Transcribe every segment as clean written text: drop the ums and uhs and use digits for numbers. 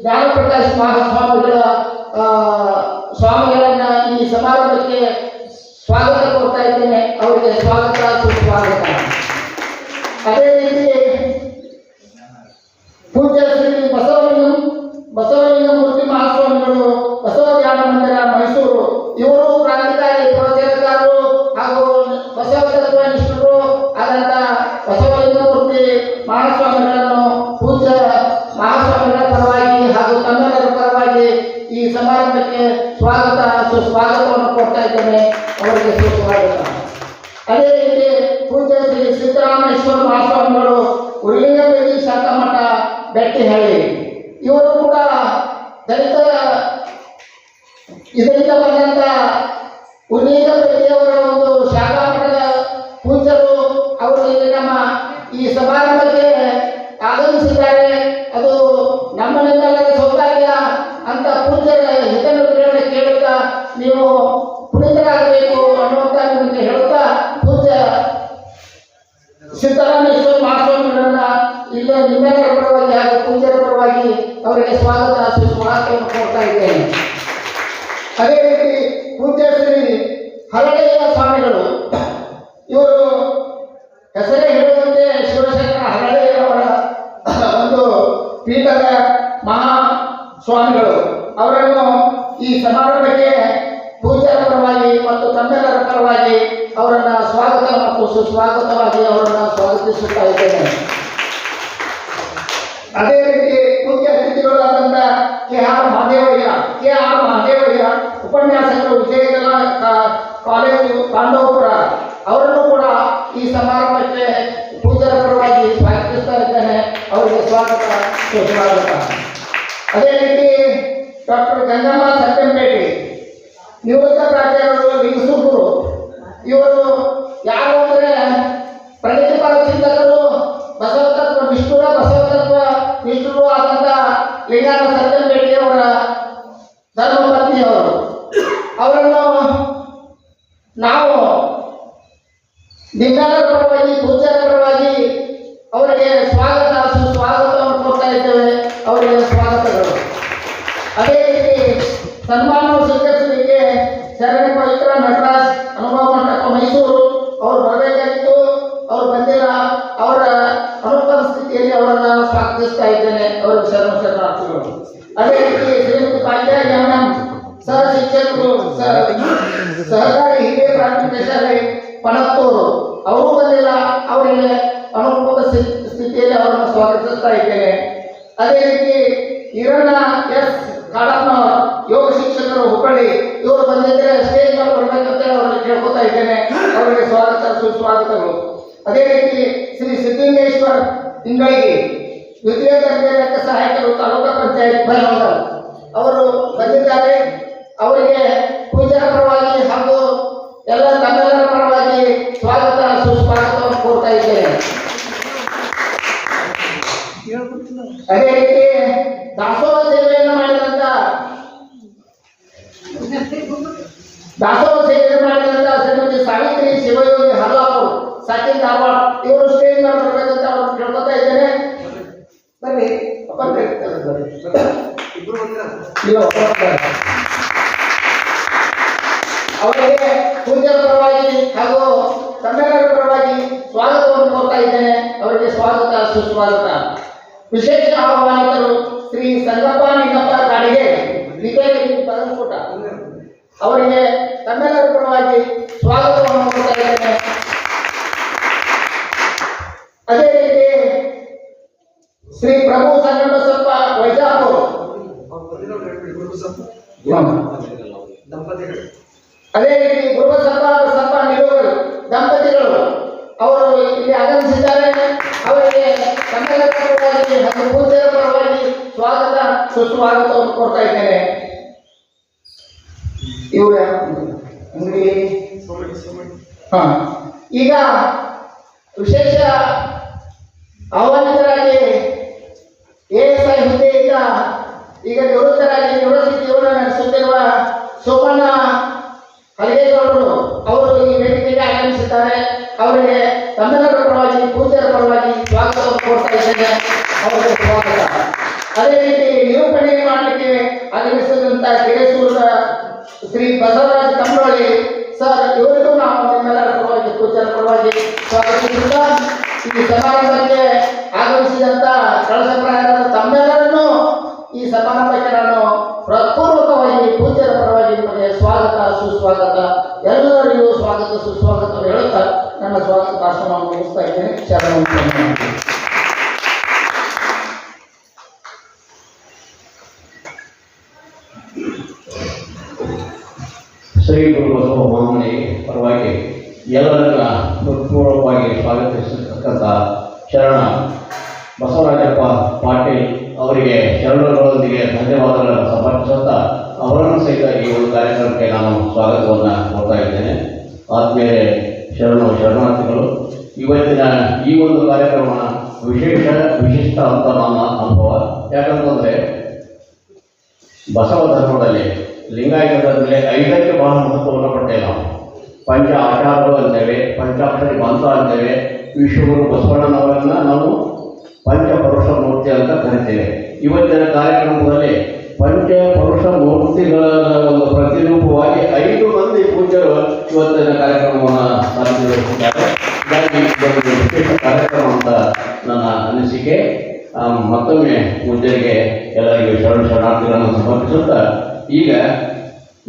ಜ್ಞಾನಪ್ರಕಾಶ್ ಮಹಾಸ್ವಾಮಿಗಳ ಸ್ವಾಮಿಗಳನ್ನ ಈ ಸಮಾರಂಭಕ್ಕೆ ಸ್ವಾಗತ ಕೊಡ್ತಾ ಇದ್ದೇನೆ. ಅವರಿಗೆ ಸ್ವಾಗತ ಸುಸ್ವಾಗತ. ಅದೇ ರೀತಿ ಪೂಜ್ಯ ಶ್ರೀ ಬಸವಲಿಂಗ ಮೂರ್ತಿ ಮಹಾಸ್ವಾಮಿಗಳು ಬಸವ ಧ್ಯಾನ ಮಂದಿರ ಮೈಸೂರು, ಇವರು ಕ್ರಾಂತಿಕಾರಿ ಪ್ರವಚನಕಾರರು ಹಾಗೂ ಬಸವ ತತ್ವನಿಷ್ಠರು ಆದಂತ ಬಸವಲಿಂಗ ಮೂರ್ತಿ ಮಹಾಸ್ವಾಮಿಗಳನ್ನು ಪೂಜ್ಯ ಮಹಾಸ್ವಾಮಿಗಳ ಪರವಾಗಿ ಹಾಗೂ ತಮ್ಮೆಲ್ಲರ ಪರವಾಗಿ ಈ ಸಮಾರಂಭಕ್ಕೆ ಸ್ವಾಗತ ಸುಸ್ವಾಗತವನ್ನು ಕೊಡ್ತಾ ಇದ್ದೇನೆ. ಅವರಿಗೆ ಸುಸ್ವಾಗತ. ಅದೇ ರೀತಿ ಪೂಜ್ಯ ಶ್ರೀ ಸಿದ್ದರಾಮೇಶ್ವರ ಮಹಾಸ್ವಾಮಿಗಳು ಉರ್ಲಿಂಗಬೇಡಿ ಶಾಖಾ ಮಠ ಬೆಟ್ಟಿಹಳ್ಳಿ, ಇವರು ಕೂಡ ಇದರಿಂದ ಬಂದಂತ ಉರ್ಲಿಂಗಬೇಡಿಯವರ ಒಂದು ಶಾಖಾ ಮಠದ ಪೂಜ್ಯರು. ಅವರು ಇಲ್ಲಿ ನಮ್ಮ ಈ ಸಮಾರಂಭಕ್ಕೆ ಆಗಮಿಸಿದ್ದಾರೆ. ಅದು ನಮ್ಮನ್ನೆಲ್ಲರ ಸೌಭಾಗ್ಯ ಅಂತ ಪೂಜ್ಯರ ಹಿತನುಡಿಗಳನ್ನು ಕೇಳುತ್ತಾ ನೀವು ಪುನೀತರಾಗಬೇಕು ಅನ್ನುವಂತ ನಿಮಗೆ ಹೇಳುತ್ತಾ ಪೂಜ್ಯ ಸಿದ್ದರಾಮೇಶ್ವರ ಮಹಾಸ್ವಾಮಿಗಳನ್ನ ಇಲ್ಲೇ ನಿಮ್ಮೆಲ್ಲರ ಪರವಾಗಿ ಹಾಗೂ ಪೂಜ್ಯರ ಪರವಾಗಿ ಅವರಿಗೆ ಸ್ವಾಗತ ಸುಸ್ವಾಗತವನ್ನು ಕೊಡ್ತಾ ಇದ್ದೇನೆ. ಅದೇ ರೀತಿ ಪೂಜ್ಯ ಶ್ರೀ ಹರಳೆಯ ಸ್ವಾಮಿಗಳು, ಇವರು ಹೆಸರೇ ಹೇಳುವಂತೆ ಶಿವಶಂಕರ ಹರಳೆಯವರ ಒಂದು ಪೀಠದ ಮಹಾ ಸ್ವಾಮಿಗಳು. ಅವರನ್ನು ಈ ಸಮಾರಂಭಕ್ಕೆ ಪೂಜ್ಯರ ಪರವಾಗಿ ಮತ್ತು ತಮ್ಮೆಲ್ಲರ ಪರವಾಗಿ ಅವರನ್ನ ಸ್ವಾಗತ ಮತ್ತು ಸುಸ್ವಾಗತವಾಗಿ ಅವರನ್ನು ಸ್ವಾಗತಿಸುತ್ತಾ ಇದ್ದೇನೆ. ಅದೇ ರೀತಿ ಮುಖ್ಯ ಅತಿಥಿಗಳಾದಂಥ ಕೆ.ಆರ್. ಮಹದೇವಯ್ಯ ಉಪನ್ಯಾಸಕರು, ವಿಜಯಕಲಾ ಕಾಲೇಜು ಪಾಂಡವಪುರ, ಅವರನ್ನು ಕೂಡ ಈ ಸಮಾರಂಭಕ್ಕೆ ಪೂಜ್ಯರ ಪರವಾಗಿ ಸ್ವಾಗತಿಸ್ತಾ ಇದ್ದೇನೆ. ಅವರಿಗೆ ಸ್ವಾಗತ ಸುಸ್ವಾಗತ. ಅದೇ ರೀತಿ ಡಾಕ್ಟರ್ ಗಂಗಮ್ಮ ಸತ್ಯಂಪೇಟೆ, ನಿವೃತ್ತ ಪ್ರಾಚಾರ್ಯರು, ಲಿಂಗಸೂಗೂರು, ಇವರು ಯಾರು ಅಂದರೆ ಪ್ರಗತಿಪರ ಚಿಂತಕರು, ಬಸವತತ್ವ ನಿಷ್ಠರು ಆದಂಥ ಲಿಂಗಾನ ಸತ್ಯಂಪೇಟೆಯವರ ಧರ್ಮಪತ್ನಿಯವರು. ಅವರನ್ನು ನಾವು ನಿಮ್ಮೆಲ್ಲರ ಪರವಾಗಿ ಪೂಜ್ಯರ ಪರವಾಗಿ ಅವರಿಗೆ ಸ್ವಾಗತ ಸುಸ್ವಾಗತವನ್ನು ಕೊಡ್ತಾ ಇದ್ದೇವೆ. ಅವರಿಗೆ ಸ್ವಾಗತಗಳು. ಅದೇ ರೀತಿ ಸನ್ಮಾನವನ್ನು ಸ್ವೀಕರಿಸಲಿಕ್ಕೆ ಶರಣ ಪವಿತ್ರ ನಟರಾಜ್ ಅನುಭವ ಮಂಟಪ ಮೈಸೂರು ಅವರು ಬರಬೇಕಾಗಿತ್ತು, ಅವರು ಬಂದಿಲ್ಲ. ಅವರ ಅನುಪಸ್ಥಿತಿಯಲ್ಲಿ ಅವರನ್ನು ಸ್ವಾಗತಿಸ್ತಾ ಇದ್ದೇನೆ. ಅವರಿಗೆ ಶರಣಾರ್ಥಿಗಳು. ಅದೇ ರೀತಿ ಶ್ರೀಮತಿ ಪಾಂಡ್ಯ ಎಂ ಸಹ ಶಿಕ್ಷಕರು, ಸಹಕಾರಿ ಹಿರಿಯ ಪ್ರಾಥಮಿಕ ಶಾಲೆ ಪಣತ್ತೂರು, ಅವರು ಬಂದಿಲ್ಲ. ಅವರಿಗೆ ಅನುಕೂಲ ಸ್ಥಿತಿಯಲ್ಲಿ ಅವರನ್ನು ಸ್ವಾಗತಿಸ್ತಾ ಇದ್ದೇನೆ. ಅದೇ ರೀತಿ ಈರಣ್ಣ ಎಸ್ ಕಾಡಪ್ಪನವರ ಯೋಗ ಶಿಕ್ಷಕರು ಹುಬ್ಬಳ್ಳಿ, ಇವರು ಬಂದಿದ್ದರೆ ಸ್ಟೇಜ್ ಮೇಲೆ ಬರಬೇಕಂತ ಅವರಿಗೆ ಕೇಳ್ಕೊತಾ ಇದ್ದೇನೆ. ಅವರಿಗೆ ಸ್ವಾಗತ ಸುಸ್ವಾಗತಗಳು. ಅದೇ ರೀತಿ ಶ್ರೀ ಸಿದ್ಧಲಿಂಗೇಶ್ವರ್ ಇಂಗಳಿಗೆ ದ್ವಿತೀಯ ದರ್ಜೆ ಲೆಕ್ಕ ಸಹಾಯಕರು, ತಾಲೂಕಾ ಪಂಚಾಯತ್ ಬೈಲಹೊಂಗಲ, ಅವರು ಬಂದಿದ್ದಾರೆ. ಅವರಿಗೆ ಪೂಜ್ಯರ ಪರವಾಗಿ ಹಾಗೂ ಎಲ್ಲ ತಮ್ಮೆಲ್ಲರ ಪರವಾಗಿ ಸ್ವಾಗತ ಸುಸ್ವಾಗತವನ್ನು ಕೋರ್ತಾ ಇದ್ದೇನೆ. ಅದೇ ರೀತಿ ದಾಸೋಹ ಸೇವೆಯನ್ನು ಮಾಡಿದಂತ ಶ್ರೀಮತಿ ಸಾವಿತ್ರಿ ಶಿವಯೋಗಿ ಹಲ್ಲಾಪುರ್, ಸಾಕಿನ್ ಧಾರವಾಡ, ಇವರು ಸ್ಟೇಜ್ ಮೇಲೆ ಬರಬೇಕಂತ ಅವ್ರನ್ನ ಕೇಳ್ಕೊತಾ ಇದ್ದೇನೆ. ಬನ್ನಿ ಅವರಿಗೆ ಪೂಜ್ಯರ ಪರವಾಗಿ ಹಾಗೂ ತಮ್ಮೆಲ್ಲರ ಪರವಾಗಿ ಸ್ವಾಗತವನ್ನು ಕೋರ್ತಾ ಇದ್ದೇನೆ. ಅವರಿಗೆ ಸ್ವಾಗತ ಸುಸ್ವಾಗತ. ವಿಶೇಷ ಆಹ್ವಾನಿತರು ಶ್ರೀ ಸಂಗಪ್ಪ ನಿಂಗಪ್ಪ ಕಾಡಿಗೆ, ವಿಜಯಗಿರಿ ಪದಸ್ಫುಟ, ಅವರಿಗೆ ತಮ್ಮೆಲ್ಲರ ಪರವಾಗಿ ಸ್ವಾಗತವನ್ನು ಕೋರ್ತಾ ಇದ್ದೇನೆ. ಅದೇ ರೀತಿ ಶ್ರೀ ಪ್ರಭು ಸಂಗಮಸಪ್ಪ ವೈಜಾಪುರ, ಅದೇ ರೀತಿ ಗುರುಬಸಪ್ಪ ನಿಲೋಗಲ್ ದಂಪತಿಗಳು, ಅವರು ಇಲ್ಲಿ ಆಗಮಿಸಿದ್ದಾರೆ. ಅವರಿಗೆ ತಮ್ಮೆಲ್ಲರ ಪರವಾಗಿ ಹಾಗೂ ಪೂಜ್ಯರ ಪರವಾಗಿ ಸ್ವಾಗತ ಸುಸ್ವಾಗತವನ್ನು ಕೊಡ್ತಾ ಇದ್ದೇನೆ. ಇವರ ಈಗ ವಿಶೇಷ ಆಹ್ವಾನಿತರಾಗಿ ASI ಹುದ್ದೆಯಿಂದ ಈಗ ನಿವೃತ್ತರಾಗಿ ನಿವೃತ್ತಿ ಜೀವನ ನಡೆಸುತ್ತಿರುವ ಸೋಮಣ್ಣ ಹಲಿಗೇಗೌಡರು ಅವರು ಈ ವೇದಿಕೆಗೆ ಆಗಮಿಸಿದ್ದಾರೆ. ಅವರಿಗೆ ತಮ್ಮೆಲ್ಲರ ಪರವಾಗಿ ಪೂಜ್ಯರ ಪರವಾಗಿ ಸ್ವಾಗತವನ್ನು ಕೊಡ್ತಾ ಇದ್ದೇನೆ. ಅವರಿಗೆ ಸ್ವಾಗತ. ಅದೇ ರೀತಿ ನಿರೂಪಣೆ ಆಗಮಿಸಿದಂಥ ಕೇಸೂರ ಶ್ರೀ ಬಸವರಾಜ್ ಕಂಬಳಿ ಸರ್, ಇವರಿಗೂ ನಾವು ನಿಮ್ಮೆಲ್ಲರ ಪರವಾಗಿ ಪೂಜಾರ ಪರವಾಗಿ ಸ್ವಾಗತಿಸುತ್ತಾ ಈ ಸಮಾರಂಭಕ್ಕೆ ಆಗಮಿಸಿದಂಥ ಕಳಸಪ್ರಾಯರಾದ ತಮ್ಮೆಲ್ಲರನ್ನು ಈ ಸಮಾರಂಭಕ್ಕೆ ನಾನು ಹೃತ್ಪೂರ್ವಕವಾಗಿ ಪೂಜ್ಯರ ಪರವಾಗಿ ನಿಮಗೆ ಸ್ವಾಗತ ಸುಸ್ವಾಗತ, ಎಲ್ಲರಿಗೂ ಸ್ವಾಗತ ಸುಸ್ವಾಗತ ಹೇಳುತ್ತಾ ನನ್ನ ಸ್ವಾಗತ ಭಾಷಣವನ್ನು ಮುಗಿಸ್ತಾ ಇದ್ದೇನೆ. ಶರಣ. ಶ್ರೀ ಗುರು ಬಸವ ಮಹಾಮನಿ ಪರವಾಗಿ ಎಲ್ಲರನ್ನ ಹೃತ್ಪೂರ್ವಕವಾಗಿ ಸ್ವಾಗತಿಸತಕ್ಕಂಥ ಶರಣ ಬಸವರಾಜಪ್ಪ ಪಾಟೀಲ್ ಅವರಿಗೆ ಶರಣಗಳೊಂದಿಗೆ ಧನ್ಯವಾದಗಳನ್ನು ಸಮರ್ಪಿಸುತ್ತಾ ಅವರನ್ನು ಸಹಿತ ಈ ಒಂದು ಕಾರ್ಯಕ್ರಮಕ್ಕೆ ನಾನು ಸ್ವಾಗತವನ್ನು ಕೊಡ್ತಾ ಇದ್ದೇನೆ. ಆದ್ಮೇಲೆ ಶರಣಾರ್ಥಿಗಳು, ಇವತ್ತಿನ ಈ ಒಂದು ಕಾರ್ಯಕ್ರಮ ವಿಶಿಷ್ಟ ಅಂತ ನನ್ನ ಅನುಭವ. ಯಾಕಂತಂದರೆ ಬಸವ ಧರ್ಮದಲ್ಲಿ ಲಿಂಗಾಯತದಲ್ಲಿ 5ಕ್ಕೆ ಬಹಳ ಮಹತ್ವವನ್ನು ಕೊಟ್ಟೇವೆ ನಾವು. ಪಂಚ ಆಚಾರಗಳು ಅಂತೇವೆ, ಪಂಚಾಕ್ಷರಿ ಮಂತ್ರ ಅಂತೇವೆ. ವಿಶ್ವಗುರು ಬಸವಣ್ಣನವರನ್ನು ನಾವು ಪಂಚಪುರುಷ ಮೂರ್ತಿ ಅಂತ ಕರಿತೇವೆ. ಇವತ್ತಿನ ಕಾರ್ಯಕ್ರಮದಲ್ಲಿ ಪಂಚಪುರುಷ ಮೂರ್ತಿಗಳ ಒಂದು ಪ್ರತಿರೂಪವಾಗಿ 5 ಮಂದಿ ಪೂಜ್ಯರು ಇವತ್ತಿನ ಕಾರ್ಯಕ್ರಮವನ್ನು ಸಾಧಿಸಿದ್ದಾರೆ. ಹೀಗಾಗಿ ಇದೊಂದು ವಿಶೇಷ ಕಾರ್ಯಕ್ರಮ ಅಂತ ನನ್ನ ಅನಿಸಿಕೆ. ಮತ್ತೊಮ್ಮೆ ಪೂಜ್ಯರಿಗೆ ಎಲ್ಲರಿಗೂ ಶರಣಾರ್ಥಿಗಳನ್ನು ಸಮರ್ಪಿಸುತ್ತಾ ಈಗ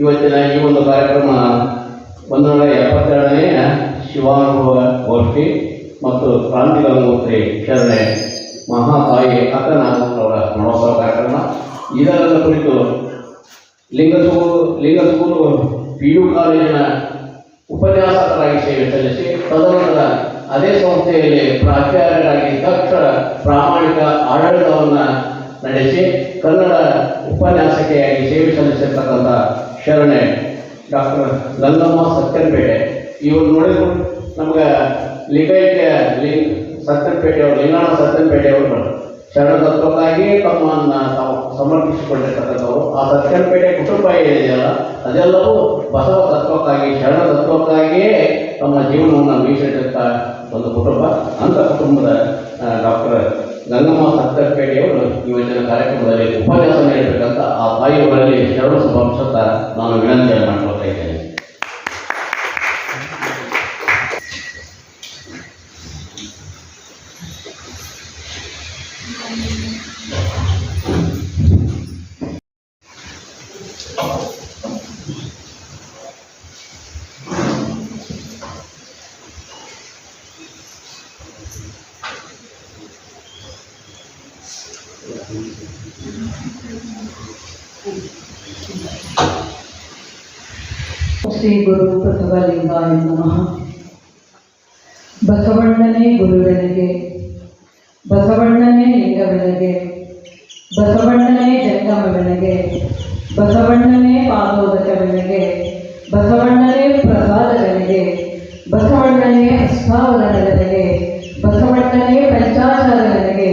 ಇವತ್ತಿನ ಈ ಒಂದು ಕಾರ್ಯಕ್ರಮ 172ನೇ ಶಿವಾನುಭವ ಗೋಷ್ಠಿ ಮತ್ತು ಕ್ರಾಂತಿ ಗಂಗೋತ್ರಿ ಶರಣೆ ಮಹಾತಾಯಿ ಅಕ್ಕನಾಗಪ್ಪನವರ ಮಹೋತ್ಸವ ಕಾರ್ಯಕ್ರಮ. ಇದರ ಕುರಿತು ಲಿಂಗಸೂರು PU ಕಾಲೇಜಿನ ಉಪನ್ಯಾಸಕರಾಗಿ ಸೇವೆ ಸಲ್ಲಿಸಿ ತದನಂತರ ಅದೇ ಸಂಸ್ಥೆಯಲ್ಲಿ ಪ್ರಾಚಾರ್ಯರಾಗಿ ದಕ್ಷ ಪ್ರಾಮಾಣಿಕ ಆಡಳಿತವನ್ನು ನಡೆಸಿ ಕನ್ನಡ ಉಪನ್ಯಾಸಕಿಯಾಗಿ ಸೇವೆ ಸಲ್ಲಿಸಿರ್ತಕ್ಕಂಥ ಶರಣೆ ಡಾಕ್ಟರ್ ಗಂಗಮ್ಮ ಸತ್ಯನಪೇಟೆ. ಇವರು ನೋಡಿದ್ರು ನಮ್ಗೆ ಸತ್ಯನಪೇಟೆಯವರು, ಲಿಂಗಾಣ ಸತ್ಯನಪೇಟೆಯವರು ಶರಣ ತತ್ವಕ್ಕಾಗಿ ತಮ್ಮನ್ನು ತಾವು ಸಮರ್ಪಿಸಿಕೊಂಡಿರ್ತಕ್ಕಂಥವ್ರು. ಆ ಸತ್ಯನಪೇಟೆ ಕುಟುಂಬ ಏನಿದೆಯಲ್ಲ ಅದೆಲ್ಲವೂ ಬಸವ ತತ್ವಕ್ಕಾಗಿ, ಶರಣ ತತ್ವಕ್ಕಾಗಿಯೇ ತಮ್ಮ ಜೀವನವನ್ನು ಮೀಸಲಿಟ್ಟ ಒಂದು ಕುಟುಂಬ. ಅಂಥ ಕುಟುಂಬದ ಡಾಕ್ಟರ್ ಗಂಗಮ್ಮ ಸತ್ಯನಪೇಟೆಯವರು ಇವತ್ತಿನ ಕಾರ್ಯಕ್ರಮದಲ್ಲಿ ಉಪನ್ಯಾಸ ನೀಡಬೇಕಂತ ಆ ತಾಯಿಯವರಲ್ಲಿ ಶರಣ ಸಮರ್ಪಿಸುತ್ತಾ ನಾನು ವಿನಂತಿಯನ್ನು ಮಾಡಿಕೊಳ್ತಾ ಇದ್ದೇನೆ. ಶ್ರೀ ಗುರು ಬಸವಲಿಂಗಾಯ ನಮಃ. ಬಸವಣ್ಣನೇ ಗುರುವೆನಗೆ, ಬಸವಣ್ಣನೇ ಲಿಂಗವೆನಗೆ, ಬಸವಣ್ಣನೇ ಜಂಗಮವೆನಗೆ, ಬಸವಣ್ಣನೇ ಪಾದೋದಕವೆನಗೆ, ಬಸವಣ್ಣನೇ ಪ್ರಸಾದವೆನಗೆ, ಬಸವಣ್ಣನೇ ಅಷ್ಟಾವರಣವೆನಗೆ, ಬಸವಣ್ಣನೇ ಪಂಚಾಚಾರವೆನಗೆ,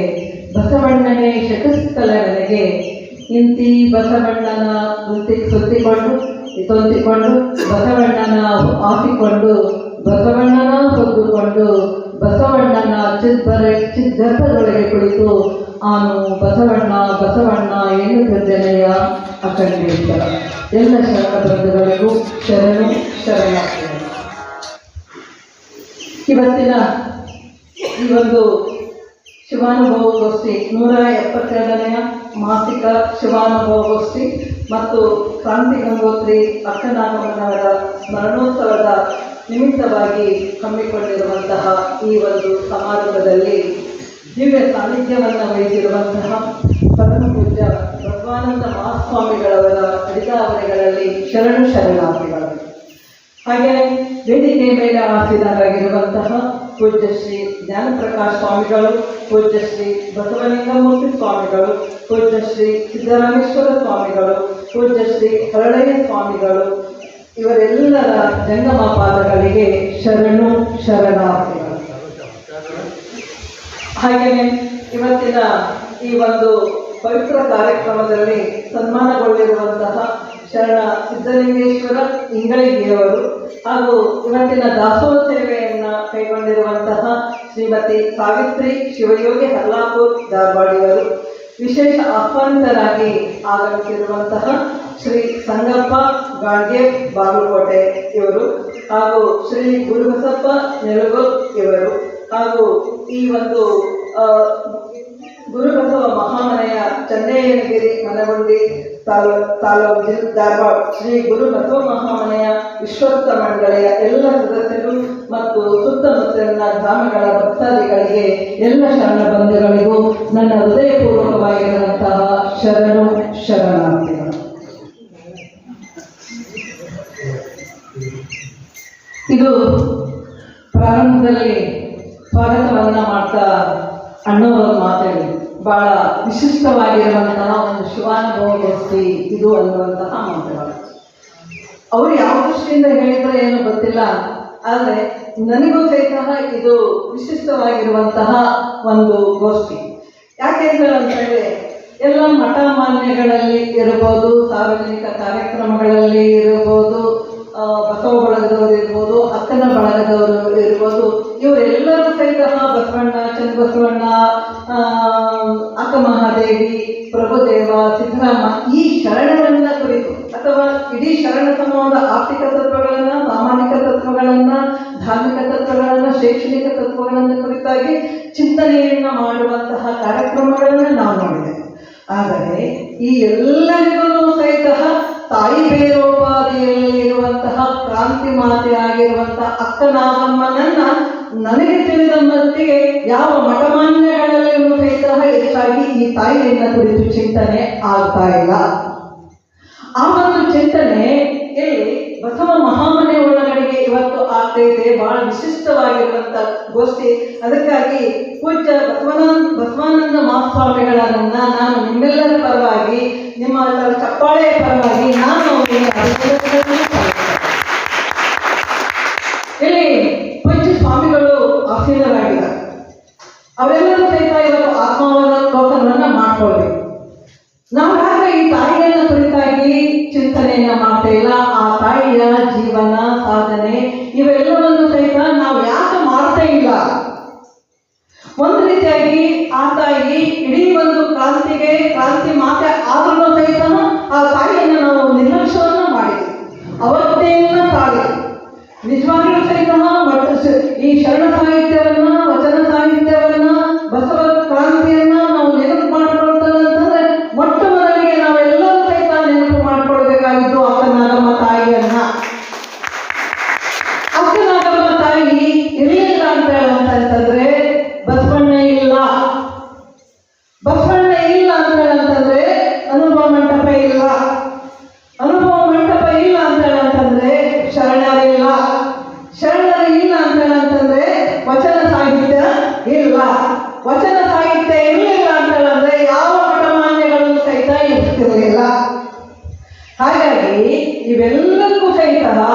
ಬಸವಣ್ಣನೇ ಶತಸ್ಥಲವೆನಗೆ. ಇಂತಿ ಬಸವಣ್ಣನ ಸುತ್ತಿಕೊಂಡು ತೊಂದಿಕೊಂಡು, ಬಸವಣ್ಣನ ಆಸಿಕೊಂಡು, ಬಸವಣ್ಣನ ಹೊದ್ದುಕೊಂಡು, ಬಸವಣ್ಣನ ಚಿದ್ಗರ್ಭದೊಳಗೆ ಕುಳಿತು ಆನು ಬಸವಣ್ಣ ಬಸವಣ್ಣ ಎನ್ನುತ್ತಿದ್ದನೆಯ ಅಖಂಡೇಶ್ವರ. ಎಲ್ಲ ಶರಣ ಬಂಧುಗಳಿಗೂ ಶರಣಾರ್ಥಿಗಳು. ಇವತ್ತಿನ ಈ ಒಂದು ಶಿವಾನುಭವ ಗೋಷ್ಠಿ 172ನೇ ಮಾಸಿಕ ಶಿವಾನುಭವ ಗೋಷ್ಠಿ ಮತ್ತು ಕ್ರಾಂತಿ ಗಂಗೋತ್ರಿ ಅಕ್ಕನಾಗಮ್ಮನವರ ಸ್ಮರಣೋತ್ಸವದ ನಿಮಿತ್ತವಾಗಿ ಹಮ್ಮಿಕೊಂಡಿರುವಂತಹ ಈ ಒಂದು ಸಮಾರಂಭದಲ್ಲಿ ದಿವ್ಯ ಸಾನ್ನಿಧ್ಯವನ್ನು ವಹಿಸಿರುವಂತಹ ಪರಮ ಪೂಜ್ಯ ಬಸವಾನಂದ ಮಹಾಸ್ವಾಮಿಗಳವರ ಅಡಿಗಾವಣೆಗಳಲ್ಲಿ ಶರಣಾರ್ಥಿಗಳು. ಹಾಗೆ ವೇದಿಕೆ ಮೇಲೆ ಆಸೀನರಾಗಿರುವಂತಹ ಪೂಜ್ಯ ಶ್ರೀ ಜ್ಞಾನಪ್ರಕಾಶ್ ಸ್ವಾಮಿಗಳು, ಪೂಜ್ಯ ಶ್ರೀ ಬಸವಲಿಂಗಮೂರ್ತಿ ಸ್ವಾಮಿಗಳು, ಪೂಜ್ಯ ಶ್ರೀ ಸಿದ್ದರಾಮೇಶ್ವರ ಸ್ವಾಮಿಗಳು, ಪೂಜ್ಯ ಶ್ರೀ ಹರಳಯ್ಯ ಸ್ವಾಮಿಗಳು, ಇವರೆಲ್ಲರ ಜಂಗಮ ಪಾದಗಳಿಗೆ ಶರಣಾರ್ಥಿಗಳು. ಹಾಗೆಯೇ ಇವತ್ತಿನ ಈ ಒಂದು ಪವಿತ್ರ ಕಾರ್ಯಕ್ರಮದಲ್ಲಿ ಸನ್ಮಾನಗೊಂಡಿರುವಂತಹ ಶರಣ ಸಿದ್ಧಲಿಂಗೇಶ್ವರ ಇಂಗಳಿಗೆಯವರು ಹಾಗೂ ಇವತ್ತಿನ ದಾಸೋಹ ಸೇವೆಯನ್ನು ಕೈಗೊಂಡಿರುವಂತಹ ಶ್ರೀಮತಿ ಸಾವಿತ್ರಿ ಶಿವಯೋಗಿ ಹಲ್ಲಾಪುರ್ ಧಾರವಾಡಿಯವರು, ವಿಶೇಷ ಆಹ್ವಾನಿತರಾಗಿ ಆಗಮಿಸಿರುವಂತಹ ಶ್ರೀ ಸಂಗಪ್ಪ ಗಾಡ್ಗೆ ಬಾಗಲಕೋಟೆ ಇವರು ಹಾಗೂ ಶ್ರೀ ಗುರುಬಸಪ್ಪ ನೆಲಗೂರ್ ಇವರು ಹಾಗೂ ಈ ಒಂದು ಗುರುಬಸವ ಮಹಾಮನೆಯ ಚನ್ನಯ್ಯನಗಿರಿ ಮನಗುಂಡಿ ತಾಲೂಕು ಧಾರವಾಡ ಶ್ರೀ ಗುರುಬಸವ ಮಹಾಮನೆಯ ವಿಶ್ವಸ್ತ ಮಂಡಳಿಯ ಎಲ್ಲ ಸದಸ್ಯರು ಮತ್ತು ಸುತ್ತಮುತ್ತಲಿನ ಗ್ರಾಮಗಳ ಭಕ್ತಾದಿಗಳಿಗೆ ಎಲ್ಲ ಶರಣ ಬಂಧುಗಳಿಗೂ ನನ್ನ ಹೃದಯಪೂರ್ವಕವಾಗಿರುವಂತಹ ಶರಣು ಶರಣಾರ್ಥಿಗಳು. ಇದು ಪ್ರಾರಂಭದಲ್ಲಿ ಸ್ವಾಗತವನ್ನ ಮಾಡ್ತಾ ಅಣ್ಣವರು ಮಾತಾಡಿ ಬಹಳ ವಿಶಿಷ್ಟವಾಗಿರುವಂತಹ ಒಂದು ಶಿವಾನುಭವಗೋಷ್ಠಿ ಇದು ಅನ್ನುವಂತಹ ಮಾತುಗಳು. ಅವರು ಯಾವ ದೃಷ್ಟಿಯಿಂದ ಹೇಳಿದ್ರೆ ಏನು ಗೊತ್ತಿಲ್ಲ, ಆದರೆ ನನಗೂ ಸಹಿತ ಇದು ವಿಶಿಷ್ಟವಾಗಿರುವಂತಹ ಒಂದು ಗೋಷ್ಠಿ. ಯಾಕೆಂದ್ರೆ ಅಂತ ಹೇಳಿ ಎಲ್ಲ ಮಠ ಮಾನ್ಯಗಳಲ್ಲಿ ಇರ್ಬೋದು, ಸಾರ್ವಜನಿಕ ಕಾರ್ಯಕ್ರಮಗಳಲ್ಲಿ ಇರ್ಬೋದು, ಬಸವ ಬಳಗದವರು ಇರ್ಬೋದು, ಅಕ್ಕನ ಬಳಗದವರು ಇರ್ಬೋದು, ಇವರೆಲ್ಲರೂ ಸಹಿತ ಬಸವಣ್ಣ, ಚನ್ನಬಸವಣ್ಣ, ಅಕ್ಕ ಮಹಾದೇವಿ, ಪ್ರಭುದೇವ, ಸಿದ್ದರಾಮ ಈ ಶರಣರನ್ನ ಕುರಿತು ಅಥವಾ ಇಡೀ ಶರಣ ಸಮೂಹದ ಆರ್ಥಿಕ ತತ್ವಗಳನ್ನ, ಸಾಮಾಜಿಕ ತತ್ವಗಳನ್ನ, ಧಾರ್ಮಿಕ ತತ್ವಗಳನ್ನ, ಶೈಕ್ಷಣಿಕ ತತ್ವಗಳನ್ನ ಕುರಿತಾಗಿ ಚಿಂತನೆಯನ್ನ ಮಾಡುವಂತಹ ಕಾರ್ಯಕ್ರಮಗಳನ್ನ ನಾವು ನೋಡಿದ್ದೇವೆ. ಆದರೆ ಈ ಎಲ್ಲರಿಗೂ ಸಹಿತ ತಾಯಿ ಬೇರೋಪಾದಿಯಲ್ಲಿ ಇರುವಂತಹ ಕ್ರಾಂತಿ ಮಾತೆ ಆಗಿರುವಂತಹ ಅಕ್ಕನಾಗಮ್ಮನನ್ನ ನನಗೆ ತಿಳಿದ ಮಟ್ಟಿಗೆ ಯಾವ ಮಠಮಾನ್ಯಗಳಲ್ಲಿಯೂ ಸಹಿತ ಹೆಚ್ಚಾಗಿ ಈ ತಾಯಿಯನ್ನ ಕುರಿತು ಚಿಂತನೆ ಆಗ್ತಾ ಇಲ್ಲ. ಆ ಒಂದು ಚಿಂತನೆ ಇಲ್ಲಿ ಬಸವ ಮಹಾಮನೆ ಒಳಗಡೆಗೆ ಇವತ್ತು ಆಗ್ತಾ ಇದೆ. ಬಹಳ ವಿಶಿಷ್ಟವಾಗಿರುವಂತ ಗೋಷ್ಠಿ. ಅದಕ್ಕಾಗಿ ಪೂಜ್ಯ ಬಸವಾನಂದ ಮಹಾಸ್ವಾಮಿಗಳನ್ನ ನಾನು ನಿಮ್ಮೆಲ್ಲರ ಪರವಾಗಿ, ನಿಮ್ಮ ಚಪ್ಪಾಳೆಯ ಪರವಾಗಿ ನಾನು ಇಲ್ಲಿ ಪೂಜ್ಯ ಸ್ವಾಮಿಗಳು ಆಸೀನರಾಗಿದ್ದಾರೆ. ಅವರೆಲ್ಲರೂ ಸಹಿತ ಇವತ್ತು ಆತ್ಮಾವಲೋಕನವನ್ನ ಮಾಡ್ಕೊಳ್ಬೇಕು. ನಾವು ಯಾಕೆ ಈ ತಾಯಿಯನ್ನ ಕುರಿತಾಗಿ ಚಿಂತನೆಯನ್ನ ಮಾಡ್ತಾ ಇಲ್ಲ? ಆ ತಾಯಿಯ ಜೀವನ, ಸಾಧನೆ ಇವೆಲ್ಲವನ್ನು ಸಹಿತ ನಾವು ಯಾಕೆ ಮಾಡ್ತಾ ಇಲ್ಲ? ಒಂದು ರೀತಿಯಾಗಿ ಆ ತಾಯಿ ಇಡೀ ಒಂದು ಕ್ರಾಂತಿ ಮಾತೆ ಆದ್ರೂ ಸಹಿತ ಆ ತಾಯಿಯನ್ನ ನಾವು ನಿರ್ಲಕ್ಷ್ಯವನ್ನ ಮಾಡಿದ್ವಿ, ಅವತ್ತೇನ ತಾಯಿ ನಿಜವಾಗಿಯೂ ಸಹಿತ ಈ ಶರಣ ಸಾಹಿತ್ಯವನ್ನ, ವಚನ ಸಾಹಿತ್ಯವನ್ನ, ಬಸವ ಕ್ರಾಂತಿಯನ್ನ ನಾವು ನೆನಪು ಮಾಡ್ಕೊಳ್ತೇವೆ. ಮೊಟ್ಟ ಮೊದಲಿಗೆ ನಾವೆಲ್ಲರೂ ಸಹಿತ ನೆನಪು ಮಾಡ್ಕೊಳ್ಬೇಕಾಗಿದ್ದು ಅಕ್ಕನಾಗಮ್ಮ ತಾಯಿಯನ್ನ. ಅಕ್ಕನಾಗಮ್ಮ ತಾಯಿ ಇರಲಿಲ್ಲ ಅಂತ ಹೇಳಂತಂದ್ರೆ ಬಸವಣ್ಣ ಇಲ್ಲ. ಬಸವಣ್ಣ ಇಲ್ಲ ಅಂತ ಹೇಳಂತಂದ್ರೆ ಅನುಭವ ಮಂಟಪ ಇಲ್ಲ. ಅನುಭವ ಮಂಟಪ ಇಲ್ಲ ಅಂತ ಹೇಳಂತಂದ್ರೆ ಶರಣರಿಲ್ಲ. ಶರಣರು ಇಲ್ಲ ಅಂತ ಹೇಳಂತಂದ್ರೆ ವಚನ ಸಾಹಿತ್ಯ ಇಲ್ಲ. ವಚನ ಸಾಹಿತ್ಯ ಇರಲಿಲ್ಲ ಅಂತ ಹೇಳಿದ್ರೆ ಯಾವ ಮಠಮಾನ್ಯಗಳನ್ನು ಸಹಿತ ಇರ್ತಿರಲಿಲ್ಲ. ಹಾಗಾಗಿ ಇವೆಲ್ಲಕ್ಕೂ ಸಹಿತ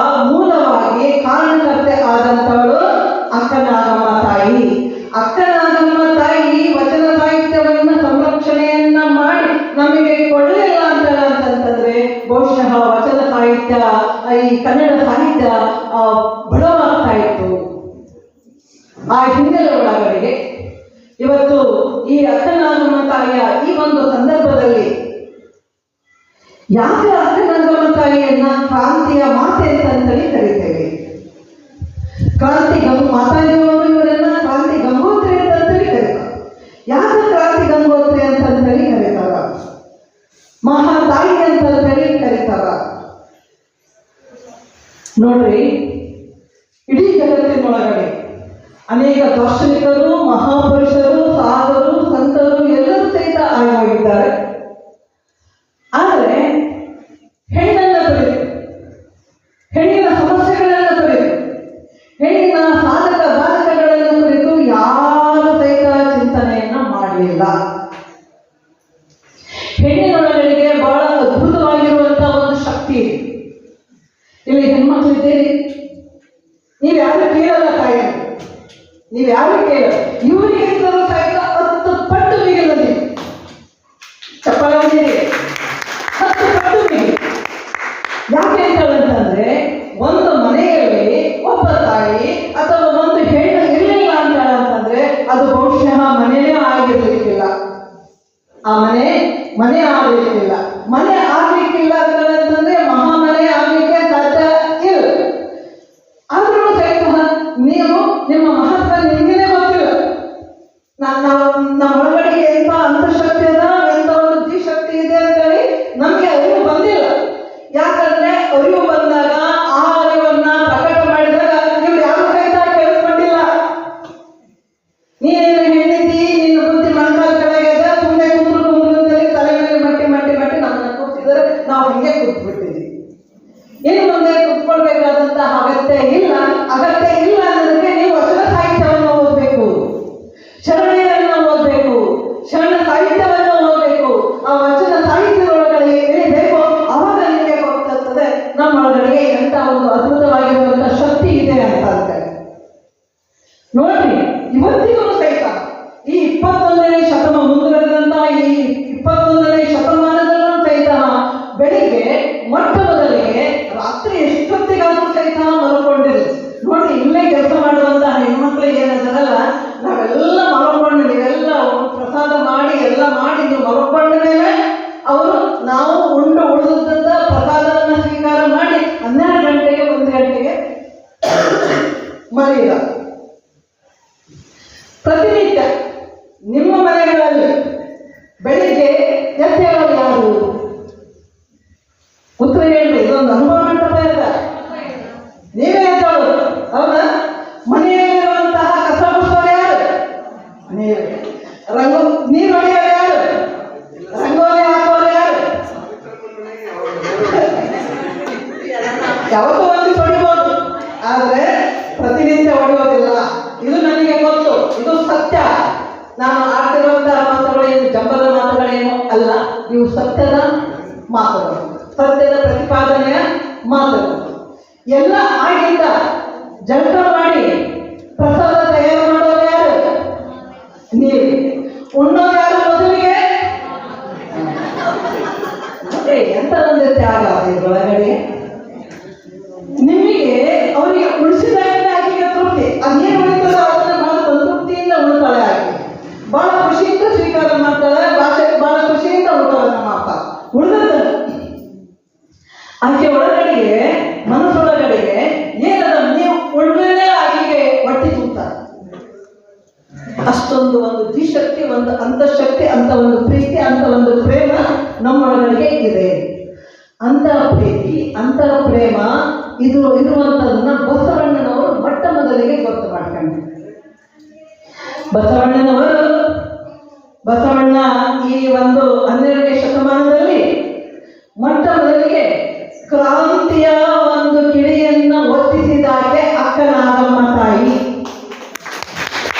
ಮೂಲವಾಗಿ ಕಾರಣಕರ್ತೆ ಆದಂಥವಳು ಅಕ್ಕನಾಗಮ್ಮ ತಾಯಿ. ಅಕ್ಕನಾಗಮ್ಮ ತಾಯಿ ವಚನ ಸಾಹಿತ್ಯವನ್ನ ಸಂರಕ್ಷಣೆಯನ್ನ ಮಾಡಿ ನಮಗೆ ಕೊಡಲಿಲ್ಲ ಅಂತಂದ್ರೆ ಬಹುಶಃ ವಚನ ಸಾಹಿತ್ಯ, ಈ ಕನ್ನಡ ಸಾಹಿತ್ಯ ಬಡವಾಗ್ತಾ ಇತ್ತು. ಆ ಹಿನ್ನೆಲೆ ಒಳಗಡೆಗೆ ಇವತ್ತು ಈ ಅಕ್ಕನಾಗಮ್ಮ ತಾಯಿಯ ಈ ಒಂದು ಸಂದರ್ಭದಲ್ಲಿ ಯಾಕೆ ಅಕ್ಕನಾಗಮ್ಮ ತಾಯಿಯನ್ನ ಕ್ರಾಂತಿಯ ಮಾತೆ ಅಂತಂತೇಳಿ ಕರೀತೇವೆ? ಕ್ರಾಂತಿ ಮಾತಾಜಿಯವರು ಇವರನ್ನ ಕ್ರಾಂತಿ ಗಂಗೋತ್ರಿ ಅಂತಂತೇಳಿ ಕರೀತಾರೆ. ಯಾಕೆ ಕ್ರಾಂತಿ ಗಂಗೋತ್ರಿ ಅಂತಂತೇಳಿ ಕರೀತಾರ? ಮಹಾ ತಾಯಿ ಅಂತಂತೇಳಿ ಕರೀತಾರ. ನೋಡ್ರಿ, ಇಡೀ ಜಗತ್ತಿನೊಳಗಡೆ ಅನೇಕ ದಾರ್ಶನಿಕರು, ಮಹಾಪುರುಷರು, ಸಾಧರು, ಸಂತರು ಎಲ್ಲರೂ ಸಹಿತ ಆಗೋಗಿದ್ದಾರೆ. ಆದರೆ ಹೆಣ್ಣನ್ನ ಕುರಿತು, ಹೆಣ್ಣಿನ ಸಮಸ್ಯೆಗಳನ್ನ ಕುರಿತು, ಹೆಣ್ಣಿನ ಸಾಧಕ ಬಾಧಕಗಳನ್ನು ಕುರಿತು ಯಾರು ಸಹಿತ ಚಿಂತನೆಯನ್ನ ಮಾಡಲಿಲ್ಲ. ಹೆಣ್ಣಿನೊಳಗಳಿಗೆ ಬಹಳ ಅದ್ಭುತವಾಗಿರುವಂತಹ ಒಂದು ಶಕ್ತಿ ಇದೆ. ಇಲ್ಲಿ ಹೆಣ್ಮಕ್ಳು ಇದ್ದೀರಿ, ನೀವ್ಯಾರು ಕೇಳಲ್ಲ ತಾಯಿ, ನೀವ್ಯಾರು ಕೇಳಲ್ಲ. ಇವರಿಗಿಂತಲೂ ಸಹಿತ 10 ಪಟ್ಟು ಮಿಗಿಲಲ್ಲಿ ಚಪ್ಪಾಳೆ 10 ಪಟ್ಟು ಮಿಗಿ. ಯಾಕೆ ಅಂತಂದ್ರೆ ಒಂದು ಮನೆಯಲ್ಲಿ ಒಬ್ಬ ತಾಯಿ ಅಥವಾ ಒಂದು ಹೆಣ್ಣು ಇರಲಿಲ್ಲ ಅಂತಂದ್ರೆ ಅದು ಬಹುಶಃ ಮನೆಯೇ ಆಗಿರ್ಲಿಕ್ಕಿಲ್ಲ. ಆ ಮನೆ ಆಗ್ಲಿಕ್ಕಿಲ್ಲ. ಮನೆ ಆಗ್ಲಿಕ್ಕಿಲ್ಲ ಅಂತಂದ್ರೆ ಮಹಾಮನೆ ಆಗ್ಲಿಕ್ಕೆ ಸಾಧ್ಯ ಇಲ್ಲ. ಆದ್ರೂ ಸಹಿತ ನೀವು ನಿಮ್ಮ ಮಹತ್ವ ನಿಮಗೇನೆ ಗೊತ್ತಿಲ್ಲ. ನಮ್ಮ ಒಳಗಡೆ ಎಂತ ಅಂತಃಶಕ್ತಿ ಅದ, ಎಂತ ಒಂದು ಜೀಶಕ್ತಿ ಇದೆ ಅಂತೇಳಿ ನಮ್ಗೆ ಅರಿವು ಬಂದಿಲ್ಲ. ಯಾಕಂದ್ರೆ ಅರಿವು ಬಂದಾಗ ಆ ಅರಿವನ್ನ ಪ್ರಕಟ ಮಾಡಿದಾಗ ನೀವು ಯಾವ ಸಹಿತ ಕೇಳಿಸ್ಕೊಂಡಿಲ್ಲ. ನೀನೇನು ಹೇಳಿದಿ, ನಿನ್ನ ಬುದ್ಧಿ ಮಣ್ಣಾದ ಕೆಳಗಿದೆ, ಸುಮ್ಮನೆ ಕುಂದ್ರು ಅಂತೇಳಿ ತಲೆ ಮೇಲೆ ಮಟ್ಟಿ ನಮ್ಮನ್ನ ಕೂತಿದ್ರೆ ನಾವು ಹಂಗೆ ಕೂತ್ಬಿಟ್ಟಿದ್ವಿ. ಇನ್ನು ಮುಂದೆ ಕೂತ್ಕೊಳ್ಬೇಕಾದಂತ ಅಗತ್ಯ ಇಲ್ಲ ಅನ್ನೋದಕ್ಕೆ ನೀವು ವಚನ ಸಾಹಿತ್ಯವನ್ನು ಓದಬೇಕು, ಶರಣೆಯನ್ನು ಓದಬೇಕು, ಶರಣ ಸಾಹಿತ್ಯವನ್ನು ಓದಬೇಕು. ಆ ವಚನ ಸಾಹಿತ್ಯದೊಳಗಡೆ ಏನಿಬೇಕು ಅವಾಗ ನಿಮಗೆ ಗೊತ್ತಾಗ್ತದೆ ನಮ್ಮ ಒಳಗಡೆಗೆ ಎಂತ ಒಂದು ಅದ್ಭುತವಾಗಿರುವಂತ ಶಕ್ತಿ ಇದೆ ಅಂತ. ನೋಡ್ರಿ, ಇವತ್ತಿಗೂ ಸಹಿತ ಈ 21ನೇ ಶತಮಾನ ಮುಂದುವರೆದಂತ ಈ 21ನೇ ಶತಮಾನದಲ್ಲೂ ಸಹಿತ ಬೆಳಿಗ್ಗೆ ಮೊಟ್ಟ ಮೊದಲಿಗೆ ರಾತ್ರಿ ಎಷ್ಟೊತ್ತಿಗಾದ್ರೂ ಸಹಿತ ಮಲ್ಕೊಂಡಿರು. ನೋಡಿ, ಇಲ್ಲೇ ಕೆಲಸ ಮಾಡುವಂತಹ ಹೆಣ್ಮಕ್ಳು ಏನದಲ್ಲ, ನಾವೆಲ್ಲ ಮಲ್ಕೊಂಡು ನೀವೆಲ್ಲ ಪ್ರಸಾದ ಮಾಡಿ ಎಲ್ಲ ಮಾಡಿ ನೀವು ಮಲ್ಕೊಂಡ ಮೇಲೆ ಅವರು ನಾವು ಉಳಿದಂತ ಪ್ರಸಾದವನ್ನು ಸ್ವೀಕಾರ ಮಾಡಿ 12 ಗಂಟೆಗೆ 1 ಗಂಟೆಗೆ ಮರೆಯಿಲ್ಲ. ಪ್ರತಿನಿತ್ಯ ನಿಮ್ಮ ಮನೆಗಳಲ್ಲಿ ಬೆಳಿಗ್ಗೆ ಎದ್ದೇಳೋದು ಯಾರು? ಉತ್ತರ ಹೇಳ್ರಿ. ಇದೊಂದು ಅನುಭವ ಮಂಟಪ ಇದೆ, ನೀವೇ ಎದ್ದೇಳೋದು. ಹೌದಾ? ಮನೆಯಲ್ಲಿರುವಂತಹ ಕಸ ಗುಡಿಸೋರು ಯಾರು? ನೀವೇ. ನೀರು ಹೊಡೆಯೋರು ಯಾರು? ರಂಗೋಲಿ ಹಾಕೋರು ಯಾರು? ಯಾವತ್ತೂ ಒಂದು ಹೊಡಿಬೋದು, ಆದ್ರೆ ಪ್ರತಿನಿತ್ಯ ಹೊಡೆಯೋದಿಲ್ಲ. ಇದು ನನಗೆ ಗೊತ್ತು, ಇದು ಸತ್ಯ. ನಾನು ಆಡ್ತಿರುವಂತಹ ಮಾತುಗಳೇನು ಜಂಬದ ಮಾತುಗಳೇನು ಅಲ್ಲ, ಇವು ಸತ್ಯದ ಮಾತುಗಳು, ಸತ್ಯದ ಪ್ರತಿಪಾದನೆಯ ಮಾತುಗಳು. ಎಲ್ಲ ಆಗಿದ್ದ ಜಳಕ ಮಾಡಿ ಪ್ರಸಾದ ತಯಾರು ಮಾಡೋರು ಯಾರು? ನೀವು. ಉಣ್ಣೋರು ಯಾರು ಮೊದಲಿಗೆ? ಎಂತ ಒಂದು ತ್ಯಾಗ ಒಳಗಡೆ. ನಿಮಗೆ ಅವರಿಗೆ ಉಳಿಸಿದಾಗ ಆಕೆಗೆ ತೃಪ್ತಿ, ಅದೇನು ಉಳಿತದೋ ಅದನ್ನ ಬಹಳ ಸಂತೃಪ್ತಿಯಿಂದ ಉಳ್ತಾಳೆ. ಆಕೆ ಬಹಳ ಖುಷಿಯಿಂದ ಸ್ವೀಕಾರ ಮಾಡ್ತಾಳೆ, ಬಹಳ ಖುಷಿಯಿಂದ ಉಳ್ತಾಳೆ. ನಮ್ಮ ಅಪ್ಪ ಉಳಿದ ಆಕೆ ಒಳಗಡೆಗೆ ಮನಸ್ಸೊಳಗಡೆಗೆ ಏನದ ನೀವು ಉಳ್ದೇ ಆಕೆಗೆ ಹೊಟ್ಟಿ ತುಂಬ್ತಾರೆ. ಅಷ್ಟೊಂದು ಒಂದು ಧೀಶಕ್ತಿ, ಒಂದು ಅಂತಃಶಕ್ತಿ, ಅಂತ ಒಂದು ಪ್ರೀತಿ, ಅಂತ ಒಂದು ಪ್ರೇಮ ನಮ್ಮೊಳಗಡೆಗೆ ಇದೆ. ಅಂತ ಪ್ರೀತಿ, ಅಂತ ಪ್ರೇಮ ಇದು ಇರುವಂತದನ್ನ ಬಸವಣ್ಣನವರು ಮೊಟ್ಟ ಮೊದಲಿಗೆ ಗೊತ್ತು ಮಾಡ್ಕೊಂಡ್ರು. ಬಸವಣ್ಣ ಈ ಒಂದು 12ನೇ ಶತಮಾನದಲ್ಲಿ ಮೊಟ್ಟ ಮೊದಲಿಗೆ ಕ್ರಾಂತಿಯ ಒಂದು ಕಿಡಿಯನ್ನ ಒತ್ತಿಸಿದಾಗೆ ಅಕ್ಕನಾಗಮ್ಮ ತಾಯಿ.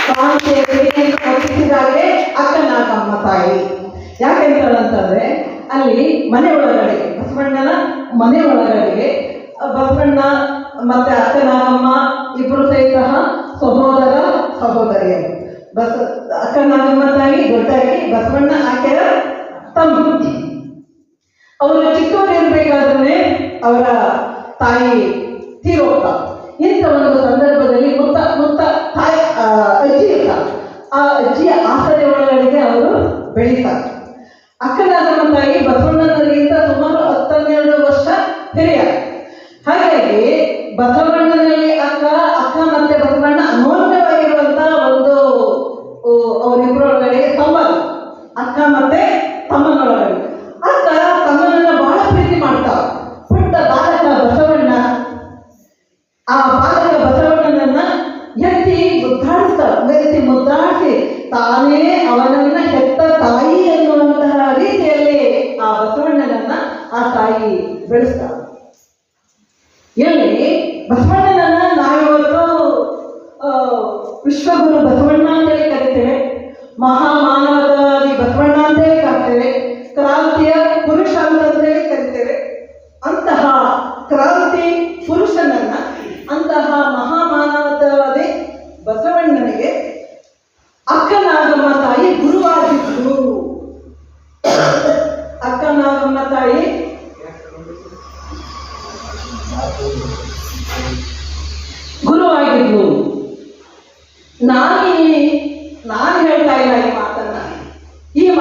ಕ್ರಾಂತಿಯ ಕಿಡಿಯನ್ನು ಒತ್ತಿಸಿದಾಗೆ ಅಕ್ಕನಾಗಮ್ಮ ತಾಯಿ. ಯಾಕೆಂತಂದ್ರೆ ಅಲ್ಲಿ ಮನೆ ಒಳಗಡೆಗೆ, ಬಸವಣ್ಣನ ಮನೆ ಒಳಗಡೆಗೆ ಬಸವಣ್ಣ ಮತ್ತೆ ಅಕ್ಕನಾಗಮ್ಮ ಇಬ್ಬರು ಸಹಿತ ಸಹೋದರ ಸಹೋದರಿಯರು. ಅಕ್ಕನಾಗಮ್ಮ ತಾಯಿ ದೊಡ್ಡಾಗಿ, ಬಸವಣ್ಣ ಆಕೆಯ ತಮ್ಮ. ಅವರು ಚಿಕ್ಕವರಿರ್ಬೇಕಾದ್ರೆ ಅವರ ತಾಯಿ ತೀರೋಗ್ತಾರೆ. ಇಂಥ ಒಂದು ಸಂದರ್ಭದಲ್ಲಿ ಮುತ್ತ ತಾಯಿ ಅಜ್ಜಿ ಇರ್ತಾರೆ. ಆ ಅಜ್ಜಿಯ ಆಸರೆ ಒಳಗಡೆಗೆ ಅವರು ಬೆಳೀತಾರೆ. ಅಕ್ಕನಾಗಮ್ಮ ತಾಯಿ ಬಸವಣ್ಣನರಿಗಿಂತ ಸುಮಾರು 12 ವರ್ಷ ಹಿರಿಯ. ಹಾಗಾಗಿ ಬಸವಣ್ಣನಲ್ಲಿ ಅಕ್ಕ ಮತ್ತೆ ಬಸವಣ್ಣ ಅನೋನ್ಯವಾಗಿರುವಂತ ಒಂದು ಅವರಿಬ್ಬರೊಳಗಡೆ ಸಂಬಂಧ. ಅಕ್ಕ ಮತ್ತೆ ತಮ್ಮನೊಳಗಡೆ. ಅಕ್ಕ ತಮ್ಮನನ್ನ ಬಹಳ ಪ್ರೀತಿ ಮಾಡ್ತಾವ. ಪುಟ್ಟ ಬಾಲಕ ಬಸವಣ್ಣ, ಆ ಬಾಲಕ ಬಸವಣ್ಣನನ್ನ ಎತ್ತಿ ಮುದ್ದಾಡಿಸಿ ತಾನೇ ಅವನನ್ನ ಹೆತ್ತ ತಾಯಿ ಎನ್ನುವಂತಹ ರೀತಿಯಲ್ಲಿ ಆ ಬಸವಣ್ಣನನ್ನ ಆ ತಾಯಿ ಬೆಳೆಸ್ತಾಳೆ. ಇಲ್ಲಿ ಬಸವಣ್ಣನನ್ನ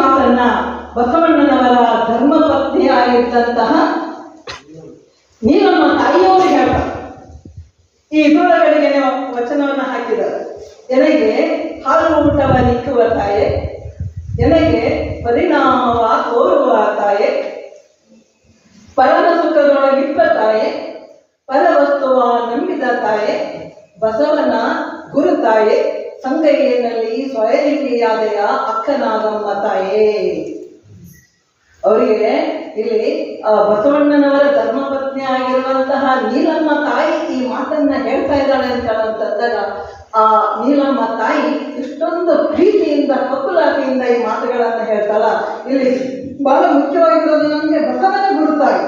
ಮಾತನ್ನ ಬಸವಣ್ಣನವರ ಧರ್ಮಪತ್ನಿಯಾಗಿದ್ದಂತಹ ನೀಲಮ್ಮ ತಾಯಿಯವರು ಹೇಳ್ತಾರೆ. ಈ ಇದರೊಳಗಡೆಗೆ ವಚನವನ್ನು ಹಾಕಿದ್ದಾರೆ. ಎನಗೆ ಹಾಲು ಊಟವ ನಿಕ್ಕುವ ತಾಯೆ, ಎನಗೆ ಪರಿಣಾಮವ ತೋರುವ ತಾಯೆ, ಪರಮ ಸುಖದೊಳಗಿಪ್ಪ ತಾಯೆ, ಪರವಸ್ತುವ ನಂಬಿದ ತಾಯೆ, ಬಸವನ ಗುರು ತಾಯೆ, ಸಂಗಯ್ಯನಲ್ಲಿ ಸ್ವಯಲಿಂಗಿಯಾದೆಯ ಅಕ್ಕನಾಗಮ್ಮ ತಾಯೇ. ಅವರಿಗೆ ಇಲ್ಲಿ ಬಸವಣ್ಣನವರ ಧರ್ಮಪತ್ನಿ ಆಗಿರುವಂತಹ ನೀಲಮ್ಮ ತಾಯಿ ಈ ಮಾತನ್ನ ಹೇಳ್ತಾ ಇದ್ದಾಳೆ ಅಂತಂದಾಗ ಆ ನೀಲಮ್ಮ ತಾಯಿ ಇಷ್ಟೊಂದು ಪ್ರೀತಿಯಿಂದ ಕಪ್ಪುಲಾತಿಯಿಂದ ಈ ಮಾತುಗಳನ್ನ ಹೇಳ್ತಾಳ. ಇಲ್ಲಿ ಬಹಳ ಮುಖ್ಯವಾಗಿರೋದು ನಮಗೆ ಬಸವನ ಗುರು ತಾಯಿ.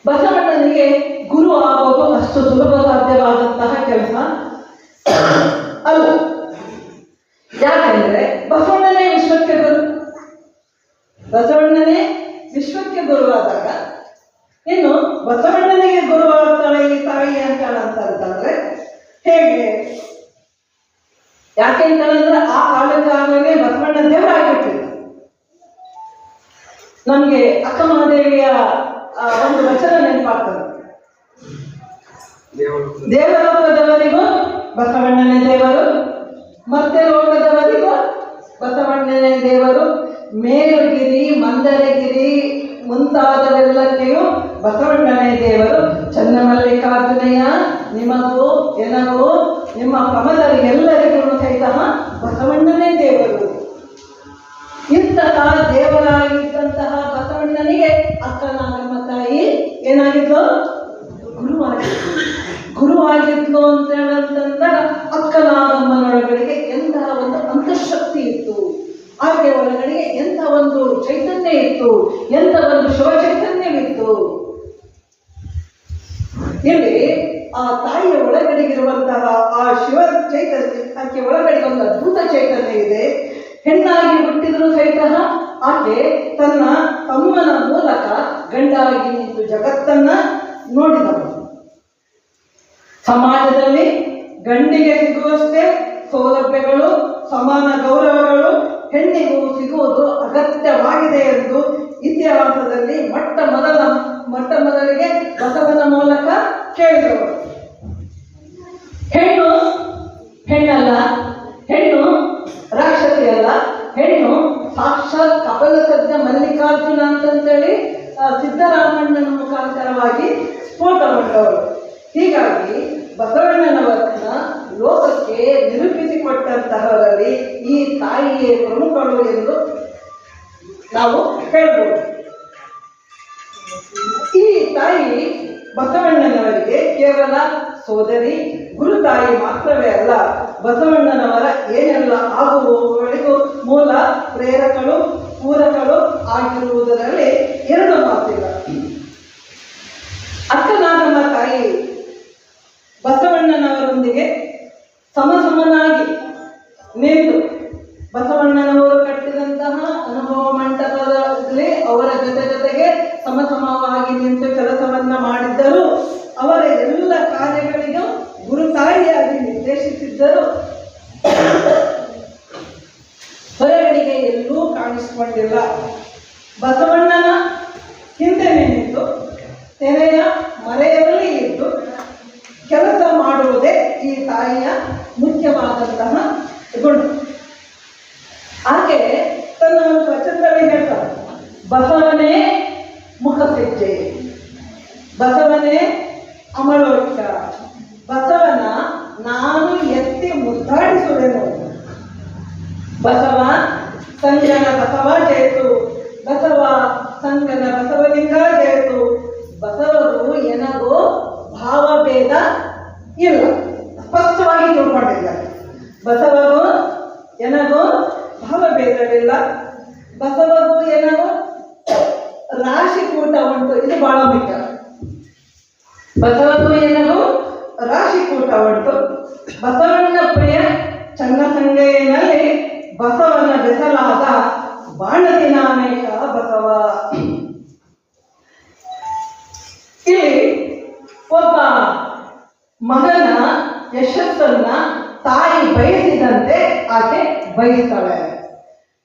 ಬಸವಣ್ಣನಿಗೆ ಗುರು ಆಗೋದು ಅಷ್ಟು ಸುಲಭ ಸಾಧ್ಯವಾದಂತಹ ಕೆಲಸ ಅಲ್ಲ. ಯಾಕೆಂದ್ರೆ ಬಸವಣ್ಣನೇ ವಿಶ್ವಕ್ಕೆ ಗುರು. ಬಸವಣ್ಣನೇ ವಿಶ್ವಕ್ಕೆ ಗುರುವಾದಾಗ ಇನ್ನು ಬಸವಣ್ಣನಿಗೆ ಗುರುವಾಗ್ತಾಳೆ ಈ ತಾಯಿ ಅಂತಂದ್ರೆ ಹೇಗೆ? ಯಾಕೆ ಅಂತಂದ್ರೆ ಆ ಕಾಲಕ್ಕಾಗಲೇ ಬಸವಣ್ಣ ದೇವರಾಗಿರ್ತಿಲ್ಲ. ನಮ್ಗೆ ಅಕ್ಕ ಮಹಾದೇವಿಯ ಒಂದು ವಚನ ನೆನಪಾಗ್ತದೆ. ದೇವಲೋಕದವರಿಗೂ ಬಸವಣ್ಣನೇ ದೇವರು, ಮತ್ತೆ ಲೋಕದವರಿಗೂ ಬಸವಣ್ಣನೇ ದೇವರು, ಮೇರುಗಿರಿ ಮಂದರಗಿರಿ ಮುಂತಾದವೆಲ್ಲಕ್ಕೆಯೂ ಬಸವಣ್ಣನೇ ದೇವರು, ಚನ್ನಮಲ್ಲಿಕಾರ್ಜುನಯ್ಯ ನಿಮಗೂ ಎನಗೂ ನಿಮ್ಮ ಪ್ರಮದರಿಗೆಲ್ಲರಿಗೂ ಸಹಿತ ಬಸವಣ್ಣನೇ ದೇವರು. ಇಂತಹ ದೇವರಾಗಿದ್ದಂತಹ ಬಸವಣ್ಣನಿಗೆ ಅಕ್ಕನಾಗಮ್ಮ ತಾಯಿ ಏನಾಗಿದ್ಲು? ಗುರುವಾಗಿದ್ಲು. ಗುರುವಾಗಿದ್ಲು ಅಂತ ಹೇಳಂತಂದಾಗ ಅಕ್ಕನಾಗಮ್ಮನೊಳಗಡೆಗೆ ಎಂತಹ ಒಂದು ಅಂತಃಶಕ್ತಿ ಇತ್ತು, ಆಕೆ ಒಳಗಡೆಗೆ ಎಂಥ ಒಂದು ಚೈತನ್ಯ ಇತ್ತು, ಎಂಥ ಒಂದು ಶಿವ ಚೈತನ್ಯವಿತ್ತು. ಇಲ್ಲಿ ಆ ತಾಯಿಯ ಒಳಗಡೆಗಿರುವಂತಹ ಆ ಶಿವ ಚೈತನ್ಯ, ಆಕೆ ಒಳಗಡೆ ಒಂದು ಅದ್ಭುತ ಚೈತನ್ಯ ಇದೆ. ಹೆಣ್ಣಾಗಿ ಹುಟ್ಟಿದರೂ ಸಹಿತ ಆಕೆ ತನ್ನ ತಮ್ಮನ ಮೂಲಕ ಗಂಡಾಗಿ ನಿಂತು ಜಗತ್ತನ್ನ ನೋಡಿದಳು. ಸಮಾಜದಲ್ಲಿ ಗಂಡಿಗೆ ಸಿಗುವಷ್ಟೇ ಸೌಲಭ್ಯಗಳು, ಸಮಾನ ಗೌರವಗಳು ಹೆಣ್ಣಿಗೂ ಸಿಗುವುದು ಅಗತ್ಯವಾಗಿದೆ ಎಂದು ಇತಿಹಾಸದಲ್ಲಿ ಮೊಟ್ಟ ಮೊದಲಿಗೆ ಬಸವನ ಮೂಲಕ ಕೇಳಿದವರು. ಹೆಣ್ಣು ಹೆಣ್ಣಲ್ಲ, ಹೆಣ್ಣು ರಾಕ್ಷಸಿ ಅಲ್ಲ, ಹೆಣ್ಣು ಸಾಕ್ಷಾತ್ ಕಪಲಸಜ್ಜ ಮಲ್ಲಿಕಾರ್ಜುನ ಅಂತಂತೇಳಿ ಸಿದ್ದರಾಮಣ್ಣನ ಮುಖಾಂತರವಾಗಿ ಸ್ಫೋಟಗೊಂಡವರು. ಹೀಗಾಗಿ ಬಸವಣ್ಣನವರನ್ನ ಲೋಕಕ್ಕೆ ನಿರೂಪಿಸಿಕೊಟ್ಟಂತಹವರಲ್ಲಿ ಈ ತಾಯಿಯೇ ಪ್ರಮುಖಳು ಎಂದು ನಾವು ಹೇಳ್ಬೋದು. ಈ ತಾಯಿ ಬಸವಣ್ಣನವರಿಗೆ ಕೇವಲ ಸೋದರಿ, ಗುರು ತಾಯಿ ಮಾತ್ರವೇ ಅಲ್ಲ, ಬಸವಣ್ಣನವರ ಏನೆಲ್ಲ ಆಗುವವರಿಗೂ ಮೂಲ, ಪ್ರೇರಕಳು, ಪೂರಕಳು ಆಗಿರುವುದರಲ್ಲಿ ಎರಡು ಮಾತಿಲ್ಲ. ಅಕ್ಕನಾಗಮ್ಮ ತಾಯಿ ಬಸವಣ್ಣನವರೊಂದಿಗೆ ಸಮನಾಗಿ ನಿಂತು ಬಸವಣ್ಣನವರು ಕಟ್ಟಿದಂತಹ ಅನುಭವ ಮಂಟಪದಲ್ಲಿ ಅವರ ಜೊತೆಗೆ ಸಮವಾಗಿ ನಿಂತು ಕೆಲಸವನ್ನ ಮಾಡಿದ್ದರು. ಅವರ ಎಲ್ಲ ಕಾರ್ಯಗಳಿಗೂ ಗುರುತಾಯಿಯಾಗಿ ನಿರ್ದೇಶಿಸಿದ್ದರು. ಹೊರಗಡೆಗೆ ಎಲ್ಲೂ ಕಾಣಿಸಿಕೊಂಡಿಲ್ಲ. ಬಸವಣ್ಣನ ಹಿಂದೆ ನಿಂತು ತೆರೆಯ ಮರೆಯಲ್ಲಿ ಇದ್ದು ಕೆಲಸ ಮಾಡುವುದೇ ಈ ತಾಯಿಯ ಮುಖ್ಯವಾದಂತಹ ಗುಣ. ಆಕೆ ತನ್ನ ಒಂದು ವಚನದಲ್ಲಿ ಹೇಳ್ತಾರೆ, ಬಸವನೇ ಮುಖಸಜ್ಜೆ, ಬಸವನೇ ಅಮಳೋಚ್ಚ, ಬಸವನ ನಾನು ಎತ್ತಿ ಮುದ್ದಾಡಿಸುವೆನು, ಬಸವ ಸಂಗನ ಬಸವ ಜಯಿತು, ಬಸವ ಸಂಗನ ಬಸವಲಿಂಗ ಜಯಿತು. ಬಸವರು ಎನಗೋ ಭಾವಭೇದ ಇಲ್ಲ, ಸ್ಪಷ್ಟವಾಗಿ ತಿಳ್ಕೊಂಡಿದ್ದಾರೆ. ಬಸವಗೂ ಎನಗೂ ಭಾವಭೇದವಿಲ್ಲ, ಬಸವಗೂ ಎನಗೂ ರಾಶಿಕೂಟ ಉಂಟು. ಇದು ಬಹಳ ಮುಖ್ಯ. ಬಸವಗೂ ಎನಗೂ ರಾಶಿಕೂಟ ಉಂಟು. ಬಸವಣ್ಣ ಪ್ರಿಯ ಚನ್ನಸಂಗಯ್ಯನಲ್ಲಿ ಬಸವನ ಬೆಸಲಾದ ಬಾಣದಿನಾನೇಕ ಬಸವ. ಇಲ್ಲಿ ಒಬ್ಬ ಮಗನ ಯಶಸ್ಸನ್ನ ತಾಯಿ ಬಯಸಿದಂತೆ ಆಕೆ ಬಯಸ್ತಾಳೆ.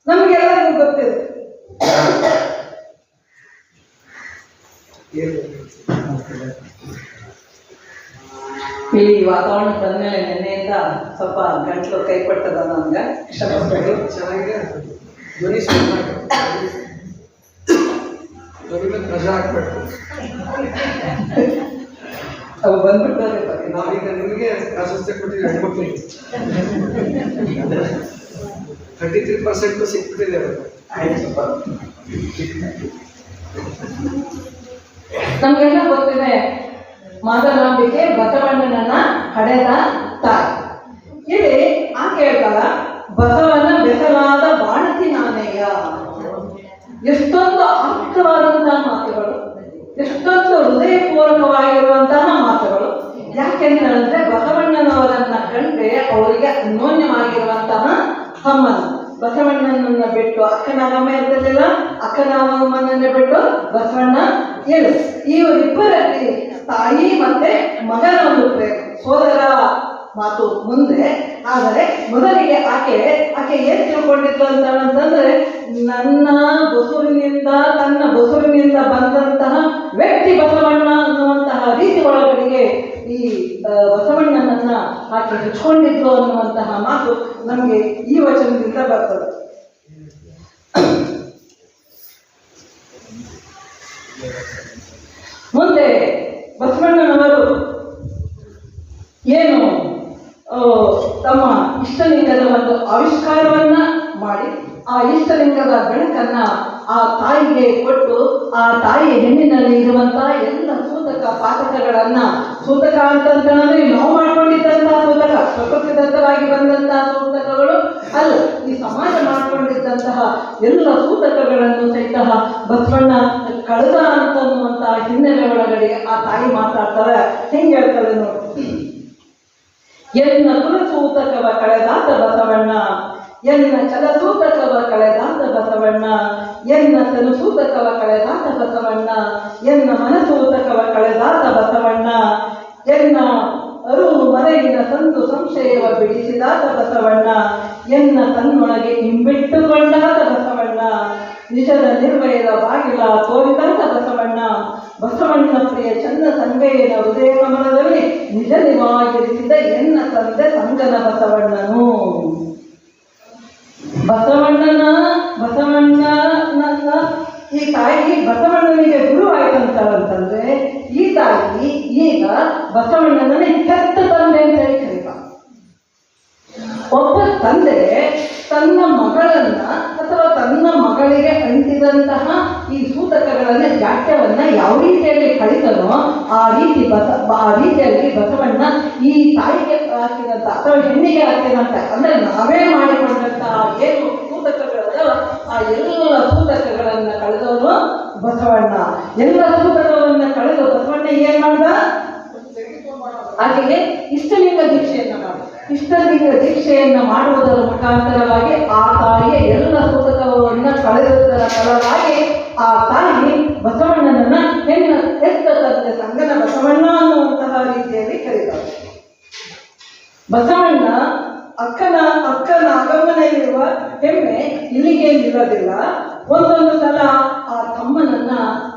ನಮಗೆಲ್ಲ ಗೊತ್ತಿದೆ. ಈ ವಾತಾವರಣ ಬಂದ್ಮೇಲೆ ನೆನ್ನೆಯಿಂದ ಸ್ವಲ್ಪ ಗಂಟ್ಲು ಕೈ ಕೊಟ್ಟದ ನಮ್ಗೆ, ಕ್ಷಮಿಸ್ಬೇಡಿ. ಚೆನ್ನಾಗಿದೆ. ಧ್ವನಿ ರಜಾ ಹಾಕ್ಬೇಕು. ಅವು ಬಂದ್ಬಿಡ್ತಾರೆ. ನಾವೀಗ ನಿಮಗೆ ಪ್ರಾಶಸ್ತ್ಯ ಕೊಟ್ಟಿದ್ದೀವಿ ಹೆಣ್ಮಕ್ಳಿಗೆ. 33% ಸಿಕ್ಬಿಟ್ಟಿದೆ ಅವ್ರಿಗೆ. ನಮ್ಗೆಲ್ಲ ಗೊತ್ತಿದೆ, ಮಾದನಾಂಬಿಕೆ ಬಸವಣ್ಣನನ್ನ ಹಡೆದ ತಾಯಿ. ಇಲ್ಲಿ ಆಕೆ ಹೇಳ್ತಾಳ, ಬಸವನ ಬೆಸಲಾದ ಬಾಣತಿ ನಾನೆಯ. ಎಷ್ಟೊಂದು ಆಪ್ತವಾದಂತಹ ಮಾತುಗಳು, ಎಷ್ಟೊಂದು ಹೃದಯಪೂರ್ವಕವಾಗಿರುವಂತಹ ಮಾತುಗಳು. ಯಾಕೆಂದ್ರೆ ಬಸವಣ್ಣನವರನ್ನ ಕಂಡ್ರೆ ಅವರಿಗೆ ಅನ್ಯೋನ್ಯವಾಗಿರುವಂತಹ ಸಂಬಂಧ. ಬಸವಣ್ಣನನ್ನ ಬಿಟ್ಟು ಅಕ್ಕನಾಗಮ್ಮ ಇರ್ತಿರ್ಲಿಲ್ಲ, ಅಕ್ಕನಾಗಮ್ಮನನ್ನ ಬಿಟ್ಟು ಬಸವಣ್ಣ ಏನು, ಇವರಿಬ್ಬರಲ್ಲಿ ತಾಯಿ ಮತ್ತೆ ಮಗನ ಒಂದು ಪ್ರೇಮ, ಸೋದರ ಮಾತು ಮುಂದೆ. ಆದರೆ ಮೊದಲಿಗೆ ಆಕೆ ಏನ್ ತಿಳ್ಕೊಂಡಿದ್ಲು ಅಂತಂದ್ರೆ, ನನ್ನ ತನ್ನ ಬಸುರಿನಿಂದ ಬಂದಂತಹ ವ್ಯಕ್ತಿ ಬಸವಣ್ಣ ಅನ್ನುವಂತಹ ರೀತಿ ಒಳಗಡೆಗೆ ಈ ಬಸವಣ್ಣನನ್ನ ಆಕೆ ಹಚ್ಕೊಂಡಿದ್ಲು ಅನ್ನುವಂತಹ ಮಾತು ನಮಗೆ ಈ ವಚನದಿಂದ ಬರ್ತದೆ. ಮುಂದೆ ಬಸವಣ್ಣನವರು ಏನು ತಮ್ಮ ಇಷ್ಟಲಿಂಗದ ಒಂದು ಆವಿಷ್ಕಾರವನ್ನ ಮಾಡಿ, ಆ ಇಷ್ಟಲಿಂಗದ ಬೆಳಕನ್ನ ಆ ತಾಯಿಗೆ ಕೊಟ್ಟು, ಆ ತಾಯಿಯ ಹೆಣ್ಣಿನಲ್ಲಿ ಇರುವಂತಹ ಎಲ್ಲ ಸೂತಕ ಪಾತಕಗಳನ್ನ, ಸೂತಕ ಅಂತಂದ್ರೆ ನಾವು ಮಾಡ್ಕೊಂಡಿದ್ದಂತಹ ಸೂತಕ, ಪ್ರಕೃತಿದತ್ತವಾಗಿ ಬಂದಂತಹ ಸೂತಕಗಳು ಅಲ್ಲ, ಈ ಸಮಾಜ ಮಾಡ್ಕೊಂಡಿದ್ದಂತಹ ಎಲ್ಲ ಸೂತಕಗಳನ್ನು ಸಹಿತ ಬಸವಣ್ಣ ಕಳೆದ ಅಂತನ್ನುವಂತಹ ಹಿನ್ನೆಲೆ ಒಳಗಡೆ ಆ ತಾಯಿ ಮಾತಾಡ್ತಾರೆ. ಹೆಂಗೆ ಹೇಳ್ತಾರೆ ನೋಡಿ, ಎನ್ನ ಕುಲಸೂತಕವ ಕಳೆದಾತ ಬಸವಣ್ಣ, ಎನ್ನ ಚಲಸೂತಕವ ಕಳೆದಾತ ಬಸವಣ್ಣ, ಎನ್ನ ತನುಸೂತಕವ ಕಳೆದಾತ ಬಸವಣ್ಣ, ಎನ್ನ ಮನಸೂತಕವ ಕಳೆದಾತ ಬಸವಣ್ಣ, ಎನ್ನ ಅರುಳು ಮರೆಯಿನ ಸಂದು ಸಂಶಯವ ಬಿಡಿಸಿದಾತ ಬಸವಣ್ಣ, ಎನ್ನ ತನ್ನೊಳಗೆ ಇಂಬಿಟ್ಟುಕೊಂಡಾತ ಬಸವಣ್ಣ, ನಿಜದ ನಿರ್ವಯದ ಬಾಗಿಲ ತೋರಿದಾತ ಬಸವಣ್ಣ, ಬಸವಣ್ಣ ಪ್ರಿಯ ಚಂದ ಸಂಗಯ್ಯನ ಹೃದಯ ಕಮಲದಲ್ಲಿ ನಿಜ ನಿವಾಗಿರಿಸಿದ ಎನ್ನ ತಂದೆ ಸಂಗನ ಬಸವಣ್ಣನು. ಬಸವಣ್ಣನ ಈ ತಾಯಿ ಬಸವಣ್ಣನಿಗೆ ಗುರು ಆಯ್ತಂತಂದ್ರೆ, ಈ ತಾಯಿ ಈಗ ಬಸವಣ್ಣನನ್ನೇ ಹೆತ್ತ ತಂದೆ ಅಂತ ಹೇಳಿ ಕರೀತಾರೆ. ಒಬ್ಬ ತಂದೆ ತನ್ನ ಮಗಳನ್ನ ಅಥವಾ ತನ್ನ ಮಗಳಿಗೆ ಅಂಟಿದಂತಹ ಈ ಸೂತಕಗಳನ್ನ, ಜಾಟ್ಯವನ್ನ ಯಾವ ರೀತಿಯಲ್ಲಿ ಕಳಿತನೋ ಆ ರೀತಿಯಲ್ಲಿ ಬಸವಣ್ಣ ಈ ತಾಯಿಗೆ ಹಾಕಿದಂತ ಅಥವಾ ಹೆಣ್ಣಿಗೆ ಹಾಕಿದಂತ, ಅಂದ್ರೆ ನಾವೇ ಮಾಡಿಕೊಂಡಂತಹ ಏನು ಸೂತಕಗಳಲ್ಲ ಆ ಎಲ್ಲ ಸೂತಕಗಳನ್ನ ಕಳೆದವನು ಬಸವಣ್ಣ. ಎಲ್ಲ ಸೂತಕವನ್ನ ಕಳೆದು ಬಸವಣ್ಣ ಏನ್ ಮಾಡ್ದ, ಆಕೆಗೆ ಇಷ್ಟಲಿಂಗ ದೀಕ್ಷೆಯನ್ನ ಮಾಡ. ಇಷ್ಟಲಿಂಗ ದೀಕ್ಷೆಯನ್ನ ಮಾಡುವುದರ ಮುಖಾಂತರವಾಗಿ ಆ ತಾಯಿಯ ಎಲ್ಲ ಸೂತಕವನ್ನ ಕಳೆದದರ ಫಲವಾಗಿ ಆ ತಾಯಿ ಬಸವಣ್ಣನನ್ನ ಹೆತ್ತ ತಂದೆ ಸಂಗನ ಬಸವಣ್ಣ ಅನ್ನುವಂತಹ ರೀತಿಯಲ್ಲಿ ಕರೀತಾರೆ. ಬಸವಣ್ಣ ಅಕ್ಕನ ಆಗಮನಲ್ಲಿರುವ ಹೆಮ್ಮೆ ಇಲ್ಲಿಗೆ ನಿಲ್ಲೋದಿಲ್ಲ. ಒಂದೊಂದು ಸಲ ಆ ತಮ್ಮನನ್ನ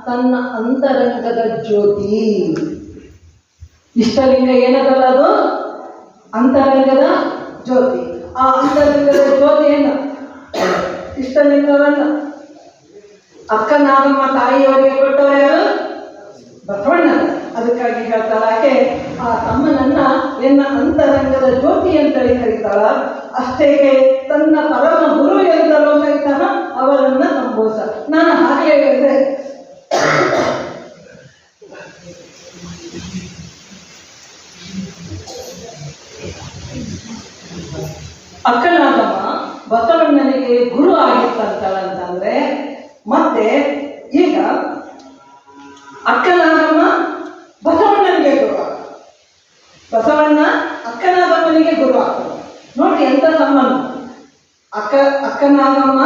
ತನ್ನ ಅಂತರಂಗದ ಜ್ಯೋತಿ, ಇಷ್ಟಲಿಂಗ ಏನದಲ್ಲ ಅದು ಅಂತರಂಗದ ಜ್ಯೋತಿ, ಆ ಅಂತರಂಗದ ಜ್ಯೋತಿಯನ್ನು ಇಷ್ಟಲಿಂಗವನ್ನು ಅಕ್ಕನಾಗಮ್ಮ ತಾಯಿಯವರಿಗೆ ಕೊಟ್ಟವರು ಯಾರು, ಬಸವಣ್ಣ. ಅದಕ್ಕಾಗಿ ಹೇಳ್ತಾಳ ಆಕೆ ಆ ತಮ್ಮನನ್ನ ಎನ್ನ ಅಂತರಂಗದ ಜ್ಯೋತಿ ಅಂತೇಳಿ ಕರೀತಾಳ. ಅಷ್ಟೇ ತನ್ನ ಪರಮ ಗುರು ಎಂತಲೂ ಸಹಿತ ಅವರನ್ನ ಸಂಬೋಧ. ನಾನು ಹಾಗೆ ಹೇಳಿದೆ, ಅಕ್ಕನಾಗಮ್ಮ ಬಸವಣ್ಣನಿಗೆ ಗುರು ಆಗಿತ್ತಂತಂದ್ರೆ, ಮತ್ತೆ ಈಗ ಅಕ್ಕನಾಗಮ್ಮ ಬಸವಣ್ಣನಿಗೆ ಗುರು, ಬಸವಣ್ಣ ಅಕ್ಕನಾಗಮ್ಮನಿಗೆ ಗುರು ಆಗ್ತದೆ. ನೋಡಿ ಎಂತ ಸಂಬಂಧ. ಅಕ್ಕನಾಗಮ್ಮ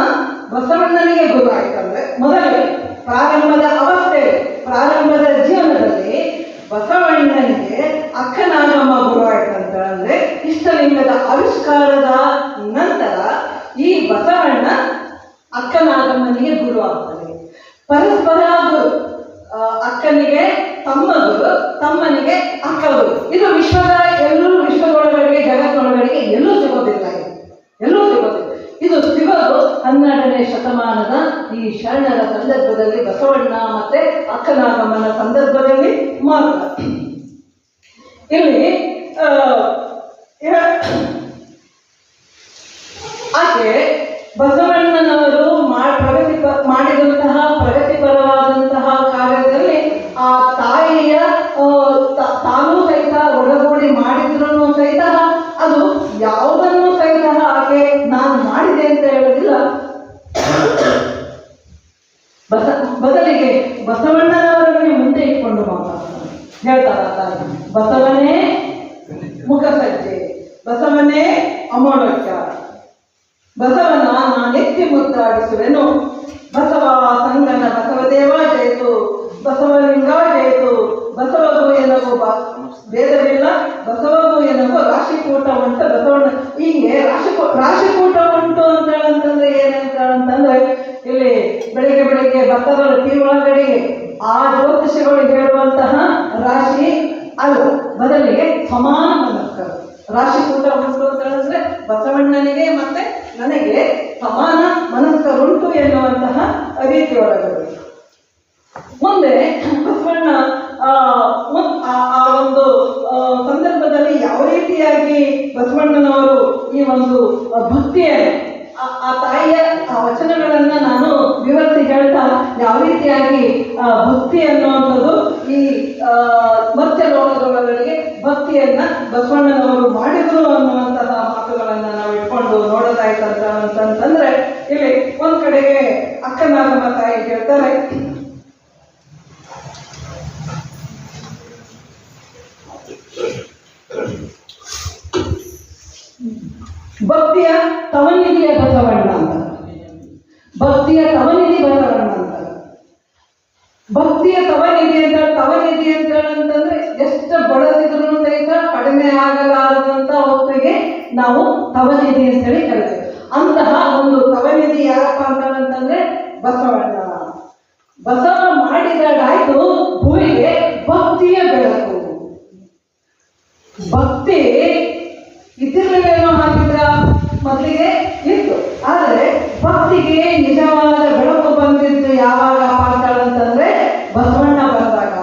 ಬಸವಣ್ಣನಿಗೆ ಗುರು ಆಯ್ತಂದ್ರೆ, ಮೊದಲಿಗೆ ಪ್ರಾರಂಭದ ಅವಸ್ಥೆ, ಪ್ರಾರಂಭದ ಜೀವನದಲ್ಲಿ ಬಸವಣ್ಣನಿಗೆ ಅಕ್ಕನಾಗಮ್ಮ ಗುರು ಆಯ್ತಂತಂದ್ರೆ, ಇಷ್ಟಲಿಂಗದ ಆವಿಷ್ಕಾರದ ನಂತರ ಈ ಬಸವಣ್ಣ ಅಕ್ಕನಾಗಮ್ಮ ಅಣ್ಣನಿಗೆ ಗುರು ಆಗ್ತಾನೆ. ಪರಸ್ಪರ ಗುರು, ಅಕ್ಕನಿಗೆ ತಮ್ಮ ಗುರು, ತಮ್ಮನಿಗೆ ಅಕ್ಕ ಗುರು. ಇದು ವಿಶ್ವದೊಳಗಡೆಗೆ ಜಗತ್ತೊಳಗಡೆಗೆ ಎಲ್ಲೂ ಸಿಗೋದಿಲ್ಲ, ಎಲ್ಲೂ ಸಿಗೋದಿಲ್ಲ. ಇದು ಸಿಗೋದು 12ನೇ ಶತಮಾನದ ಈ ಶರಣರ ಸಂದರ್ಭದಲ್ಲಿ, ಬಸವಣ್ಣ ಮತ್ತೆ ಅಕ್ಕನಾಗಮ್ಮನ ಸಂದರ್ಭದಲ್ಲಿ ಮಾತ್ರ. ಇಲ್ಲಿ ಆಕೆ ಬಸವಣ್ಣನವರು ಮಾಡಿದಂತಹ ಪ್ರಗತಿಪರವಾದಂತಹ ಕಾರ್ಯದಲ್ಲಿ ಆ ತಾಯಿಯ ತಾನೂ ಸಹಿತ ಒಳಗೂಡಿ ಮಾಡಿದ್ರು ಸಹಿತ ಅದು ಯಾವುದನ್ನು ಸಹಿತ ಆಕೆ ನಾನು ಮಾಡಿದೆ ಅಂತ ಹೇಳೋದಿಲ್ಲ. ಬದಲಿಗೆ ಬಸವಣ್ಣನವರನ್ನೇ ಮುಂದೆ ಇಟ್ಕೊಂಡು ಮಾತಾಡ್ತಾರೆ. ಹೇಳ್ತಾರ ತಾಯಿ, ಬಸವನೇ ಮುಖಸಜ್ಜೆ, ಬಸವನೇ ಅಮೋಳಕ್ಯ, ಬಸವನ ನಾನೆತ್ತಿ ಮುದ್ದಾಡಿಸುವೆನು, ಬಸವ ಸಂಗನ ಬಸವದೇವ ಜಯಿತು, ಬಸವಲಿಂಗ ಜಯಿತು, ಬಸವಗು ಎನಗು ಭೇದವಿಲ್ಲ, ಬಸವಗು ಎನಗು ರಾಶಿಕೂಟ ಉಂಟು. ಬಸವಣ್ಣ ಹೀಗೆ ರಾಶಿಕೂಟ ಉಂಟು ಅಂತಂದ್ರೆ ಏನಂತಂದ್ರೆ ಇಲ್ಲಿ ಬೆಳಿಗ್ಗೆ ಭಕ್ತರ ಟಿ ಒಳಗಡೆಗೆ ಆ ಜ್ಯೋತಿಷಿಗಳು ಹೇಳುವಂತಹ ರಾಶಿ ಅಲ್ಲ, ಬದಲಿಗೆ ಸಮಾನ ಮನಸ್ಕರು. ರಾಶಿಕೂಟ ಉಂಟು ಅಂತ ಹೇಳಿದ್ರೆ ಬಸವಣ್ಣನಿಗೆ ಮತ್ತೆ ನನಗೆ ಸಮಾನ ಮನಸ್ಕರುಂಟು ಎನ್ನುವಂತಹ ರೀತಿಯೊಳಗಡೆ ಮುಂದೆ ಬಸವಣ್ಣ ಆ ಒಂದು ಸಂದರ್ಭದಲ್ಲಿ ಯಾವ ರೀತಿಯಾಗಿ ಬಸವಣ್ಣನವರು ಈ ಒಂದು ಭಕ್ತಿಯನ್ನು ಆ ತಾಯಿಯ ವಚನಗಳನ್ನ ನಾನು ವಿವರಿಸಿ ಹೇಳ್ತಾ ಯಾವ ರೀತಿಯಾಗಿ ಭಕ್ತಿ ಅನ್ನುವಂಥದ್ದು ಈ ಮತ್ಸ್ಯ ಲೋಕದೊಳಗಡೆಗೆ ಭಕ್ತಿಯನ್ನ ಬಸವಣ್ಣನವರು ಮಾಡಿದ್ರು ಅನ್ನುವಂತಹ ಮಾತುಗಳನ್ನ ನಾವು ಇಟ್ಕೊಂಡು ನೋಡೋದಾಯ್ತಂತಂದ್ರೆ ಇಲ್ಲಿ ಒಂದ್ ಕಡೆಗೆ ಅಕ್ಕನಾಗಮ್ಮ ತಾಯಿ ಹೇಳ್ತಾರೆ, ಭಕ್ತಿಯ ತವನಿಧಿಯ ಬಸವಣ್ಣ ಅಂತ, ಭಕ್ತಿಯ ತವನಿಧಿ ಬಸವಣ್ಣ ಅಂತ. ಭಕ್ತಿಯ ತವನಿಧಿ ಅಂತ ಅಂತಂದ್ರೆ ಎಷ್ಟು ಬಳಸಿದ್ರು ಸಹಿತ ಕಡಿಮೆ ಆಗಲಾರದಂತ ಹೊತ್ತಿಗೆ ನಾವು ತವನಿಧಿ ಅಂತೇಳಿ ಕರಿತೇವೆ. ಅಂತಹ ಒಂದು ತವನಿಧಿ ಯಾರಪ್ಪ ಅಂತಂದ್ರೆ ಬಸವಣ್ಣ. ಬಸವ ಮಾಡಿದಾಯ್ತು ಭೂಮಿಗೆ ಭಕ್ತಿಯ ಬೆಳಕು. ಭಕ್ತಿ ಇದ್ದಿರಲೇನೋ ಹಾಕಿದ್ರ ಮೊದಲಿಗೆ ಇತ್ತು, ಆದರೆ ಭಕ್ತಿಗೆ ನಿಜವಾದ ಬೆಳಕು ಬಂದಿದ್ದು ಯಾವಾಗಪ್ಪ ಅಂತಂದ್ರೆ ಬಸವಣ್ಣ ಬಂದಾಗ.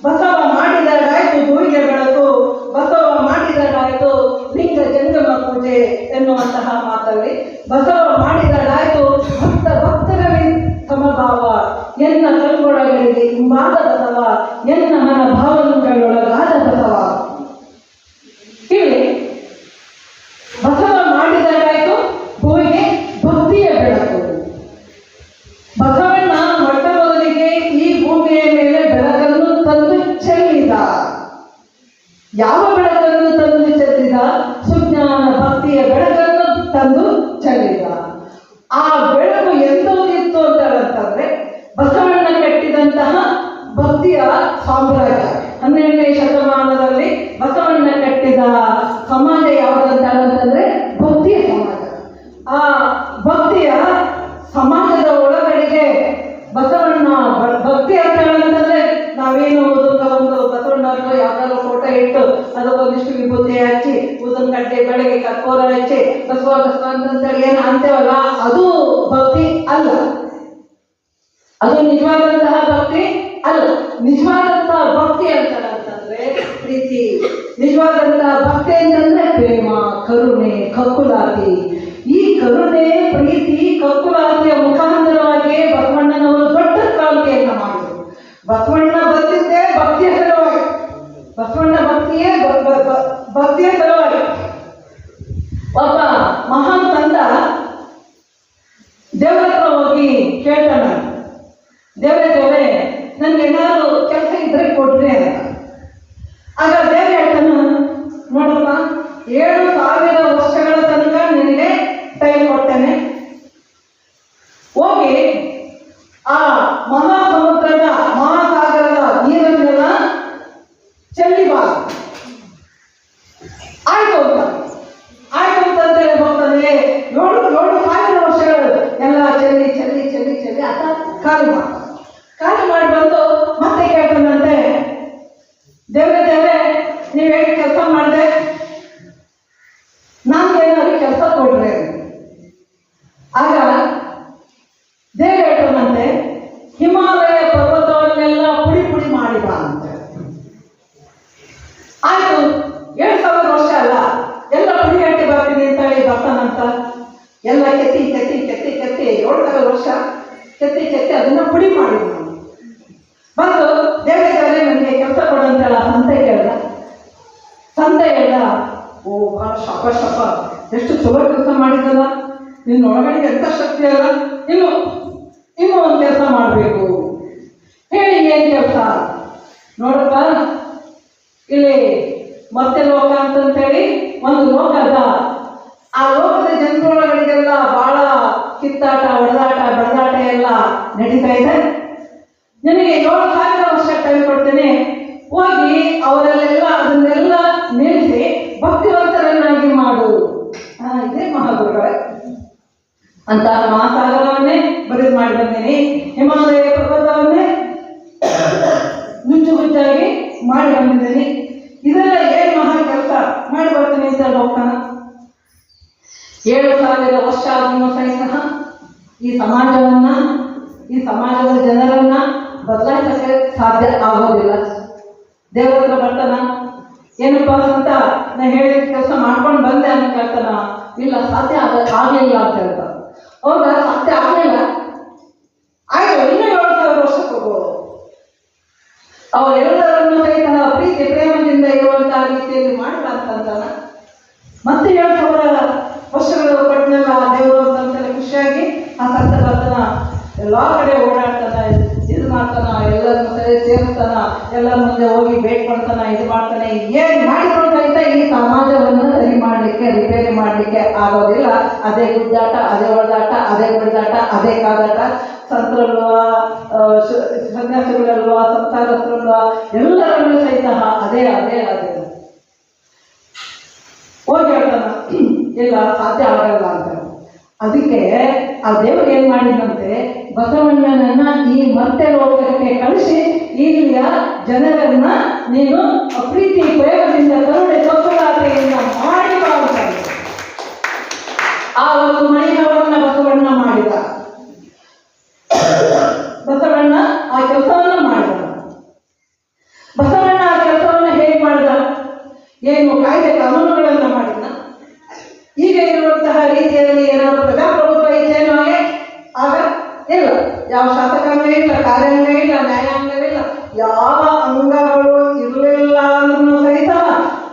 ಬಸವ ಮಾಡಿದಾಯ್ತು ಭೂಮಿಗೆ ಬೆಳಕು, ಬಸವ ಮಾಡಿದಾಯ್ತು ಲಿಂಗ ಜಂಗಮ ಪೂಜೆ ಎನ್ನುವಂತಹ ಮಾತಲ್ಲಿ ಬಸವ ಮಾಡಿದಾಯ್ತು ಭಕ್ತರಲ್ಲಿ ಸಮಭಾವ, ಎನ್ನ ಕಲ್ಗೊಳಗಳಿಗೆ ಇಂಬಾದ ಬಸವ, ಎನ್ನ ಮನ ಭಾವನೆಗಳೊಳಗಾದ ಬಸವ. ಇಲ್ಲಿ ಬಸವ ಮಾಡಿದಾಯ್ತು ಭೂಮಿಗೆ ಭಕ್ತಿಯ ಬೆಳಕು. ಬಸವಣ್ಣ ಮೊಟ್ಟ ಮೊದಲಿಗೆ ಈ ಭೂಮಿಯ ಮೇಲೆ ಬೆಳಕನ್ನು ತಂದು ಚೆಲ್ಲಿದ. ಯಾವ ಬೆಳಕನ್ನು ತಂದು ಚೆಲ್ಲಿದ? ಸುಜ್ಞಾನ ಭಕ್ತಿಯ ಬೆಳಕನ್ನು ತಂದು ಚೆಲ್ಲಿದ. ಆ ಬೆಳಕು ಎಂದೂದಿತ್ತು ಅಂತಂದ್ರೆ ಬಸವಣ್ಣ ಕಟ್ಟಿದಂತಹ ಭಕ್ತಿಯ ಸಾಮ್ರಾಜ್ಯ. 12ನೇ ಶತಮಾನದಲ್ಲಿ ಬಸವಣ್ಣ ಕಟ್ಟಿದ ಸಮಾಜ ಯಾವುದಂತಂದ್ರೆ ಭಕ್ತಿಯ ಸಮಾಜ. ಆ ಭಕ್ತಿಯ ಸಮಾಜದ ಒಳಗಡೆಗೆ ಬಸವಣ್ಣ ಭಕ್ತಿ ಅಂತಂದ್ರೆ ನಾವೇನು ಒಂದು ಬಸವಣ್ಣವ್ರನ್ನ ಯಾವ್ದಾದ್ರು ಫೋಟೋ ಇಟ್ಟು ಅದಕ್ಕೊಂದಿಷ್ಟು ವಿಭೂತಿ ಹಚ್ಚಿ ಉದನ್ ಕಡ್ಡೆ ಬೆಳಗ್ಗೆ ಕರ್ಪೂರ ಹಚ್ಚಿ ಬಸವ ಅಂತೇಳಿ ಏನು ಅಂತೇವಲ್ಲ, ಅದು ಭಕ್ತಿ ಅಲ್ಲ. ಅದು ನಿಜವಾದಂತಹ ಭಕ್ತಿ ಅಲ್ಲ. ನಿಜವಾದಂತಹ ಭಕ್ತಿ ಅಂತಂದ್ರೆ ಪ್ರೀತಿ. ನಿಜವಾದಂತಹ ಭಕ್ತಿ ಅಂತಂದ್ರೆ ಪ್ರೇಮ, ಕರುಣೆ, ಕಕ್ಕುಲಾತಿ. ಈ ಕರುಣೆ, ಪ್ರೀತಿ, ಕಕ್ಕುಲಾತಿಯ ಮುಖಾಂತರವಾಗಿ ಬಸವಣ್ಣನವರು ದೊಡ್ಡ ಕ್ರಾಂತಿಯನ್ನ ಮಾಡಿದರು. ಬಸವಣ್ಣ ಬಂದಿದ್ದೇ ಭಕ್ತಿಯ ಸಲುವಾಗಿ. ಬಸವಣ್ಣ ಭಕ್ತಿಯ ಸಲುವಾಗಿ. ಒಬ್ಬ ಮಹಾನ್ ತಂದ ದೇವರ ಹತ್ರ ಹೋಗಿ ಕೇಳ್ತಾನ, ದೇವರೇ ನನ್ಗೆ ಏನಾದ್ರು ಕೆಲಸ ಇದ್ರೆ ಕೊಡ್ರಿ ಅಂತ. ಆಗ ದೇವ್ರ ಹೇಳ್ತಾನ, ನೋಡಪ್ಪ 7,000 ವರ್ಷಗಳ ತನಕ ನಿನಗೆ ಟೈಮ್ ಕೊಡ್ತೇನೆ, ಹೋಗಿ ಆ ಮಹಾಸಾಗರದ ನೀರನ್ನೆಲ್ಲ ಚೆಲ್ಲಿಬಾ. ಆಯ್ತು ಅಂತಂತೇಳಿ ಹೋಗ್ತಾನೆ. 7,000 ವರ್ಷಗಳು ಎಲ್ಲ ಚೆಲ್ಲಿ ಅಂತೇಳಿ ಆತ ಖಾಲಿ ಮಾಡಿ ಬಂದು ಮತ್ತೆ ಕೇಳ್ತಾನಂತೆ, ದೇವ್ರೆ ನೀವು ಹೇಳಿ ಕೆಲಸ ಮಾಡಿದೆ, ನಾನು ಏನಾದ್ರು ಕೆಲಸ ಕೊಡ್ರೆ. ಆಗ ದೇವ್ರು ಹೇಳ್ತಾನಂತೆ, ಹಿಮಾಲಯ ಪರ್ವತವನ್ನೆಲ್ಲ ಪುಡಿ ಮಾಡಿದ ಅಂತ. ಆಯ್ತು, 7,000 ವರ್ಷ ಅಲ್ಲ, ಎಲ್ಲ ಪುಡಿ ಗಟ್ಟಿ ಬರ್ತೀನಿ ಅಂತ ಹೇಳಿ ಬರ್ತಾನಂತ. ಎಲ್ಲ ಕೆತ್ತಿ 7,000 ವರ್ಷ ಕೆತ್ತಿ ಅದನ್ನ ಪುಡಿ ಮಾಡಿದ. ಬಂದು ದೇವರೇ ನನಗೆ ಕೆಲಸ ಕೊಡಂತಲ್ಲ ಸಂತೆ ಹೇಳ್ದ. ಓ ಭಾಳ ಶಪ ಎಷ್ಟು ಚಲೋ ಕೆಲಸ ಮಾಡಿದಲ್ಲ, ನಿನ್ನ ಒಳಗಡೆ ಎಂಥ ಶಕ್ತಿ ಅಲ್ಲ, ಇನ್ನೂ ಒಂದು ಕೆಲಸ ಮಾಡಬೇಕು. ಹೇಳಿ ಏನು ಕೆಲಸ? ನೋಡಪ್ಪ, ಇಲ್ಲಿ ಮತ್ತೆ ಲೋಕ ಅಂತಂತೇಳಿ ಒಂದು ಲೋಕ ಅದ. ಆ ಲೋಕದ ಜನರೊಳಗಡೆಗೆಲ್ಲ ಬಹಳ ಕಿತ್ತಾಟ, ಹೊಡೆದಾಟ, ಬಡದಾಟ ಎಲ್ಲ ನಡೀತಾ ಇದೆ. ನಿನಗೆ 7,000 ವರ್ಷ ಟೈಮ್ ಕೊಡ್ತೇನೆ. ಹೋಗಿ ಅವರಲ್ಲೆಲ್ಲ ಅದನ್ನೆಲ್ಲ ನಿಲ್ಲಿಸಿ ಭಕ್ತಿವಂತರನ್ನಾಗಿ ಮಾಡು. ಇದೇ ಮಹಾಗುರುಗಳೇ ಅಂತ ಮಹಾಸಾಗರವನ್ನೇ ಬರೆದು ಮಾಡಿ ಬಂದೇನೆ. ಹಿಮಾಲಯ ಪರ್ವತವನ್ನೇ ನುಚ್ಚುಗುಚ್ಚಾಗಿ ಮಾಡಿ ಬಂದಿದ್ದೇನೆ. ಇದೆಲ್ಲ ಏನು ಮಹಾ ಕೆಲಸ ಮಾಡಿ ಬರ್ತೀನಿ ಅಂತ ಹೋಗ್ತಾನ. 7,000 ವರ್ಷ ಆದ್ರೂ ಸಹಿತ ಈ ಸಮಾಜದ ಜನರನ್ನ ಬದಲಾಯಿಸಕ್ಕೆ ಸಾಧ್ಯ ಆಗೋದಿಲ್ಲ. ದೇವರ ಹತ್ರ ಬರ್ತಾನ, ಏನಪ್ಪ ಅಂತ ನಾ ಹೇಳಿದ ಕೆಲಸ ಮಾಡ್ಕೊಂಡು ಬಂದೆ ಅಂತ ಕೇಳ್ತಾನ. ಇಲ್ಲ, ಸಾಧ್ಯ ಆಗಲಿಲ್ಲ ಅಂತ ಹೇಳ್ತಾನ. ಹೌದಾ, ಸಾಧ್ಯ ಆಗಲಿಲ್ಲ, ಆಯ್ತು, ಇನ್ನೂ 7,000 ವರ್ಷಕ್ಕೆ ಹೋಗೋದು. ಅವರೆಲ್ಲರನ್ನು ಸಹಿತ ಪ್ರೀತಿ ಪ್ರೇಮದಿಂದ ಇರುವಂತಹ ರೀತಿಯಲ್ಲಿ ಮಾಡಿಲ್ಲ ಅಂತಂತಾನ. ಮತ್ತೆ 7,000 ವರ್ಷಗಳು ಕೊಟ್ಟನಲ್ಲ ದೇವರು ಅಂತಂತ ಖುಷಿಯಾಗಿ ಆ ಸಂತ ಬರ್ತಾನ. ಎಲ್ಲ ಕಡೆ ಓಡಾಡ್ತಾನ, ಇದು ಮಾಡ್ತಾನ, ಎಲ್ಲರನ್ನು ಸೇರಿಸ್ತಾನ, ಎಲ್ಲರ ಮುಂದೆ ಹೋಗಿ ಭೇಟಿ ಕೊಡ್ತಾನ, ಇದು ಮಾಡ್ತಾನೆ. ಏನು ಮಾಡಿದ್ರು ಸಹಿತ ಈ ಸಮಾಜವನ್ನು ಸರಿ ಮಾಡಲಿಕ್ಕೆ, ರಿಪೇರಿ ಮಾಡಲಿಕ್ಕೆ ಆಗೋದಿಲ್ಲ. ಅದೇ ಗುದ್ದಾಟ, ಅದೇ ಹೊಡೆದಾಟ, ಅದೇ ಬಡಿದಾಟ, ಅದೇ ಕಾದಾಟ. ಸಂತರಲ್ವ, ಸನ್ಯಾಸಿಗಳಲ್ವ, ಸಂಸಾರಸ್ಥರಲ್ವ, ಎಲ್ಲರಲ್ಲೂ ಸಹಿತ ಅದೇ ಹೋಗಿ ಹೇಳ್ತಾನ, ಇಲ್ಲ ಸಾಧ್ಯ ಆಗಲ್ಲ ಅಂತ. ಅದಕ್ಕೆ ಆ ದೇವರು ಏನ್ ಮಾಡಿದಂತೆ, ಬಸವಣ್ಣನನ್ನ ಈ ಮತ್ತೆ ಲೋಕಕ್ಕೆ ಕಳಿಸಿ ಇಲ್ಲಿಯ ಜನರನ್ನ ನೀನು ಪ್ರೀತಿ ಪ್ರೇಮದಿಂದ ಕರುಣೆ ಸೊಕ್ಕಲಾಟೆಯಿಂದ ಮಾಡಿ ಬಾಳ್ತಾರೆ. ಆ ಒಂದು ಮಣಿಹವನ್ನ ಬಸವಣ್ಣ ಮಾಡಿದ. ಬಸವಣ್ಣ ಆ ಕೆಲಸವನ್ನ ಮಾಡಿದ. ಬಸವಣ್ಣ ಆ ಕೆಲಸವನ್ನ ಹೇಗೆ ಮಾಡಿದ? ಏನು ಕಾಯ್ದೆ ಕಾನೂನುಗಳನ್ನ ಮಾಡಿದ? ಈಗ ಇರುವಂತಹ ರೀತಿಯಲ್ಲಿ ಏನಾದರೂ ಪ್ರಜಾಪ್ರಭುತ್ವ ಇದ್ದೇನೋ ಆಗ ಇಲ್ಲ. ಯಾವ ಶಾಸಕಾಂಗ ಇಲ್ಲ, ಕಾರ್ಯಾಂಗ ಇಲ್ಲ, ನ್ಯಾಯಾಂಗವಿಲ್ಲ, ಯಾವ ಅಂಗಗಳು ಇರಲಿಲ್ಲ ಅನ್ನೋ ಸಹಿತ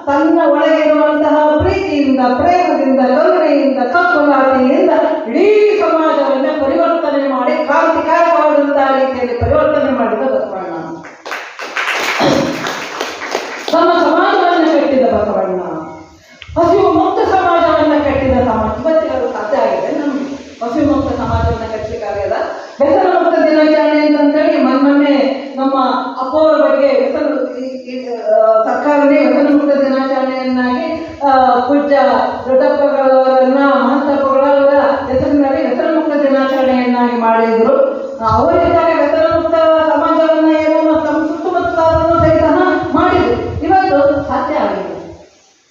ತನ್ನ ಒಳಗಿರುವಂತಹ ಪ್ರೀತಿಯಿಂದ, ಪ್ರೇಮದಿಂದ, ಕರುಣೆಯಿಂದ, ಕಪ್ಪುಲಾಟಿಯಿಂದ ಇಡೀ ಸಮಾಜವನ್ನ ಪರಿವರ್ತನೆ ಮಾಡಿ ಕ್ರಾಂತಿಕಾರವಾದಂತಹ ರೀತಿಯಲ್ಲಿ ಪರಿವರ್ತನೆ ಮಾಡಿದ ಬಸವಣ್ಣ. ನಮ್ಮ ಸಮಾಜವನ್ನು ಕಟ್ಟಿದ ಬಸವಣ್ಣ, ಹಸಿವು ಮುಕ್ತ ಸಮಾಜವನ್ನು ಕಟ್ಟಿದ ಸಮಾಜ. ಇವತ್ತಿಗೂ ಸಾಧ್ಯ ಆಗಿದೆ ನಮ್ಗೆ ಹಸಿವು ಮುಕ್ತ ಸಮಾಜವನ್ನು ಕಟ್ಟಲಿಕ್ಕಾಗ್ಯದ. ವ್ಯಸನ ಮುಕ್ತ ದಿನಾಚರಣೆ ಅಂತಂತೇಳಿ ಮೊನ್ನೆ ನಮ್ಮ ಅಪ್ಪೋರ ಬಗ್ಗೆ ಸರ್ಕಾರನೇ ವ್ಯಸನ ಮುಕ್ತ ದಿನಾಚರಣೆಯನ್ನಾಗಿ ಪೂಜ್ಯ ದೊಡ್ಡಪ್ಪಗಳವರನ್ನ, ಮಹಂತಪ್ಪಗಳವರ ಹೆಸರಿನಲ್ಲಿ ವ್ಯಸನ ಮುಕ್ತ ದಿನಾಚರಣೆಯನ್ನಾಗಿ ಮಾಡಿದ್ರು. ಅವರಿದ್ದಾಗ ವ್ಯಸನ ಮುಕ್ತ ಸಮಾಜವನ್ನ ಏನೋ ತಮ್ಮ ಸುತ್ತಮುತ್ತಲನ್ನು ಸಹಿತ ಮಾಡಿದ್ರು. ಇವತ್ತು ಸಾಧ್ಯ ಆಗಿದೆ.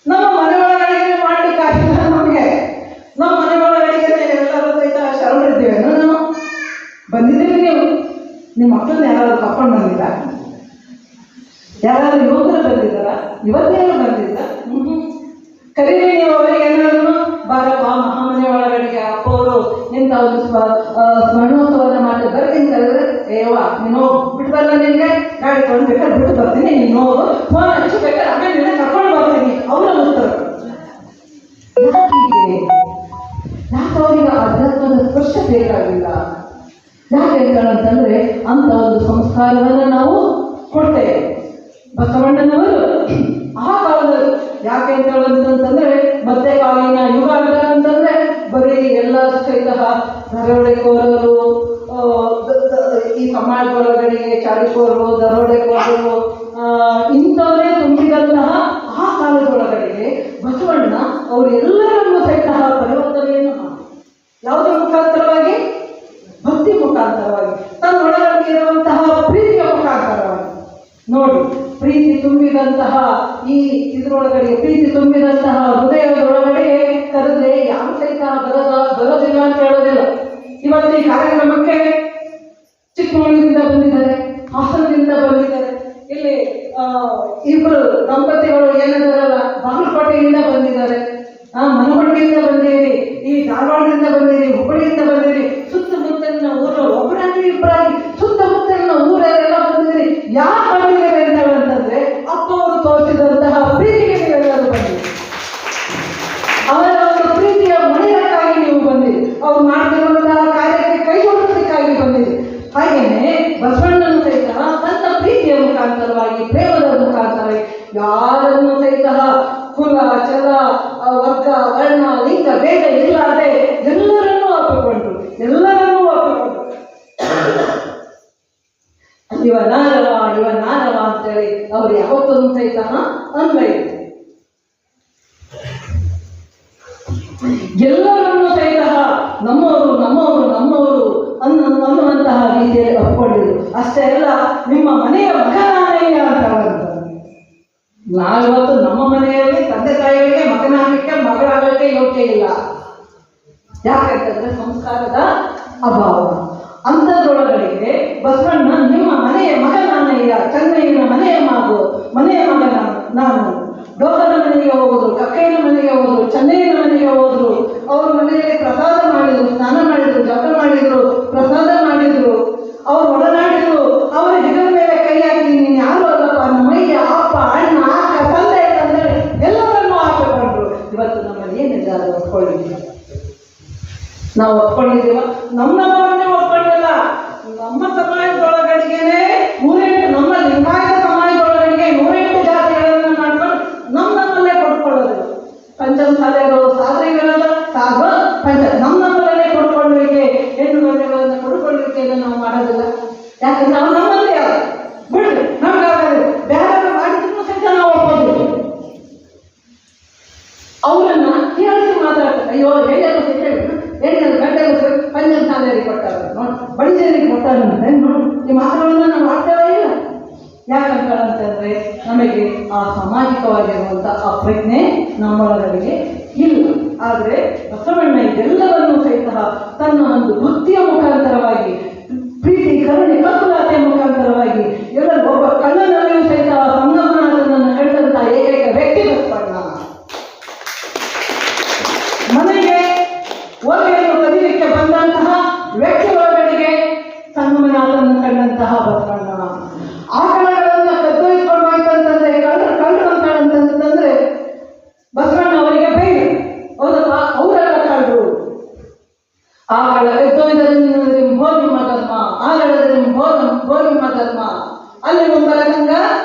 ನಮ್ಮ ಮನೆಯೊಳಗಡೆಗೆ ಮಾಡ್ಲಿಕ್ಕಾಗಿಲ್ಲ ನಮಗೆ. ನಮ್ಮ ಮನೆಯೊಳಗಡೆಗೆ ಎಲ್ಲರೂ ಸಹಿತ ಶರಣರಿದ್ದೇವೆ. ನಾವು ಬಂದಿದ್ದೀವಿ. ನಿಮ್ಮ ಮಕ್ಕಳನ್ನ ಯಾರಾದ್ರು ಕರ್ಕೊಂಡು ಬಂದಿಲ್ಲ? ಯಾರಾದ್ರೂ ಯುವಕರು ಬಂದಿದ್ದಾರ? ಇವತ್ತೇನು ಬಂದಿಲ್ಲ. ಕರೀರಿ ನೀವು ಅವರಿಗೆ ಏನಾದ್ರು, ಬಾರಪ್ಪ ಮಹಾಮನೆ ಒಳಗಡೆಗೆ ಅಪ್ಪವರು ನಿಂತ ಒಂದು ಸ್ಮರಣೋತ್ಸವನ ಮಾಡಿ ಬರ್ತೀನಿ ಕರೆದ್ರೆ, ಏವಾ ನೀನು ಬಿಟ್ಟು ಬರಲ್ಲ, ನಿನ್ಗೆ ಗಾಡಿ ತೊಗೊಂಡು ಬೇಕಾದ್ರೆ ಬಿಟ್ಟು ಬರ್ತೀನಿ, ನೀನು ನೋಡು, ಫೋನ್ ಹಚ್ಚಿ ಬೇಕಾದ್ರೆ ಆಮೇಲೆ ನಿನ್ನ ಕರ್ಕೊಂಡು ಬರ್ತೀನಿ. ಅವರ ಉತ್ತರ ಯಾಕೆ ಅವರಿಗೆ ಅಧ್ಯಾತ್ಮದ ಸ್ಪರ್ಶ ಬೇಕಾಗಿಲ್ಲ? ಯಾಕೆ ಅಂತಂದ್ರೆ ಅಂತ ಒಂದು ಸಂಸ್ಕಾರವನ್ನು ನಾವು ಕೊಡ್ತೇವೆ. ಬಸವಣ್ಣನವರು ಆ ಕಾಲದಲ್ಲಿ ಯಾಕೆ ಅಂತಂದ್ರೆ ಮತ್ತೆ ಕಾಲಿನ ಯುಗ ಅಂತಂದ್ರೆ ಬರೀ ಎಲ್ಲ ಸಹಿತ ದರೋಡೆಕೋರರು, ಈ ಸಮಾಜದೊಳಗಡೆಗೆ ಚಾಡಿಕೋರರು, ದರೋಡೆಕೋರರು ಇಂಥವರೇ ತುಂಬಿದಂತಹ ಆ ಕಾಲದೊಳಗಡೆಗೆ ಬಸವಣ್ಣ ಅವರೆಲ್ಲರನ್ನು ಸಹಿತ ಪರಿವರ್ತನೆಯನ್ನು ಮಾಡಿ ಯಾವುದರ ಮುಖಾಂತರವಾಗಿ? ಭಕ್ತಿ ಮುಖಾಂತರ. ಮುಖಾಂತರವಾಗಿ, ತನ್ನೊಳಗಡೆ ಇರುವಂತಹ ಪ್ರೀತಿಯ ಮುಖಾಂತರವಾಗಿ. ನೋಡಿ, ಪ್ರೀತಿ ತುಂಬಿದಂತಹ ಈ ಇದ್ರೊಳಗಡೆ, ಪ್ರೀತಿ ತುಂಬಿದಂತಹ ಹೃದಯದೊಳಗಡೆ ಕರೆದ್ರೆ ಯಾವ ಸಹಿತ ಬರೋದಿಲ್ಲ ಅಂತ ಹೇಳೋದಿಲ್ಲ. ಇವತ್ತು ಈ ಕಾರ್ಯಕ್ರಮಕ್ಕೆ ಚಿಕ್ಕಮಗಳೂರಿಂದ ಬಂದಿದ್ದಾರೆ, ಹಾಸನದಿಂದ ಬಂದಿದ್ದಾರೆ, ಇಲ್ಲಿ ಇಬ್ಬರು ದಂಪತಿಗಳು ಏನಿದಾರಲ್ಲ ಬಾಗಲಕೋಟೆಯಿಂದ ಬಂದಿದ್ದಾರೆ, ಮನಮಂಡಿಯಿಂದ ಬಂದಿರಿ, ಈ ಧಾರವಾಡದಿಂದ ಬಂದಿರಿ, ಹುಬ್ಬಳ್ಳಿಯಿಂದ ಬಂದಿರಿ, ಸುತ್ತಮುತ್ತಲಿನ ಊರು ಒಬ್ಬರಾಗಿ ಇಬ್ಬರಾಗಿ ಸುತ್ತಮುತ್ತಲಿನ ಊರೆಲ್ಲ ಬಂದಿರಿ. ಯಾಕೆ ಬಂದಿದ್ದೇವೆ ಅಂತ ಹೇಳಂತಂದ್ರೆ ಅಪ್ಪ ಅವರು ತೋರಿಸಿದಂತಹ ಪ್ರೀತಿಗೆ ನೀವೆಲ್ಲರೂ ಬಂದಿರಿ. ಅವರ ಒಂದು ಪ್ರೀತಿಯ ಮನೆಯಕ್ಕಾಗಿ ನೀವು ಬಂದಿರಿ, ಅವ್ರು ಮಾಡ್ತಿರುವಂತಹ ಕಾರ್ಯಕ್ಕೆ ಕೈ ಜೋಡಿಸಲಿಕ್ಕಾಗಿ ಬಂದಿರಿ. ಹಾಗೇನೆ ಬಸವಣ್ಣನ ಸಹಿತ ತನ್ನ ಪ್ರೀತಿಯ ಮುಖಾಂತರವಾಗಿ, ಪ್ರೇಮದ ಮುಖಾಂತರವಾಗಿ ಯಾರನ್ನು ಸಹಿತ ಕುಲ, ಚಲ, ವರ್ಗ, ವರ್ಣ, ಲಿಂಗ ಭೇದ ಇರಲಾದೆ ಎಲ್ಲರನ್ನೂ ಒಪ್ಪಿಕೊಂಡ್ರು. ಇವ ನಾರವ ಅಂತೇಳಿ ಅವ್ರು ಯಾವತ್ತೂ ಸಹಿತ ಅನ್ವಯ ಎಲ್ಲರನ್ನೂ ಸಹಿತ ನಮ್ಮವರು ಅನ್ನುವಂತಹ ರೀತಿಯಲ್ಲಿ ಒಪ್ಕೊಂಡಿದ್ರು. ಅಷ್ಟೇ ಅಲ್ಲ, ನಿಮ್ಮ ಮನೆಯ ಮಗನಾನಯ್ಯ ಅಂತ ನಾವಿವತ್ತು ನಮ್ಮ ಮನೆಯಲ್ಲಿ ತಂದೆ ತಾಯಿಗಳಿಗೆ ಮಗನಾಗಲಿಕ್ಕೆ ಮಗಳಾಗಲಿಕ್ಕೆ ಯೋಗ್ಯ ಇಲ್ಲ. ಯಾಕಂತಂದ್ರೆ ಸಂಸ್ಕಾರದ ಅಭಾವ. ಅಂಥದ್ರೊಳಗಡೆಗೆ ಬಸವಣ್ಣ ನಿಮ್ಮ ಮನೆಯ ಮಗನಾನಯ್ಯ, ಚೆನ್ನಯ್ಯನ ಮನೆಯ ಮಗ ನಾನು. ಡೋಗನ ಮನೆಗೆ ಹೋದ್ರು, ಕಕ್ಕಯ್ಯನ ಮನೆಗೆ ಹೋದ್ರು, ಚೆನ್ನಯ್ಯನ ಮನೆಗೆ ಹೋದ್ರು. ಅವ್ರ ಮನೆಯಲ್ಲಿ ಪ್ರಸಾದ ಮಾಡಿದ್ರು, ಸ್ನಾನ ಮಾಡಿದ್ರು, ಜಪ ಮಾಡಿದ್ರು, ಪ್ರಸಾದ ಮಾಡಿದ್ರು, ಅವ್ರು ಒಡನಾಡಿದ್ರು. ಅವರ ಹೆಗಲ ಮೇಲೆ ಕೈ ಹಾಕಿ ನೀನು ಯಾರು ಅಲ್ಲಪ್ಪ, ನಮ್ಮಯ್ಯ, ಅಪ್ಪ, ಅಣ್ಣ, ಅಕ್ಕ, ತಂದೆ ಎಲ್ಲರನ್ನೂ ಹಾಕಿಕೊಂಡ್ರು. ಇವತ್ತು ನಮ್ಮಲ್ಲಿ ಏನಿದೆ ಅದು ಒಪ್ಕೊಂಡಿದ್ದೀವಿ. ನಾವು ಒಪ್ಕೊಂಡಿದ್ದೀವ, ನಮ್ಮವರನ್ನೇ ಒಪ್ಕೊಂಡಿಲ್ಲ. ನಮ್ಮ ಸಮಾಜದೊಳಗಡೆಗೆ 108, ನಮ್ಮ ಲಿಂಗಾಯತ ಸಮಾಜದೊಳಗಡೆಗೆ 108 ಜಾತಿಗಳನ್ನು ಮಾಡ್ಕೊಂಡು ನಮ್ಮಲ್ಲೇ ಕೊಡ್ಕೊಳ್ಳೋದಿಲ್ಲ. ಪಂಚಮ ಶಾಲೆಗಳು ಸಾಧನೆಗಳೆಲ್ಲ ನಮ್ಮಲ್ಲೇ ಕೊಡ್ಕೊಳ್ಳಿಕ್ಕೆ, ಹೆಣ್ಣು ಮನೆಗಳನ್ನು ಕೊಡ್ಕೊಳ್ಳಿಕ್ಕೆಲ್ಲ ನಾವು ಮಾಡೋದಿಲ್ಲ. ಯಾಕಂದ್ರೆ ನಾವು ನಮ್ಮಲ್ಲೇ ಬಿಡ್ರಿ, ನಮ್ಗಾಗಲ್ಲ. ಬೇರೆ ಮಾಡಿದ್ರು ಸಹಿತ ನಾವು ಒಪ್ಪೋದಿಲ್ಲ. ಅವರನ್ನ ಕೇಳಿಸಿ ಮಾತಾಡ್ತಾರೆ, ಅಯ್ಯೋ ಹೇಳಿದ್ರು ಸಹಿತ ಹೇಳಿದ್ರು ಗಂಟೆಗೂ ಪಂಚಮ ಶಾಲೆಯಲ್ಲಿ ಕೊಟ್ಟಾರ, ನೋಡಿ ಬಡಿಜರಿಗೆ ಕೊಟ್ಟಾರ ನೋಡಿ, ಈ ಮಾತುಗಳನ್ನ ನಾವು ಮಾಡ್ತೇವೆ ಇಲ್ಲ. ಯಾಕಂತಂದ್ರೆ ನಮಗೆ ಆ ಸಾಮಾಜಿಕವಾಗಿರುವಂಥ ಆ ಪ್ರಜ್ಞೆ ನಮ್ಮೊಳಗಡೆಗೆ ಇಲ್ಲ. ಆದರೆ ಬಸವಣ್ಣ ಇದೆಲ್ಲವನ್ನೂ ಸಹಿತ ತನ್ನ ಒಂದು ವೃತ್ತಿಯ ಮುಖಾಂತರವಾಗಿ, ಪ್ರೀತಿ, ಕರುಣೆ, ಕರ್ತುಲಾತೆಯ ಮುಖಾಂತರವಾಗಿ ಎಲ್ಲರೂ ಒಬ್ಬ ಕಳ್ಳನಲ್ಲಿಯೂ ಸಹಿತ ಸಂಗಮನಾಥನನ್ನು ಕಂಡಂತಹ ಏಕೈಕ ವ್ಯಕ್ತಿ ಬಸವಣ್ಣ. ಮನೆಗೆ ಒಲೆಯನ್ನು ಕದಿಲಿಕ್ಕೆ ಬಂದಂತಹ ವ್ಯಕ್ತಿ ಒಳಗಡೆಗೆ ಸಂಗಮನಾಥನನ್ನು ಕಂಡಂತಹ ಬಸವಣ್ಣ. ಆಕಳಗಳನ್ನು ಕದ್ದೊಯ್ಕೊಂಡು ಹೋಯ್ತಂತಂದ್ರೆ ಕಳ್ಳರು ಅಂತಂದ್ರೆ ಬಸವಣ್ಣ ಅವರಿಗೆ ಬೈದು, ಹೌದಪ್ಪ ಅವರೆಲ್ಲ ಕಳ್ಳರು. ಆಕಳ ಕದ್ದೊಯ್ದರಿಂದ ಬೋಧಿಮ ಧರ್ಮ, ಆಗಳದಿಂದ ಬೋಧಿಮ ಧರ್ಮ. ಅಲ್ಲಿ ಮುಂಬರ ಸಂಘ,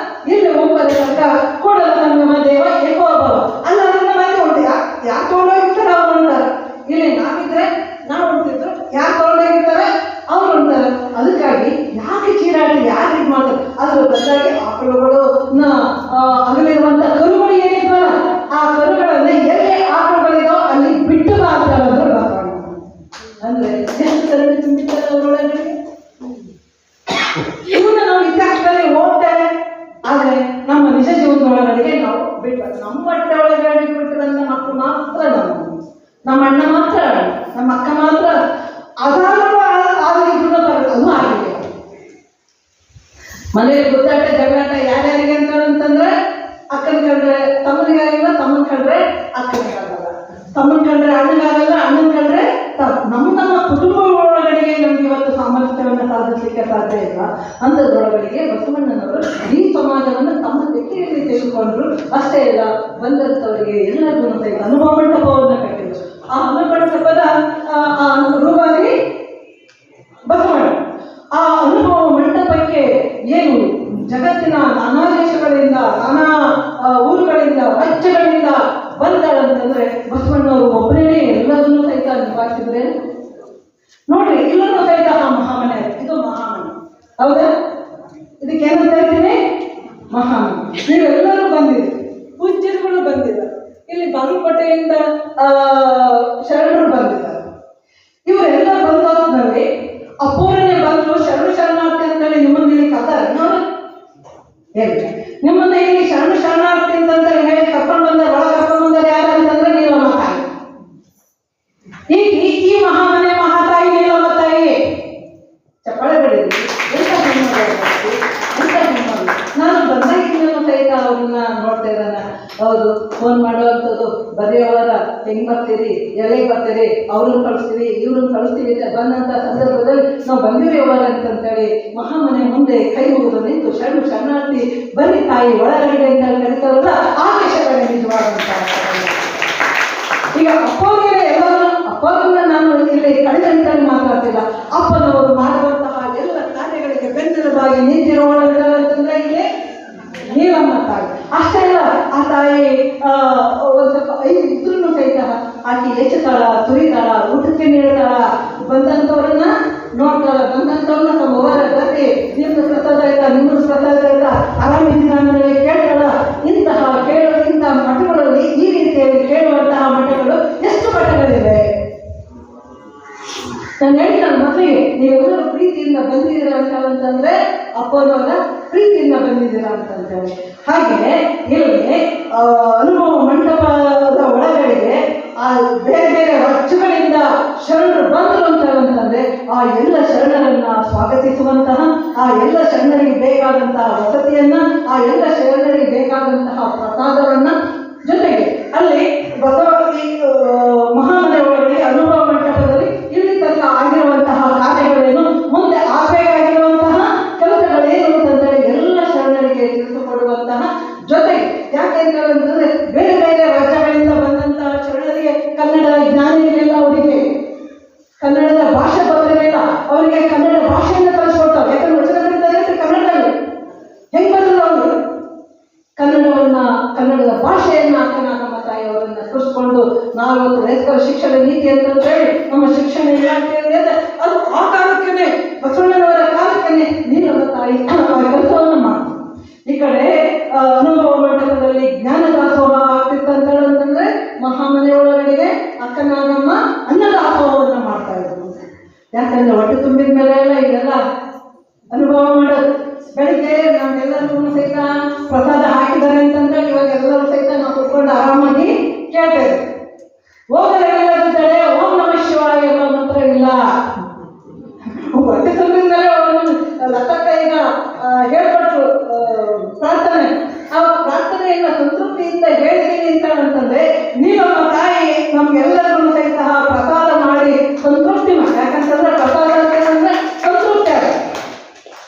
ಇಲ್ಲಿ ಮುಂಬರ ಸಂಘ, ಕೂಡಲ ಸಂಗಮ ದೇವ ಏಕೋಭವ. ಅಲ್ಲ ನನ್ನ ಮಂದಿ ಉಂಟು, ಯಾರು ತಗೊಂಡೋಗಿರ್ತಾರೆ ಅವ್ರು ಉಂಟಾರ. ಇಲ್ಲಿ ನಾವಿದ್ರೆ ನಾವು ಉಂಟಿದ್ರು, ಯಾರು ತಗೊಂಡೋಗಿರ್ತಾರೆ ಅವ್ರು ಉಂಟಾರ. ಅದಕ್ಕಾಗಿ ಯಾಕೆ ಚೀರಾಡಿ, ಯಾರು ಇದು ಮಾಡ್ತಾರೆ? ಅದ್ರ ಬದಲಾಗಿ ಆಕಳುಗಳು ಅಲ್ಲಿರುವಂಥ ಕರುಗಳು ಏನಿದ್ವಲ್ಲ, ಆ ಕರುಗಳನ್ನ ಎಲ್ಲಿ ಆಕಳುಗಳಿದೋ ಅಲ್ಲಿ ಬಿಟ್ಟು ಬಾ ಅಂತ ಹೇಳಿದ್ರು ಬಸವಣ್ಣ. ಅಂದ್ರೆ ಎಷ್ಟು ಕರುಣೆ ತುಂಬಿದ್ದಾರೆ ಅವರೊಳಗಡೆ. ಇವನ್ನ ನಾವು ಇತಿಹಾಸದಲ್ಲಿ ಓದ್ತೇವೆ, ಆದ್ರೆ ನಮ್ಮ ನಿಜ ಜೀವನದೊಳಗಡೆಗೆ ನಾವು ಬಿಟ್ಟು, ನಮ್ಮ ಬಟ್ಟೆ ಒಳಗಡೆ ಬಿಟ್ಟಿರಂತ ಮಕ್ಕಳು ಮಾತ್ರ, ನಮ್ಮ ಅಣ್ಣ ಮಾತ್ರ, ನಮ್ಮ ಅಕ್ಕ ಮಾತ್ರ ಅದಾದರೂ ಅದು ಆಗಿದೆ. ಮನೆಯಲ್ಲಿ ಗುದ್ದಾಟ ಜಗಳಾಟ ಯಾರ್ಯಾರಿಗೆ ಅಂತಂದ್ರೆ ಅಕ್ಕನ ಕಂಡ್ರೆ ತಮ್ಮನಿಗಾಗಿಲ್ಲ, ತಮ್ಮನ ಕಂಡ್ರೆ ಅಕ್ಕನಿಗಾಗಲ್ಲ, ತಮ್ಮನ ಕಂಡ್ರೆ ಅಣ್ಣಗಾಗಲ್ಲ, ಅಣ್ಣನ ಕಂಡ್ರೆ ನಮ್ಮ ಕುಟುಂಬ ಒಳಗಡೆಗೆ ನಮ್ಗೆ ಇವತ್ತು ಸಾಮರ್ಥ್ಯವನ್ನು ಸಾಧಿಸಲಿಕ್ಕೆ ಸಾಧ್ಯ ಇಲ್ಲ. ಅಂಥದ್ರೊಳಗಡೆಗೆ ಬಸವಣ್ಣನವರು ಈ ಸಮಾಜವನ್ನು ತಮ್ಮ ತೆಕ್ಕೆಯಲ್ಲಿ ತೆಗೆದುಕೊಂಡ್ರು. ಅಷ್ಟೇ ಇಲ್ಲ, ಬಂದಂಥವರಿಗೆ ಎಲ್ಲರಿಗೂ ಸಹಿತ ಅನುಭವ ಮಂಟಪವನ್ನು ಕಟ್ಟಿದ್ರು. ಆ ಅನುಮಂಟಪದ ರೂವಾರಿ ಬಸವಣ್ಣ. ಆ ಅನುಭವ ಮಂಟಪಕ್ಕೆ ಏನು ಜಗತ್ತಿನ ನಾನಾ ದೇಶಗಳಿಂದ, ನಾನಾ ಊರುಗಳಿಂದ, ರಾಜ್ಯಗಳಿಂದ ಬಂದಾಳಂತಂದ್ರೆ ಬಸವಣ್ಣವರು ಒಬ್ಬರೇ ಎಲ್ಲರನ್ನೂ ಸಹಿತ ನಿಭಾಯಿಸಿದ್ರೆ ನೋಡ್ರಿ. ಇಲ್ಲರೂ ಸಹಿತ ಆ ಮಹಾಮನೆ, ಇದು ಮಹಾಮನೆ, ಹೌದಾ? ಇದಕ್ಕೆ ಏನಂತ ಹೇಳ್ತೀನಿ? ಮಹಾಮನೆ. ನೀವೆಲ್ಲರೂ ಬಂದಿದ್ರಿ, ಪೂಜ್ಯರುಗಳು ಬಂದಿದ್ದಾರೆ, ಇಲ್ಲಿ ಬಾಗಲಕೋಟೆಯಿಂದ ಶರಣರು ಬಂದಿದ್ದಾರೆ. ಇವರೆಲ್ಲ ಬಂದಾದ್ಮೇಲೆ ಅಪೂರ್ಣ ಹೇಳಿ ನಿಮ್ಮನ್ನ ಇಲ್ಲಿ ಶರಣಾರ್ಥಿ ಅಂತಂದ್ರೆ ಹೇಳಿ ಕರ್ಕೊಂಡು ಬಂದ ಒಳ ಕರ್ಕೊಂಡು ಬಂದರೆ ಯಾರು ಅಂತಂದ್ರೆ ನೀಲಮ್ಮ ತಾಯಿ. ಈ ಮಹಾಮನೆ ಮಹಾತಾಯಿ ನೀಲಮ್ಮ ತಾಯಿ. ಚಪ್ಪಾಳೆ ಬಿಡಿದ್ರಿ. ನಾನು ಬಂದಾಗಿನ ಸಹಿತ ಅವ್ರನ್ನ ನೋಡ್ತಾ ಇದ್ದಾನ. ಹೌದು, ಫೋನ್ ಮಾಡುವಂಥದ್ದು ಬರೆಯೋವರ ಹೆಂಗ್ ಬರ್ತೀರಿ, ಎಲ್ಲಿಗೆ ಬರ್ತೀರಿ, ಅವ್ರನ್ನ ಕಳಿಸ್ತೀವಿ ಇವ್ರನ್ನ ಕಳಿಸ್ತೀವಿ ಬಂದಂಥ ಸಂದರ್ಭದಲ್ಲಿ ನಾವು ಬಂದಿವಿ ಅವರ ಅಂತಂತೇಳಿ ಮಹಾಮನೆ ಮುಂದೆ ಕೈ ಮುಗಿದು ನಿಂತು ಶರಣಾರ್ಥಿ ಬರೀ ತಾಯಿ ಒಳಗಡೆ ಅಂತ ಕರೀತಾರಲ್ಲ, ಆ ದೇಶಗಳೇ ನಿಜವಾದಂತ. ಈಗ ಅಪ್ಪವ್ರಿಗೆ ಎಲ್ಲರೂ ಅಪ್ಪವ್ರನ್ನ ನಾನು ಇಲ್ಲಿ ಕಳೆದಂತಾಗಿ ಮಾತಾಡ್ತಿಲ್ಲ. ಅಪ್ಪನವರು ಮಾಡುವಂತಹ ಎಲ್ಲ ಕಾರ್ಯಗಳಿಗೆ ಬೆನ್ನೆಲುಬಾಗಿ ನಿಂತಿರುವವಳಂತಂದ್ರೆ ಇಲ್ಲಿ ನೀಲಮ್ಮ ತಾಯಿ. ಅಷ್ಟೇ ಅಲ್ಲ, ಆ ತಾಯಿ ಒಂದು ಸ್ವಲ್ಪ ಇದ್ರೂ ಸಹಿತ ಆಕೆ ಎಚ್ಚತಾಳ, ತುರಿತಾಳ, ಊಟಕ್ಕೆ ನೀಡ್ತಾಳ, ಬಂದಂಥವ್ರನ್ನ ನೋಡ್ತಾಳ, ಬಂದಂಥವ್ರನ್ನ ತಮ್ಮ ಹೊರ ಗತಿ ನಿಮ್ದು ಪ್ರಸಾದ ಆಯ್ತಾ, ನಿಮ್ಮದು ಪ್ರಸಾದ ಆಯ್ತಾ, ಆರಾಮಿದ್ದೀರ ಅನ್ನೋದೇ ಕೇಳ್ತಾಳ. ಇಂತಹ ಮಠಗಳಲ್ಲಿ ಈ ರೀತಿಯಲ್ಲಿ ಕೇಳುವಂತಹ ಮಠಗಳು ಎಷ್ಟು ಮಠಗಳಿವೆ? ನಾನು ಹೇಳ್ತಾನೆ ಮೊದಲಿಗೆ ನೀವೆಲ್ಲರೂ ಪ್ರೀತಿಯಿಂದ ಬಂದಿದ್ದೀರಾ ಅಂತಂದ್ರೆ ಅಪ್ಪನವರ ಪ್ರೀತಿಯಿಂದ ಬಂದಿದ್ದೀರಾ ಅಂತಂತೇಳಿ. ಹಾಗೆ ಇಲ್ಲಿ ಅನುಭವ ಮಂಟಪದ ಒಳಗಡೆಗೆ ಆ ಬೇರೆ ಬೇರೆ ರಾಜ್ಯಗಳಿಂದ ಶರಣರು ಬಂದರು ಅಂತಂದ್ರೆ ಆ ಎಲ್ಲ ಶರಣರನ್ನ ಸ್ವಾಗತಿಸುವಂತಹ, ಆ ಎಲ್ಲ ಶರಣರಿಗೆ ಬೇಕಾದಂತಹ ವಸತಿಯನ್ನ, ಆ ಎಲ್ಲ ಶರಣರಿಗೆ ಬೇಕಾದಂತಹ ಪ್ರಸಾದವನ್ನ, ಜೊತೆಗೆ ಅಲ್ಲಿ ಭಗವತಿ ಮಹಾಮನೆ ಒಳಗಡೆ ಅನುಭವ ಮಂಟಪದಲ್ಲಿ ಇಲ್ಲಿ ತನಕ ಆಗಿರುವಂತಹ ಕಾರ್ಯಗಳೇನು, ಮುಂದೆ ಆಗಬೇಕಾಗಿರುವಂತಹ ಕೆಲಸಗಳೇನು ಅಂತಂದರೆ ಎಲ್ಲ ಶರಣರಿಗೆ ತಿಳಿದುಕೊಡುವಂತಹ, ಜೊತೆಗೆ ಯಾಕೆಂತಂದ್ರೆ ಬೇರೆ ಬೇರೆ ರಾಜ್ಯಗಳಿಂದ ಬಂದಂತಹ ಶರಣರಿಗೆ ಕನ್ನಡದ ಜ್ಞಾನ ಇರಲಿಲ್ಲ, ಅವರಿಗೆ ಕನ್ನಡದ ಭಾಷೆ ಬಂದಿರಲಿಲ್ಲ, ಅವರಿಗೆ ಕನ್ನಡ ಭಾಷೆಯನ್ನು ಕಲಿಸ್ಕೊಡ್ತಾರೆ. ಯಾಕಂದ್ರೆ ವಚನಗಳಿದ್ದಾರೆ ಕನ್ನಡದಲ್ಲಿ ಹೆಂಗ್ ಬಂದ್ರು ಅವರು ಕನ್ನಡದ ಭಾಷೆಯನ್ನ ನಮ್ಮ ತಾಯಿಯವರನ್ನ ಕಲಿಸ್ಕೊಂಡು ನಾಲ್ವತ್ತು ವಯಸ್ಕರ ಶಿಕ್ಷಣ ನೀತಿ ಅಂತ ಹೇಳಿ ನಮ್ಮ ಶಿಕ್ಷಣ ಇಲಾಖೆಯಲ್ಲಿ ಅದು ಆ ಕಾಲಕ್ಕೇನೆ ಬಸವಣ್ಣನವರ ಕಾಲಕ್ಕೇನೆ ನೀಲಮ್ಮ ತಾಯಿ ಕೆಲಸವನ್ನು ಮಾಡ್ತಾರೆ. ಈ ಕಡೆ ಅನುಭವ ಮಂಟಪದಲ್ಲಿ ಜ್ಞಾನ ದಾಸೋಹ ಆಗ್ತಿತ್ತು ಅಂತಂದ್ರೆ ಮಹಾಮನೆಯೊಳಗಡೆಗೆ ಅಕ್ಕನಾಗಮ್ಮ ಅನ್ನದಾಸೋಹವನ್ನು ಮಾಡ್ತಾ ಇದ್ರು. ಯಾಕಂದ್ರೆ ಹೊಟ್ಟೆ ತುಂಬಿದ ಮೇಲೆ ಎಲ್ಲ ಇದೆಲ್ಲ ಅನುಭವ ಮಾಡೋದು. ಬೆಳಿಗ್ಗೆ ನಮ್ಗೆಲ್ಲರಿಗೂ ಸಹಿತ ಪ್ರಸಾದ ಹಾಕಿದ್ದಾರೆ ಅಂತಂದ್ರೆ ಇವಾಗ ಎಲ್ಲರೂ ಸಹಿತ ನಾವು ಕುತ್ಕೊಂಡು ಆರಾಮಾಗಿ ಕೇಳ್ತೇವೆ. ಹೋಗಲಿಲ್ಲದಿದ್ದರೆ ಓಂ ನಮಃ ಶಿವಾಯ ಎಂಬ ಮಂತ್ರ ಇಲ್ಲ. ಹೊಟ್ಟೆ ತುಂಬಿದ ಮೇಲೆ ಲತಕ್ಕ ಈಗ ಹೇಳ್ಕೊಟ್ರು ಪ್ರಾರ್ಥನೆ. ಆ ಪ್ರಾರ್ಥನೆಯನ್ನ ಸಂತೃಪ್ತಿಯಿಂದ ಹೇಳಿದೀನಿ ಅಂತಂದ್ರೆ ನೀವಮ್ಮ ತಾಯಿ ನಮ್ಗೆಲ್ಲರಿಗೂ ಸಹಿತ ಪ್ರಸಾದ ಮಾಡಿ ಸಂತೃಪ್ತಿ ಮಾಡಿ. ಯಾಕಂತಂದ್ರೆ ಪ್ರಸಾದ ಅಂತಂದ್ರೆ ಸಂತೃಪ್ತಿ ಆಗ,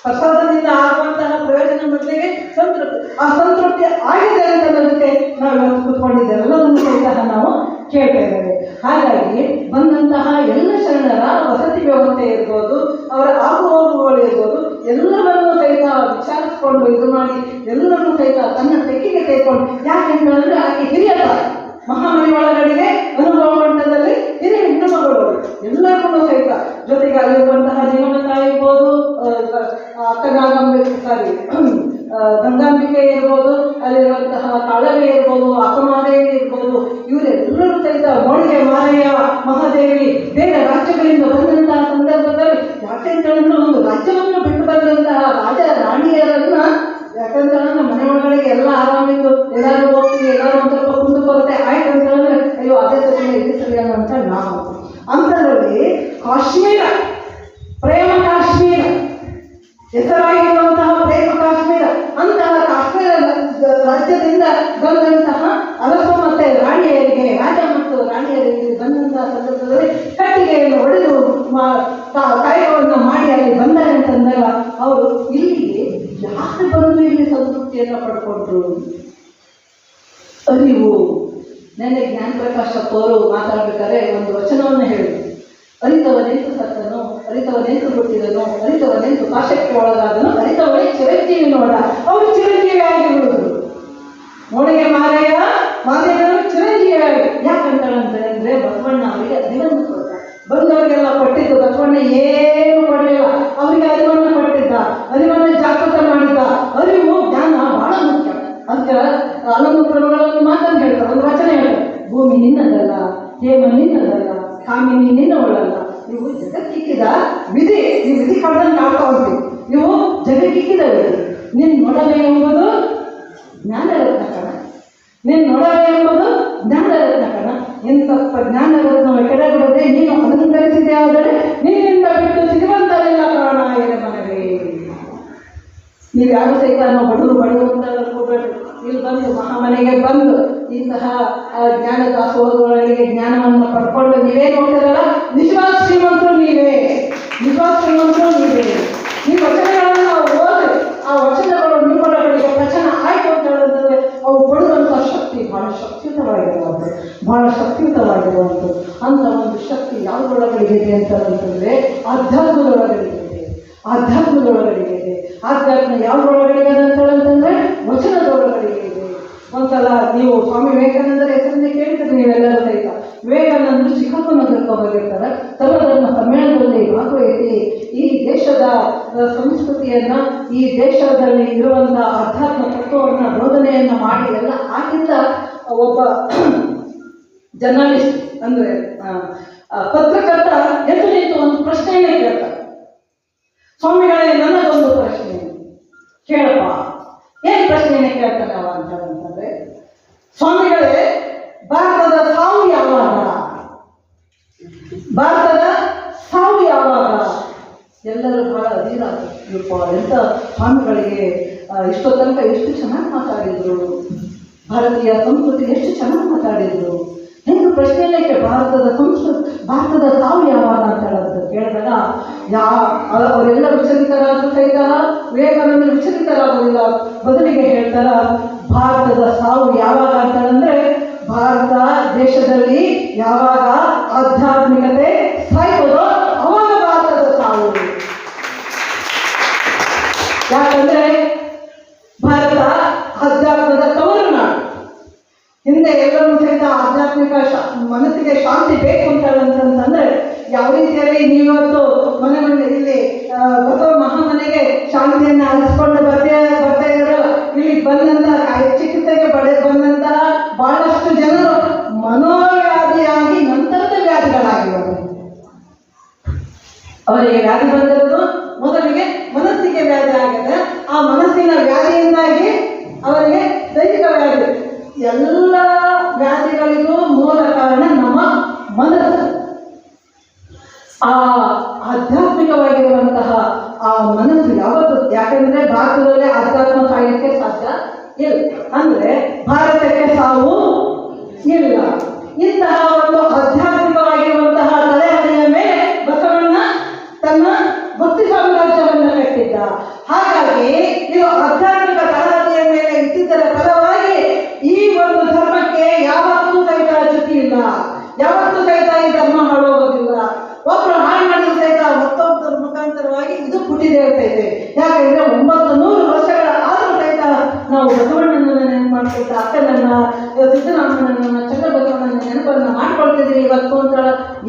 ಪ್ರಸಾದದಿಂದ ಆಗುವಂತಹ ಪ್ರಯೋಜನ ಮೊದಲಿಗೆ ಸಂತೃಪ್ತಿ. ಆ ಸಂತೃಪ್ತಿ ಆಗಿದೆ ಅಂತ ಅನ್ನೋದಕ್ಕೆ ನಾವು ಕೂತ್ಕೊಂಡಿದ್ದೇವೆ, ಎಲ್ಲದನ್ನು ಸಹಿತ ನಾವು ಕೇಳ್ತಾ ಇದ್ದೇವೆ. ಹಾಗಾಗಿ ಬಂದಂತಹ ಎಲ್ಲ ಶರಣರ ವಸತಿ ವ್ಯವಸ್ಥೆ ಇರ್ಬೋದು, ಅವರ ಆಗುಹೋಗುಗಳು ಇರ್ಬೋದು, ಎಲ್ಲವನ್ನೂ ಸಹಿತ ವಿಚಾರಿಸ್ಕೊಂಡು ಇದು ಮಾಡಿ ಎಲ್ಲರನ್ನೂ ಸಹಿತ ತನ್ನ ತೆಕ್ಕಿಗೆ ತೆಗೆದುಕೊಂಡು, ಯಾಕೆಂತಂದ್ರೆ ಆಕೆ ಹಿರಿಯ ಮಹಾಮನೆ ಒಳಗಡೆಗೆ ಅನುಭವ ಮಂಟಪದಲ್ಲಿ ಹಿರಿಯ ಹೆಣ್ಣುಮಗಳು ಎಲ್ಲರಿಗೂ ಸಹಿತ, ಜೊತೆಗೆ ಅಲ್ಲಿರುವಂತಹ ನೀಲಮ್ಮ ತಾಯಿ ಇರ್ಬೋದು, ಗಂಗಾಂಬಿಕೆ ಇರ್ಬೋದು, ಅಲ್ಲಿರುವಂತಹ ಕಾಳವೆ ಇರ್ಬೋದು, ಅಕ್ಕಮಾದೇವಿ ಇರ್ಬೋದು, ಇವರೆಲ್ಲರೂ ಸಹಿತ ಮೋಳಿಗೆ ಮಾರಯ್ಯ ಮಹಾದೇವಿ ಬೇರೆ ರಾಜ್ಯಗಳಿಂದ ಬಂದಂತಹ ಸಂದರ್ಭದಲ್ಲಿ ಯಾಕೆಂತಂದ್ರೆ ಒಂದು ರಾಜ್ಯವನ್ನು ಬಿಟ್ಟು ಬಂದಂತಹ ರಾಜ ರಾಣಿಯರನ್ನ, ಯಾಕಂದ್ರೆ ನಮ್ಮ ಮನೆ ಒಳಗಡೆಗೆ ಎಲ್ಲ ಆರಾಮಿದ್ದು ಎಲ್ಲರೂ ಹೋಗ್ತೀವಿ, ಎಲ್ಲರೂ ಒಂದು ಸ್ವಲ್ಪ ಕುಂದು ಬರುತ್ತೆ ಆಯ್ತು ಅಂತಂದ್ರೆ ಅಯ್ಯೋ ಅದೇ ಸರಿ ಇದೇ ಸರಿ ಅಂತ ನಾವು ಅಂಥದ್ರಲ್ಲಿ ಕಾಶ್ಮೀರ, ಪ್ರೇಮ ಕಾಶ್ಮೀರ, ಹೆಸರಾಗಿರುವಂತಹ ಪ್ರೇಮ ಕಾಶ್ಮೀರ, ಅಂತಹ ಕಾಶ್ಮೀರ ರಾಜ್ಯದಿಂದ ಬಂದಂತಹ ಅರಸು ಮತ್ತೆ ರಾಣಿಯರಿಗೆ, ರಾಜ ಮತ್ತು ರಾಣಿಯರಿಗೆ ಬಂದಂತಹ ಸಂದರ್ಭದಲ್ಲಿ ಕಟ್ಟಿಗೆಯನ್ನು ಹೊಡೆದು ಕಾಯಕವನ್ನು ಮಾಡಿ ಅಲ್ಲಿ ಬಂದರೆ ಅಂತಂದಾಗ ಅವರು ಇಲ್ಲಿಗೆ ಯಾರು ಬಂದು ಇಲ್ಲಿ ಸಂತೃಪ್ತಿಯನ್ನು ಪಡ್ಕೊಂಡ್ರು? ಅರಿವು. ನೆನ್ನೆ ಜ್ಞಾನ ಪ್ರಕಾಶ್ ಅವರು ಮಾತಾಡ್ಬೇಕಾದ್ರೆ ಒಂದು ವಚನವನ್ನು ಹೇಳಿದ್ರು. ಅರಿತವನೆಂತು ಸತ್ತನು, ಅರಿತವನೆಂತು ಹುಟ್ಟಿದನು, ಅರಿತವನೆಂತು ಕಾಶಕ್ಕೆ ಒಳಗಾದನು, ಅರಿತವನೇ ಚಿರಂಜೀವಿ ನೋಡ. ಅವರು ಚಿರಂಜೀವಿ ಆಗಿರುವುದು. ಮೋಳಿಗೆ ಮಾರಯ್ಯ ಮಾದೇವರು ಚಿರಂಜೀವಿ ಆಗಿ. ಯಾಕಂತಂದ್ರೆ ಬಸವಣ್ಣ ಅವರಿಗೆ ಅರಿವನ್ನು ಕೊಟ್ಟ, ಬಂದವರಿಗೆಲ್ಲ ಕೊಟ್ಟಿದ್ದು. ಬಸವಣ್ಣ ಏನು ಕೊಡಲಿಲ್ಲ, ಅವರಿಗೆ ಅರಿವನ್ನು ಕೊಟ್ಟಿದ್ದ, ಅರಿವನ್ನು ಜಾಗೃತ ಮಾಡಿದ್ದ. ಅರಿವು ಜ್ಞಾನ ಬಹಳ ಮುಖ್ಯ ಅಂತ ಹಲವು ಪ್ರಭುಗಳನ್ನು ಮಾತನ್ನು ಹೇಳ್ತಾರೆ. ಒಂದು ವಚನ ಹೇಳ್ತಾರೆ, ಭೂಮಿ ನಿನ್ನದಲ್ಲ, ಹೇಮ ನಿನ್ನದಲ್ಲ, ಕಾಮಿನಿ ನಿನ್ನವಳಲ್ಲ, ನೀವು ಜಗತ್ತಿಕ್ಕಿದ ವಿಧಿ, ನೀವು ವಿಧಿ ಕಡ್ದಂಗೆ ಆಡ್ತಾ ಹೋಗ್ತೀವಿ, ನೀವು ಜಗತ್ತಿಕ್ಕಿದ ವಿಧಿ. ನೊಡವೆ ಎಂಬುದು ಜ್ಞಾನರತ್ನ ಕಣ, ನೊಡವೆ ಎಂಬುದು ಜ್ಞಾನರತ್ನ ಕಣ. ಇಂತಪ್ಪ ಜ್ಞಾನರತ್ನವ ಕೆಳಗಿಡದೆ ನೀನು ಅಲಂಕರಿಸಿದೆ ಆದರೆ ನಿನ್ನಿಂದ ಬಿಟ್ಟು ಸಿಗುವಂತರಿಲ್ಲ ಕಾರಣ ಇದೆ ಮನವೇ. ನೀವು ಯಾರು ಸಹಿತ ನಾವು ಬಡವರು ಅಂತ ಹೋಗಬೇಡ್ರಿ. ಇಲ್ಲಿ ಬಂದು ಮಹಾಮನೆಗೆ ಬಂದು ಇಂತಹ ಜ್ಞಾನ ದಾಸೋಹದೊಳಗೆ ಜ್ಞಾನವನ್ನು ಪಡ್ಕೊಂಡು ನೀವೇ ನೋಡ್ತಿರಲ್ಲ, ನಿಜವಾದ ಶ್ರೀಮಂತರು ನೀವೇ, ನಿಜವಾದ ಶ್ರೀಮಂತರು ನೀವೇ. ಈ ವಚನಗಳನ್ನು ಓದಿ ಆ ವಚನಗಳು ನಿಮ್ಮೊಳಗಡೆ ವಚನ ಆಯ್ತು ಅಂತ ಹೇಳಿದ್ರೆ ಅವು ಕೊಡುವಂಥ ಶಕ್ತಿ ಬಹಳ ಶಕ್ತಿಯುತವಾಗಿರುವಂಥದ್ದು, ಬಹಳ ಶಕ್ತಿಯುತವಾಗಿರುವಂಥದ್ದು. ಅಂತ ಒಂದು ಶಕ್ತಿ ಯಾವುದರೊಳಗಡೆ ಇದೆ ಅಂತಂದರೆ ಆಧ್ಯಾತ್ಮದೊಳಗಡೆ ಇದೆ, ಆಧ್ಯಾತ್ಮದೊಳಗಡೆ ಇದೆ. ಆಧ್ಯಾತ್ಮ ಯಾವುದರೊಳಗಡೆ ಇದೆ ಅಂತ ಹೇಳಂತಂದ್ರೆ ವಚನದೊಳಗಡೆ ಇದೆ. ಒಂದ್ಸಲ ನೀವು ಸ್ವಾಮಿ ವಿವೇಕಾನಂದರ ಹೆಸರನ್ನೇ ಕೇಳ್ತೀರಿ ನೀವೆಲ್ಲರೂ ಸಹಿತ. ವಿವೇಕಾನಂದರು ಚಿಕ್ಕಪ್ಪನಗರಕ್ಕೆ ಹೋಗಿರ್ತಾರೆ. ಸರ್ವಧರ್ಮ ಸಮ್ಮೇಳನದಲ್ಲಿ ಭಾಗವಹಿಸಿ ಈ ದೇಶದ ಸಂಸ್ಕೃತಿಯನ್ನ, ಈ ದೇಶದಲ್ಲಿ ಇರುವಂಥ ಆಧ್ಯಾತ್ಮ ತತ್ವವನ್ನು ಬೋಧನೆಯನ್ನು ಮಾಡಿ ಎಲ್ಲ ಆಗಿದ್ದ ಒಬ್ಬ ಜರ್ನಲಿಸ್ಟ್ ಅಂದರೆ ಪತ್ರಕರ್ತ ಎದ್ದು ನಿಂತು ಒಂದು ಪ್ರಶ್ನೆಯನ್ನೇ ಕೇಳ್ತಾರೆ. ಸ್ವಾಮಿಗಳೇ, ನನ್ನದೊಂದು ಪ್ರಶ್ನೆ ಕೇಳಪ್ಪ. ಏನು ಪ್ರಶ್ನೆಯನ್ನೇ ಕೇಳ್ತಾನೆ ಅವ ಅಂತಂದ್ರೆ, ಸ್ವಾಮಿಗಳೇ, ಭಾರತದ ಸಾವು ಯಾವಾಗ? ಭಾರತದ ಸಾವು ಯಾವಾಗ? ಎಲ್ಲರೂ ಬಹಳ ಅಧೀರಾಗಿಪ್ಪ, ಎಂತ ಸ್ವಾಮಿಗಳಿಗೆ ಇಷ್ಟೋ ತನಕ ಎಷ್ಟು ಚೆನ್ನಾಗಿ ಮಾತಾಡಿದ್ರು, ಭಾರತೀಯ ಸಂಸ್ಕೃತಿ ಎಷ್ಟು ಚೆನ್ನಾಗಿ ಮಾತಾಡಿದ್ರು. ಹೆಂಗೆ ಪ್ರಶ್ನೆಯಲ್ಲೇ ಭಾರತದ ಭಾರತದ ಸಾವು ಯಾವಾಗ ಅಂತ ಹೇಳೋದು ಕೇಳಿದಾಗ ಅವರೆಲ್ಲ ವಿಚಲಿತರಾದರೂ ಸಹಿತ ವಿವೇಕಾನಂದ ವಿಚಲಿತರಾಗೋದಿಲ್ಲ. ಬದಲಿಗೆ ಹೇಳ್ತಾರ, ಭಾರತದ ಸಾವು ಯಾವಾಗ ಅಂತ ಹೇಳಿದ್ರೆ ಭಾರತ ದೇಶದಲ್ಲಿ ಯಾವಾಗ ಆಧ್ಯಾತ್ಮಿಕತೆ ಸಾಯ್ತದೋ ಅವಾಗ ಭಾರತದ ಸಾವು. ಯಾಕಂದ್ರೆ ಭಾರತ ಆಧ್ಯಾತ್ಮದ ತವರು ನಾಡು. ಹಿಂದೆ ಎಲ್ಲರೂ ಸಹಿತ ಆಧ್ಯಾತ್ಮಿಕ ಮನಸ್ಸಿಗೆ ಶಾಂತಿ ಬೇಕು ಅಂತಂದ್ರೆ ಯಾವ ರೀತಿಯಲ್ಲಿ ನೀವತ್ತು ಮನೆ ಇಲ್ಲಿ ಬಸವ ಮಹಾಮನೆಗೆ ಶಾಂತಿಯನ್ನು ಅನಿಸ್ಕೊಂಡು ಬರ್ತಾ ಇದ್ರಲ್ಲ, ಇಲ್ಲಿ ಬಂದಂತಹ ಚಿಕಿತ್ಸೆಗೆ ಬಂದಂತಹ ಬಹಳಷ್ಟು ಜನರು ಮನೋವ್ಯಾಧಿಯಾಗಿ ನಂತರದ ವ್ಯಾಧಿಗಳಾಗಿರೋದು. ಅವರಿಗೆ ವ್ಯಾಧಿ ಬಂದಿರೋದು ಮೊದಲಿಗೆ ಮನಸ್ಸಿಗೆ ವ್ಯಾಧಿ ಆಗಿದೆ. ಆ ಮನಸ್ಸಿನ ವ್ಯಾಧಿಯಿಂದಾಗಿ ಅವರಿಗೆ ದೈಹಿಕ ವ್ಯಾಧಿ. ಎಲ್ಲ ವ್ಯಾಧಿಗಳಿಗೂ ಮೂಲ ಕಾರಣ ನಮ್ಮ ಮನಸ್ಸು. ಆ ಆಧ್ಯಾತ್ಮಿಕವಾಗಿರುವಂತಹ ಆ ಮನಸ್ಸು ಯಾವತ್ತು, ಯಾಕಂದ್ರೆ ಭಾರತದಲ್ಲೇ ಆಧ್ಯಾತ್ಮ ಸಾಯಲಿಕ್ಕೆ ಸಾಧ್ಯ ಇಲ್ಲ, ಅಂದ್ರೆ ಭಾರತಕ್ಕೆ ಸಾವು ಇಲ್ಲ. ಇಂತಹ ಒಂದು ಆಧ್ಯಾತ್ಮಿಕವಾಗಿರುವಂತಹ ತಲೆಹಣೆಯ ಮೇಲೆ ಬಸವಣ್ಣ ತನ್ನ ಭಕ್ತಿ ಸಾಮ್ರಾಜ್ಯವನ್ನು ಕಟ್ಟಿದ್ದ. ಹಾಗಾಗಿ ಇದು ಆಧ್ಯಾತ್ಮಿಕ ತಳಹದಿಯ ಮೇಲೆ ಇದ್ದಿದ್ದರ ಫಲವಾಗಿ ಈ ಒಂದು ಧರ್ಮಕ್ಕೆ ಯಾವತ್ತೂ ಸಹಿತ ಚ್ಯುತಿ ಇಲ್ಲ, ಯಾವತ್ತೂ ಸಹಿತ ಈ ಧರ್ಮ ಹಾಳೋಗೋದಿಲ್ಲ. ಒಬ್ಬರು ಹಾಳು ಮಾಡಿದ ಸಹಿತ ಮತ್ತೊಬ್ಬರ ಮುಖಾಂತರವಾಗಿ ಇದು ಪುಟಿದೇ ಇರ್ತೈತೆ. ಯಾಕಂದ್ರೆ 900 ವರ್ಷಗಳ ಆದರೂ ಸಹಿತ ನಾವು ಬಸವಣ್ಣನನ್ನ ನೆನಪು ಮಾಡ್ಕೊಳ್ತಾ, ಅಕ್ಕನನ್ನ, ಸಿದ್ದರಾಮಣ್ಣನನ್ನ, ಚಂದ್ರಬಸವಣ್ಣನ ನೆನಪನ್ನ ಮಾಡ್ಕೊಳ್ತಿದ್ದೀವಿ ಇವತ್ತು ಅಂತ.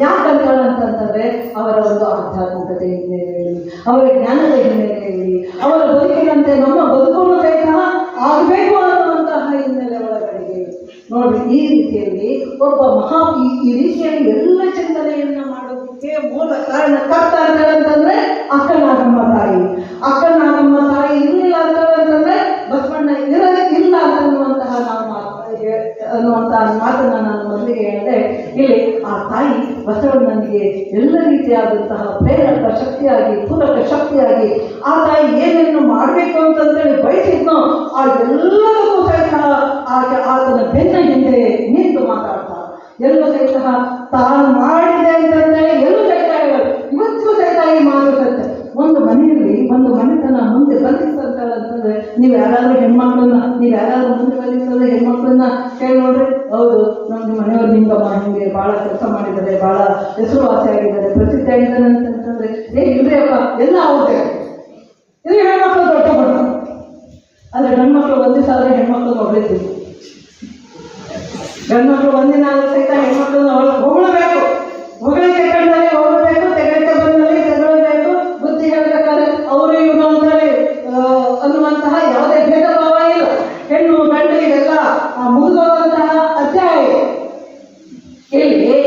ಯಾಕಂತಾಳ ಅಂತಂದ್ರೆ ಅವರ ಒಂದು ಆಧ್ಯಾತ್ಮಿಕತೆ ಹಿನ್ನೆಲೆಯಲ್ಲಿ, ಅವರ ಜ್ಞಾನದ ಹಿನ್ನೆಲೆಯಲ್ಲಿ, ಅವರ ಬದುಕಿನಂತೆ ನಮ್ಮ ಬದುಕನ್ನು ಸಹಿತ ಆಗಬೇಕು ಅನ್ನುವಂತಹ ಹಿನ್ನೆಲೆ ಒಳಗಡೆಗೆ ನೋಡ್ರಿ. ಈ ರೀತಿಯಲ್ಲಿ ಒಬ್ಬ ಈ ರೀತಿಯಲ್ಲಿ ಎಲ್ಲ ಚಿಂತನೆಯನ್ನ ಮಾಡೋದಕ್ಕೆ ಮೂಲ ಕಾರಣಕರ್ತ ಅಂತಂದ್ರೆ ಅಕ್ಕನಾಗಮ್ಮ ತಾಯಿ. ಅಕ್ಕನಾಗಮ್ಮ ತಾಯಿ ಇರಲಿಲ್ಲ ಅಂತಂದ್ರೆ ಬಸವಣ್ಣ ಇಲ್ಲ ಅನ್ನುವಂತಹ ಮಾತನ್ನ ನಾನು ಮೊದಲಿಗೆ ಹೇಳಿದೆ. ಇಲ್ಲಿ ಆ ತಾಯಿ ಬಸವಣ್ಣನಿಗೆ ಎಲ್ಲ ರೀತಿಯಾದಂತಹ ಪ್ರೇರಕ ಶಕ್ತಿಯಾಗಿ, ಪೂರಕ ಶಕ್ತಿಯಾಗಿ ಆ ತಾಯಿ ಏನೇನು ಮಾಡಬೇಕು ಅಂತಂದೇಳಿ ಬಯಸಿದ್ನೋ ಆ ಎಲ್ಲದಕ್ಕೂ ಸಹಿತ ಆತನ ಬೆನ್ನ ಹಿಂದೆ ನಿಂತು ಮಾತಾಡ್ತಾ ಎಲ್ಲೂ ಸಹಿತ ತಾನು ಮಾಡಿದೆ ಅಂತಂದೇಳಿ ಎಲ್ಲೂ ಸಹಿತ ಹೇಳೋದು. ಇವತ್ತಿಗೂ ಸಹಿತ ಈ ಮಾತು ಸತ್ಯ. ಒಂದು ಮನೆಯಲ್ಲಿ ಒಂದು ಮನೆತನ ಮುಂದೆ ಬಂದಿತ್ತಂತಂದ್ರೆ ನೀವು ಯಾರಾದ್ರೂ ಹೆಣ್ಮಕ್ಳನ್ನ, ನೀವು ಯಾರಾದ್ರೂ ಮುಂದೆ ಬಂದಿತ್ತಂದ್ರೆ ಹೆಣ್ಮಕ್ಳನ್ನ ಹೇಳಿ ನೋಡ್ರಿ, ಹೌದು ನಮ್ಗೆ ಮನೆಯವ್ರು ನಿಂಗಮ್ಮ ಹಿಂಗೆ ಭಾಳ ಕೆಲಸ ಮಾಡಿದ್ದಾರೆ, ಭಾಳ ಹೆಸರುವಾಸಿ ಆಗಿದ್ದಾರೆ, ಪ್ರಸಿದ್ಧಿ ಆಗಿದ್ದಾರೆ ಅಂತಂತಂದ್ರೆ ಇಲ್ರಿ ಅಪ್ಪ ಎಲ್ಲ ಅವ್ರದೇ. ಇದು ಹೆಣ್ಮಕ್ಳು ದೊಡ್ಡ ಬಣ್ಣ. ಆದರೆ ಗಂಡ್ಮಕ್ಳು ಒಂದೇ ಸಾವಿರ ಹೆಣ್ಮಕ್ಳು ಹೊಗಳಿದ್ದೀವಿ. ಗಂಡ್ಮಕ್ಳು ಒಂದಿನ ಸಹಿತ ಹೆಣ್ಮಕ್ಳನ್ನ ಹೊಗಳಬೇಕು, ಹೊಗಳಿಕೆ ಕಂಡಲ್ಲಿ ಹೋಗಬೇಕು, ತೆಗಳಿಕೆ ಬಂದಲ್ಲಿ ತೆಗೊಳ್ಬೇಕು, ಬುದ್ಧಿ ಹೇಳ್ಬೇಕಾದ್ರೆ ಅವರು ಇವರು ಅಂತಾರೆ ಅನ್ನುವಂತಹ ಯಾವುದೇ ಭೇದ ಭಾವ ಇಲ್ಲ. ಹೆಣ್ಣು ಗಂಡು ಇವೆಲ್ಲ ಮುಗಿದೋದಂತಹ ಅಧ್ಯಾಯ. ಇಲ್ಲಿ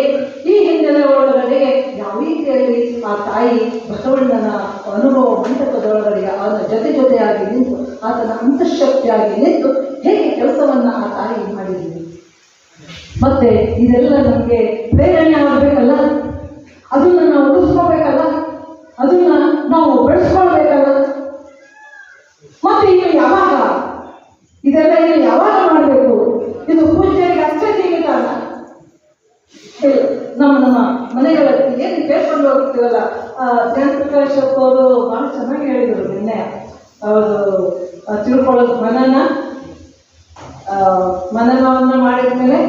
ಈ ಹಿನ್ನೆಲೆ ಒಳಗಡೆ ಯಾವ ರೀತಿಯಲ್ಲಿ ಆ ತಾಯಿ ಬಸವಣ್ಣನ ಅನುಭವ ಮಂಟಪದೊಳಗಡೆ ಅವನ ಜೊತೆಯಾಗಿ ನಿಂತು ಆತನ ಅಂತಃಶಕ್ತಿಯಾಗಿ ನಿಂತು ಹೇಗೆ ಕೆಲಸವನ್ನು ಆ ತಾಯಿ ಮಾಡಿದ್ವಿ. ಮತ್ತೆ ಇದೆಲ್ಲ ನಮಗೆ ಪ್ರೇರಣೆ ಆಗಬೇಕಲ್ಲ, ಅದನ್ನು ನಾವು ಉಳಿಸ್ಕೋಬೇಕಲ್ಲ, ಅದನ್ನ ನಾವು ಬೆಳೆಸ್ಕೊಳ್ಬೇಕಲ್ಲ. ಮತ್ತೆ ಇನ್ನು ಯಾವಾಗ ಇದೆಲ್ಲ ಇನ್ನು ಯಾವಾಗ ಮಾಡಬೇಕು? ಇದು ಪೂಜ್ಯರಿಗೆ ಅಷ್ಟೇ ಸೀಮಿತ. ನಮ್ಮ ಮನೆಗಳಲ್ಲಿ ಏನು ಕೇಳ್ಕೊಂಡು ಹೋಗ್ತೀವಲ್ಲ, ಜಯಪ್ರಕಾಶ್ ಅವರು ಬಹಳ ಚೆನ್ನಾಗಿ ಹೇಳಿದರು ನಿನ್ನೆ. ಅವರು ತಿಳ್ಕೊಳ್ಳೋದು ಮನನವನ್ನು ಮಾಡಿದ ಮೇಲೆ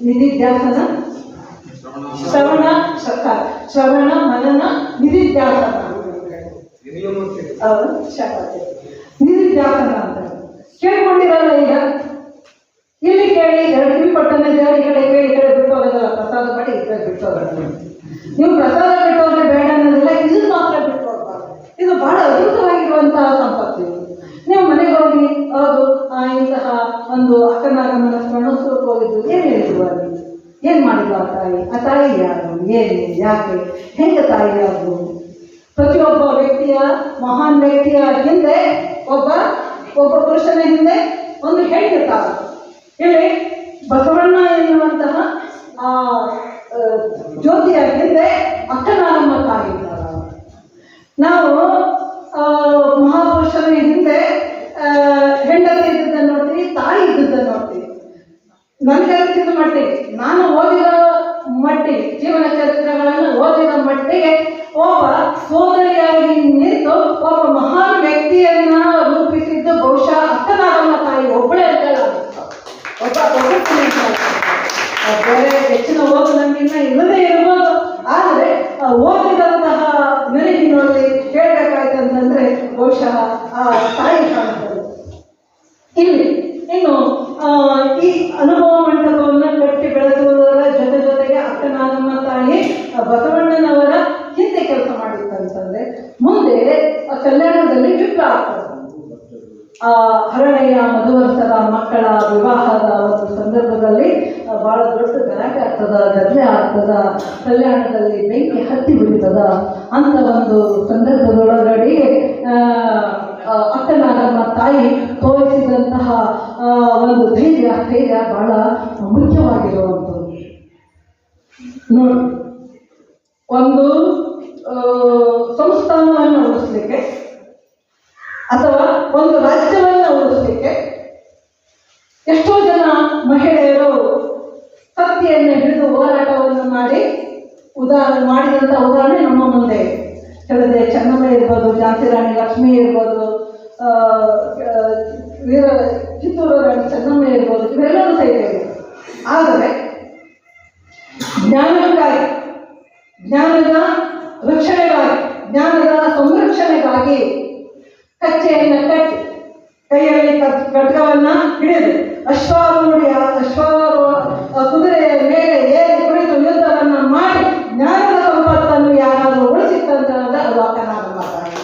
ನಿಧಿಧ್ಯಾಸನ, ಶ್ರವಣ ಮನನ ನಿಧಿಧ್ಯಾಸನ, ನಿಧಿಧ್ಯಾಸನ ಅಂತ ಕೇಳ್ಕೊಂಡಿರಲ್ಲ. ಈಗ ಇಲ್ಲಿ ಕೇಳಿ 2 ಕಿವಿ ಪಟ್ಟನೆ ದೇವರ ಈ ಕಡೆ ಬಿಟ್ಟು ಹೋಗೋದಲ್ಲ, ಪ್ರಸಾದ ಮಾಡಿ ಈ ಕಡೆ ಬಿಟ್ಟು ಹೋಗೋದು. ನೀವು ಪ್ರಸಾದ ಬಿಟ್ಟು ಹೋದ್ರೆ ಬೇಡ ಅನ್ನೋದಿಲ್ಲ, ಇದನ್ನು ಮಾತ್ರ ಬಿಟ್ಟು ಹೋಗ್ಬಾರ್ದು. ಇದು ಬಹಳ ಅದ್ಭುತವಾಗಿರುವಂತಹ ಸಂಪತ್ತು. ನೀವು ಮನೆಗೆ ಹೋಗಿ ಹೌದು ಇಂತಹ ಒಂದು ಅಕ್ಕನಾಗಮ್ಮನ ಸ್ಮರಣೋತ್ಸವಕ್ಕೆ ಹೋಗಿದ್ದು, ಏನು ಹೇಳಿದ್ರು ಅಲ್ಲಿ, ಏನು ಮಾಡಿದ್ರು ಆ ತಾಯಿ ಯಾರು, ಏನು, ಯಾಕೆ, ಹೇಗೆ ತಾಯಿ ಯಾರು? ಪ್ರತಿಯೊಬ್ಬ ವ್ಯಕ್ತಿಯ, ಮಹಾನ್ ವ್ಯಕ್ತಿಯ ಹಿಂದೆ ಒಬ್ಬ ಪುರುಷನ ಹಿಂದೆ ಒಂದು ಹೆಣ್ಣಿರ್ತಾಳೆ. ಇಲ್ಲಿ ಬಸವಣ್ಣ ಎನ್ನುವಂತಹ ಆ ಜ್ಯೋತಿಯ ಹಿಂದೆ ಅಕ್ಕನಾಗಮ್ಮ ತಾಯಿ ಇದ್ದಾರ. ನಾವು ಮಹಾಪುರುಷನ ಹಿಂದೆ ಹೆಂಡತಿ ಇದ್ದದ್ದನ್ನು ನೋಡ್ತೀವಿ, ತಾಯಿ ಇದ್ದದ್ದನ್ನು ನೋಡ್ತೀವಿ. ನನಗೆ ಅನಿಸಿದ ಮಟ್ಟಿಗೆ, ನಾನು ಓದಿದ ಮಟ್ಟಿಗೆ, ಜೀವನ ಚರಿತ್ರೆಗಳನ್ನು ಓದಿದ ಮಟ್ಟಿಗೆ ಒಬ್ಬ ಸೋದರಿಯಾಗಿ ನಿಂತು ಒಬ್ಬ ಮಹಾನ್ ವ್ಯಕ್ತಿಯನ್ನ ರೂಪಿಸಿದ್ದು ಬಹುಶಃ ಅಕ್ಕನಾಗಮ್ಮ ತಾಯಿ ಒಬ್ಬಳೇ ಅಂತಲ್ಲ. ಬೇರೆ ಹೆಚ್ಚಿನ ಓದು ನಮಗಿನ್ನ ಇಲ್ಲದೇ ಇರ್ಬೋದು, ಆದರೆ ಓದಿದಂತಹ ನೆನಪಿನಲ್ಲಿ ಹೇಳ್ಬೇಕಾಯ್ತು ಅಂತಂದ್ರೆ ಬಹುಶಃ ಆ ತಾಯಿ ಕಾಣುತ್ತದೆ. ಇಲ್ಲಿ ಇನ್ನು ಈ ಅನುಭವ ಮಂಟಪವನ್ನು ಕಟ್ಟಿ ಬೆಳೆಸುವುದರ ಜೊತೆಗೆ ಅಕ್ಕನಾಗಮ್ಮ ತಾಯಿ ಬಸವಣ್ಣನವರ ಹಿಂದೆ ಕೆಲಸ ಮಾಡಿತ್ತಂತಂದ್ರೆ ಮುಂದೆ ಕಲ್ಯಾಣದಲ್ಲಿ ವಿಪ್ಲವ ಆಗ್ತದೆ. ಹರಳೆಯ ಮಧುವರ್ಷದ ಮಕ್ಕಳ ವಿವಾಹದ ಒಂದು ಸಂದರ್ಭದಲ್ಲಿ ಬಹಳ ದೊಡ್ಡ ಗಲಾಟೆ ಆಗ್ತದ, ಗದ್ದಲೆ ಆಗ್ತದ, ಕಲ್ಯಾಣದಲ್ಲಿ ಬೆಂಕಿ ಹತ್ತಿ ಬಿಡ್ತದ. ಅಂತ ಒಂದು ಸಂದರ್ಭದೊಳಗಡೆ ಅಕ್ಕನಾಗಮ್ಮ ತಾಯಿ ತೋರಿಸಿದಂತಹ ಒಂದು ಧೈರ್ಯ ಬಹಳ ಮುಖ್ಯವಾಗಿರುವಂಥದ್ದು. ನೋಡಿ, ಒಂದು ಸಂಸ್ಥಾನವನ್ನು ಉಳಿಸ್ಲಿಕ್ಕೆ ಅಥವಾ ಒಂದು ರಾಜ್ಯವನ್ನು ಉಳಿಸ್ಲಿಕ್ಕೆ ಎಷ್ಟೋ ಜನ ಮಹಿಳೆಯರು ಕತ್ತಿಯನ್ನು ಹಿಡಿದು ಹೋರಾಟವನ್ನು ಮಾಡಿದಂಥ ಉದಾಹರಣೆ ನಮ್ಮ ಮುಂದೆ ಹೇಳಿದೆ. ಚೆನ್ನಮ್ಮ ಇರ್ಬೋದು, ಝಾನ್ಸಿ ರಾಣಿ ಲಕ್ಷ್ಮಿ ಇರ್ಬೋದು, ಕಿತ್ತೂರು ರಾಣಿ ಚೆನ್ನಮ್ಮ ಇರ್ಬೋದು, ಇವೆಲ್ಲವೂ ಸಹಿತ ಇದೆ. ಆದರೆ ಜ್ಞಾನಕ್ಕಾಗಿ, ಜ್ಞಾನದ ರಕ್ಷಣೆಗಾಗಿ, ಜ್ಞಾನದ ಸಂರಕ್ಷಣೆಗಾಗಿ ಕಚ್ಚೆಯನ್ನು ಕಟ್ಟಿ ಕೈಯಲ್ಲಿ ಖಡ್ಗವನ್ನ ಹಿಡಿದು ಕುದುರೆಯ ಮೇಲೆ ಏರಿ ಕುಳಿತು ಯುದ್ಧವನ್ನ ಮಾಡಿ ಜ್ಞಾನದ ಸಂಪತ್ತನ್ನು ಯಾರಾದರೂ ಉಳಿಸಿತ್ತಂತಂದ್ರೆ ಅದು ಅಕ್ಕನಾಗಮ್ಮ ತಾಯಿ.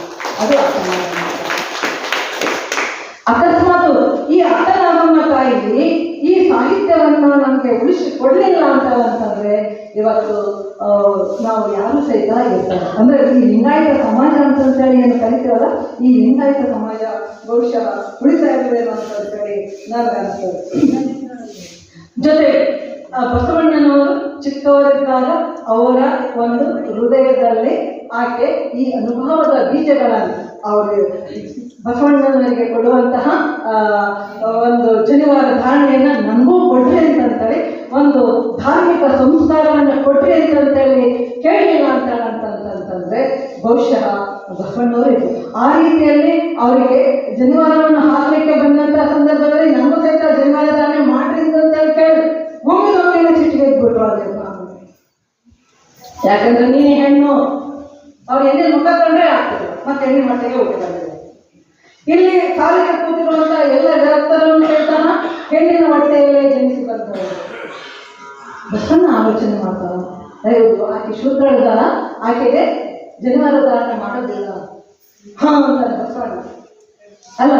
ಅದು ಅಕ್ಕನಾಗಮ್ಮ ತಾಯಿ. ಅಕಸ್ಮಾತ್ ಈ ಅಕ್ಕನಾಗಮ್ಮ ತಾಯಿ ಈ ಸಾಹಿತ್ಯವನ್ನು ನಮಗೆ ಉಳಿಸಿಕೊಡ್ಲಿಲ್ಲ ಅಂತಂದ್ರೆ ಇವತ್ತು ನಾವು ಯಾರು ಸಹಿತ ಇರ್ತಾರೆ. ಅಂದ್ರೆ ಈ ಲಿಂಗಾಯತ ಸಮಾಜ ಅಂತಂತೇಳಿ ಏನು ಕರಿತೀವಲ್ಲ, ಈ ಲಿಂಗಾಯತ ಸಮಾಜ ಬಹುಶಃ ಉಳಿತಾ ಇರಬೇಕು ಅಂತೇಳಿ ನನಗೆ ಅನಿಸ್ತದೆ. ಜೊತೆಗೆ ಬಸವಣ್ಣನವರು ಚಿಕ್ಕವರಿದ್ದಾಗ ಅವರ ಒಂದು ಹೃದಯದಲ್ಲಿ ಆಕೆ ಈ ಅನುಭವದ ಬೀಜಗಳನ್ನು ಅವರು ಬಸವಣ್ಣನವರಿಗೆ ಕೊಡುವಂತಹ ಒಂದು ಶನಿವಾರ ಧಾರಣೆಯನ್ನು ನನಗೂ ಕೊಡ್ರಿ ಅಂತಂತೇಳಿ, ಒಂದು ಧಾರ್ಮಿಕ ಸಂಸ್ಕಾರವನ್ನು ಕೊಡ್ರಿ ಅಂತಂತೇಳಿ ಕೇಳಲಿಲ್ಲ ಅಂತಂತಂದ್ರೆ ಬಹುಶಃ ಬಸವಣ್ಣವರು ಆ ರೀತಿಯಲ್ಲಿ ಅವರಿಗೆ ಜನಿವಾರವನ್ನು ಹಾಕಲಿಕ್ಕೆ ಬಂದಂತಹ ಸಂದರ್ಭದಲ್ಲಿ ನಮ್ಮ ಸಹಿತ ಜನಿವಾರ ಧಾರಣೆ ಮಾಡ್ರಿ ಅಂತಂತೇಳಿ ಕೇಳಿ ಒಮ್ಮೆದೊಮ್ಮೆಗೆ ಸಿಟ್ಟಿಗೆ ಇದ್ಬಿಟ್ರು. ಅದನ್ನು ಯಾಕಂದ್ರೆ ನೀನೇ ಹೆಣ್ಣು, ಅವ್ರು ಎಣ್ಣೆ ಮುಖ ಕಂಡ್ರೆ ಆಗ್ತದೆ, ಮತ್ತೆ ಎಣ್ಣೆ ಮಟ್ಟಿಗೆ ಹೋಗ್ತಾರೆ. ಇಲ್ಲಿ ಕಾಲಿಗೆ ಕೂತಿರುವಂತಹ ಎಲ್ಲ ಜಗತ್ತರನ್ನು ಸಹಿತ ಹೆಣ್ಣಿನ ಹೊಟ್ಟೆಯಲ್ಲೇ ಜನಿಸಿ ಬರ್ತಾರೆ. ಬಸವಣ್ಣ ಆಲೋಚನೆ ಮಾಡ್ತಾರ, ಹೌದು ಆಕೆ ಶೂದ್ರಳಿದಾರ, ಆಕೆಗೆ ಜನಿವಾರ ಧಾರಣೆ ಮಾಡೋದಿಲ್ಲ ಅಂತಾರೆ ಬಸವಣ್ಣ. ಅಲ್ಲ,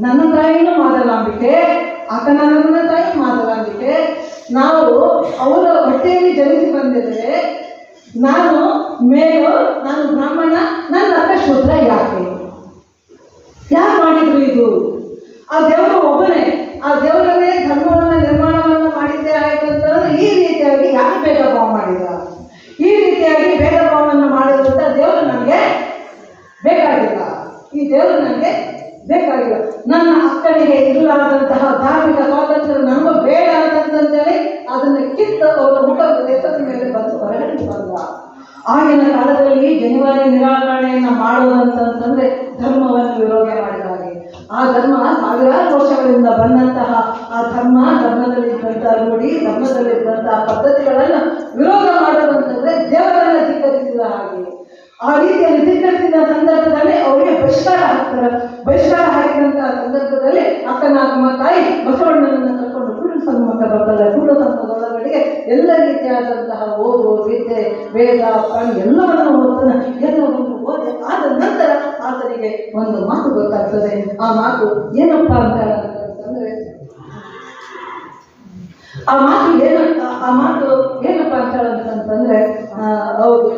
ನನ್ನ ತಾಯಿನೂ ಮಾದಲಾಂಬಿಕೆ, ಅಕ್ಕನಾಗಮ್ಮನ ತಾಯಿ ಮಾದಲಾಂಬಿಕೆ. ನಾವು ಅವರ ಹೊಟ್ಟೆಯಲ್ಲಿ ಜನಿಸಿ ಬಂದಿದ್ರೆ ನಾನು ಮೇಲು, ನಾನು ಬ್ರಾಹ್ಮಣ, ನನ್ನ ಅಕ್ಕ ಶೂದ್ರ ಯಾಕೆ? ಯಾರು ಮಾಡಿದ್ರು ಇದು? ಆ ದೇವರು ಒಬ್ಬನೇ. ಆ ದೇವರನ್ನೇ ಧರ್ಮವನ್ನ ನಿರ್ಮಾಣವನ್ನ ಮಾಡಿದ್ದೇ ಆಯ್ತು ಅಂತಂದ್ರೆ ಈ ರೀತಿಯಾಗಿ ಯಾಕೆ ಭೇದ ಭಾವ ಮಾಡಿದ? ಈ ರೀತಿಯಾಗಿ ಭೇದ ಭಾವವನ್ನು ಮಾಡಿದಂತ ದೇವರು ನನಗೆ ಬೇಕಾಗಿಲ್ಲ. ಈ ದೇವರು ನನಗೆ ಬೇಕಾಗಿಲ್ಲ. ನನ್ನ ಅಕ್ಕನಿಗೆ ಇರಲಾರದಂತಹ ಧಾರ್ಮಿಕ ಸ್ವಾತಂತ್ರ್ಯ ನನಗೂ ಬೇಡ ಅಂತಂತೇಳಿ ಅದನ್ನ ಕಿತ್ತು ಅವರ ಮುಖದ ಎತ್ತದ ಮೇಲೆ ಬಂದು ಹೊರಗಡೆ ಬಂದ. ಆಗಿನ ಕಾಲದಲ್ಲಿ ಜನಿವಾರಿ ನಿರಾಕರಣೆಯನ್ನ ಮಾಡುವುದಂತಂದ್ರೆ ಧರ್ಮವನ್ನು ವಿರೋಧ ಮಾಡಿದ ಹಾಗೆ. ಆ ಧರ್ಮ ಸಾವಿರಾರು ವರ್ಷಗಳಿಂದ ಬಂದಂತಹ ಆ ಧರ್ಮದಲ್ಲಿದ್ದಂತಹ ರೂಢಿ, ಧರ್ಮದಲ್ಲಿದ್ದಂತಹ ಪದ್ಧತಿಗಳನ್ನು ವಿರೋಧ ಮಾಡುವಂತಂದ್ರೆ ದೇವರನ್ನ ಧಿಕ್ಕರಿಸಿದ ಹಾಗೆ. ಆ ರೀತಿಯಲ್ಲಿ ಧಿಕ್ಕರಿಸಿದ ಸಂದರ್ಭದಲ್ಲಿ ಅವರಿಗೆ ಬಹಿಷ್ಕಾರ ಹಾಕ್ತಾರೆ. ಬಹಿಷ್ಕಾರ ಹಾಕಿದಂತಹ ಸಂದರ್ಭದಲ್ಲಿ ಅಕ್ಕನಾಗಮ್ಮ ತಾಯಿ ಬಸವಣ್ಣನನ್ನು ಕರ್ಕೊಂಡು ಕೂಡಲ ಸಂಗಮಕ್ಕೆ ಬರ್ತಾರೆ. ಕೂಡಲ ಸಂಗಮದೊಳಗಡೆಗೆ ಎಲ್ಲ ರೀತಿಯಾದಂತಹ ಓದು, ವಿದ್ಯೆ, ವೇದ, ಪ್ರಾಣಿ ಎಲ್ಲವನ್ನು ಓದ್ತಾನೆ. ಎಲ್ಲವನ್ನು ಓದಿ ಆದ ನಂತರ ಆತನಿಗೆ ಒಂದು ಮಾತು ಗೊತ್ತಾಗ್ತದೆ. ಆ ಮಾತು ಏನಪ್ಪಾ ಅಂತಂದ್ರೆ ಆ ಮಾತು ಏನಪ್ಪಾ ಅಂತಂದ್ರೆ ಹೌದು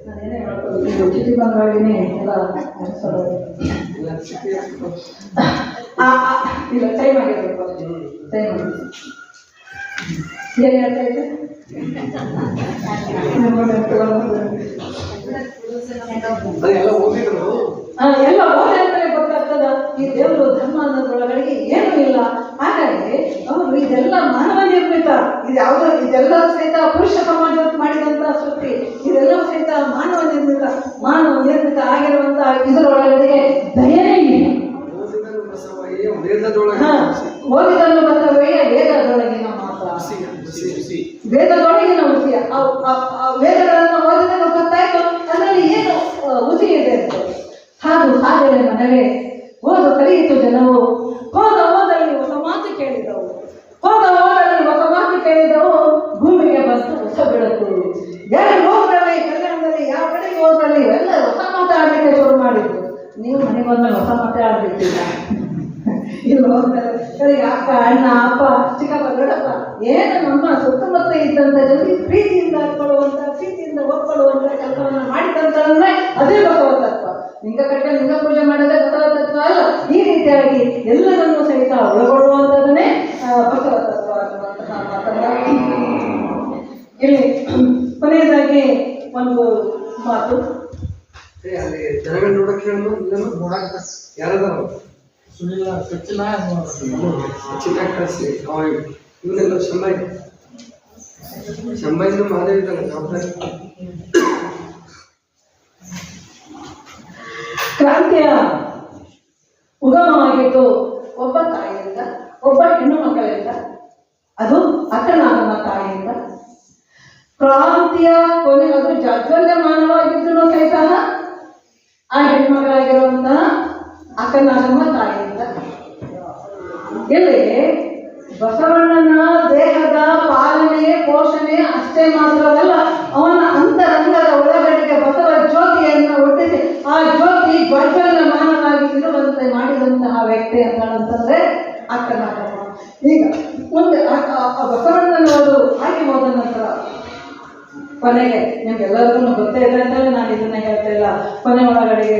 ನಾನೇನೇ ಹೇಳ್ಬೋದು, ಚಿಟಿ ಬಂಗಾಳಿನೇ ಎಲ್ಲ ಇಲ್ಲ ಟೈಮ್ ಆಗಿರ್ಬೇಕು. ಟೈಮ್ ಆಗಿದೆ. ಏನ್ ಹೇಳ್ತಾ ಇದ್ದೆ? ಅದೆಲ್ಲ ಓದಿದ್ರು ಎಲ್ಲ ಓದಂತಲೇ ಗೊತ್ತಾಗ್ತದ ಈ ದೇವರು ಧರ್ಮ ಅನ್ನೋದ್ರೊಳಗಡೆಗೆ ಏನೂ ಇಲ್ಲ. ಹಾಗಾಗಿ ಅವರು ಇದೆಲ್ಲ ಮಾನವ ನಿರ್ಮಿತ. ಇದೆಲ್ಲ ಸಹಿತ ಪುರುಷ ಸಮಾಜ ಮಾಡಿದಂತಹ ಸೃಷ್ಟಿ. ಇದೆಲ್ಲ ಸಹಿತ ಮಾನವ ನಿರ್ಮಿತ ಆಗಿರುವಂತಹ ಇದರೊಳಗಡೆಗೆ ದಯನೇ ಇಲ್ಲ. ಓದಿದನ್ನು ಬಸವಯ್ಯ ವೇದದೊಳಗಿನ ಮಾತ್ರ, ವೇದದೊಳಗಿನ ಹುಸಿ. ವೇದಗಳನ್ನು ಓದಿದಾಗ ಗೊತ್ತಾಯ್ತು ಅದರಲ್ಲಿ ಏನು ಹುಸಿ ಇದೆ ಅಂತ. ಹಾಗಲೇ ಮನವೇ ಓದು ಕಲಿಯಿತು ಜನವು, ಹೋದ ಓದಲ್ಲಿ ಹೊಸ ಮಾತು ಕೇಳಿದವು, ಭೂಮಿಗೆ ಬಂತು ಹೊಸ ಬೆಳಕು. ಯಾರು ಹೋದ್ರಲ್ಲಿ ಕಲ್ಯಾಣದಲ್ಲಿ ಯಾವ ಕಡೆಗೆ ಹೋದ್ರಲ್ಲಿ ಎಲ್ಲ ಹೊಸ ಮಾತಾಡಲಿಕ್ಕೆ ಶುರು ಮಾಡಿದ್ರು. ನೀವು ಮನೆಗೆ ಬಂದ್ಮೇಲೆ ಹೊಸ ಮಾತಾಡಬೇಕಿಲ್ಲ. ಇಲ್ಲಿ ಹೋಗ್ತಾರೆ ಅಕ್ಕ, ಅಣ್ಣ, ಅಪ್ಪ, ಚಿಕ್ಕಪ್ಪ, ದೊಡ್ಡಪ್ಪ ಏನು ನಮ್ಮ ಸುತ್ತಮುತ್ತ ಇದ್ದಂಥ ಜನರಿಗೆ ಪ್ರೀತಿಯಿಂದ ಒಪ್ಕೊಳ್ಳುವಂತ ಕೆಲಸವನ್ನು ಮಾಡಿದಂತಂದ್ರೆ ಅದೇ ಬಸವ ತತ್ವ. ಲಿಂಗ ಪೂಜೆ ಮಾಡೋದೇ ಬಸವ ತತ್ವ ಅಲ್ಲ. ಈ ರೀತಿಯಾಗಿ ಎಲ್ಲರನ್ನೂ ಸಹಿತ ಒಳಗೊಳ್ಳುವಂಥದ್ದನ್ನೇ ಬಸವ ತತ್ವ ಅನ್ನುವಂತಹ ಮಾತನ್ನ ಇಲ್ಲಿ ಕೊನೆಯದಾಗಿ ಒಂದು ಮಾತು. ಅಲ್ಲಿ ಜನಗಳು ನೋಡಕ್ಕೆ ಯಾರದ ಇವನ್ನೆಲ್ಲ ಶಂಭಾಜಿನ ಮಾದೇವಿದ್ದಾನೆ ಜವಾಬ್ದಾರಿ. ಕ್ರಾಂತಿಯ ಉಗಮವಾಗಿದ್ದು ಒಬ್ಬ ತಾಯಿಯಿಂದ, ಒಬ್ಬ ಹೆಣ್ಣು ಮಕ್ಕಳಿಂದ, ಅದು ಅಕ್ಕನಾಗಮ್ಮ ತಾಯಿಯಿಂದ. ಕ್ರಾಂತಿಯ ಕೊನೆ ಅದು ಜಾಜ್ವಲ್ಯಮಾನವಾಗಿದ್ದು ಸಹಿತ ಆ ಹೆಣ್ಮಗಳಾಗಿರುವಂತಹ ಅಕ್ಕನಾಗಮ್ಮ ತಾಯಿಯಿಂದ. ಇಲ್ಲಿ ಬಸವಣ್ಣನ ದೇಹದ ಪಾಲನೆ ಪೋಷಣೆ ಅಷ್ಟೇ ಮಾತ್ರವಲ್ಲ, ಅವನ ಅಂತರಂಗದ ಒಳಗಡೆಗೆ ಬಸವ ಜ್ಯೋತಿಯನ್ನು ಹುಟ್ಟಿಸಿ ಆ ಜ್ಯೋತಿ ಜಾಜ್ವಲ್ಯಮಾನವಾಗಿ ಇರುವಂತೆ ಮಾಡಿದಂತಹ ವ್ಯಕ್ತಿ ಅಂತಂದ್ರೆ ಅಕ್ಕನಾಗಮ್ಮ. ಈಗ ಮುಂದೆ ಬಸವಣ್ಣನವರು ಹಾಗೆ ಹೋದ ನಂತರ ಕೊನೆಗೆ ನಿಮ್ಗೆಲ್ಲರಿಗೂ ಗೊತ್ತೇ ಇದೆ ಅಂತಲೇ ನಾನು ಇದನ್ನ ಹೇಳ್ತಾ ಇಲ್ಲ. ಕೊನೆ ಒಳಗಡೆಗೆ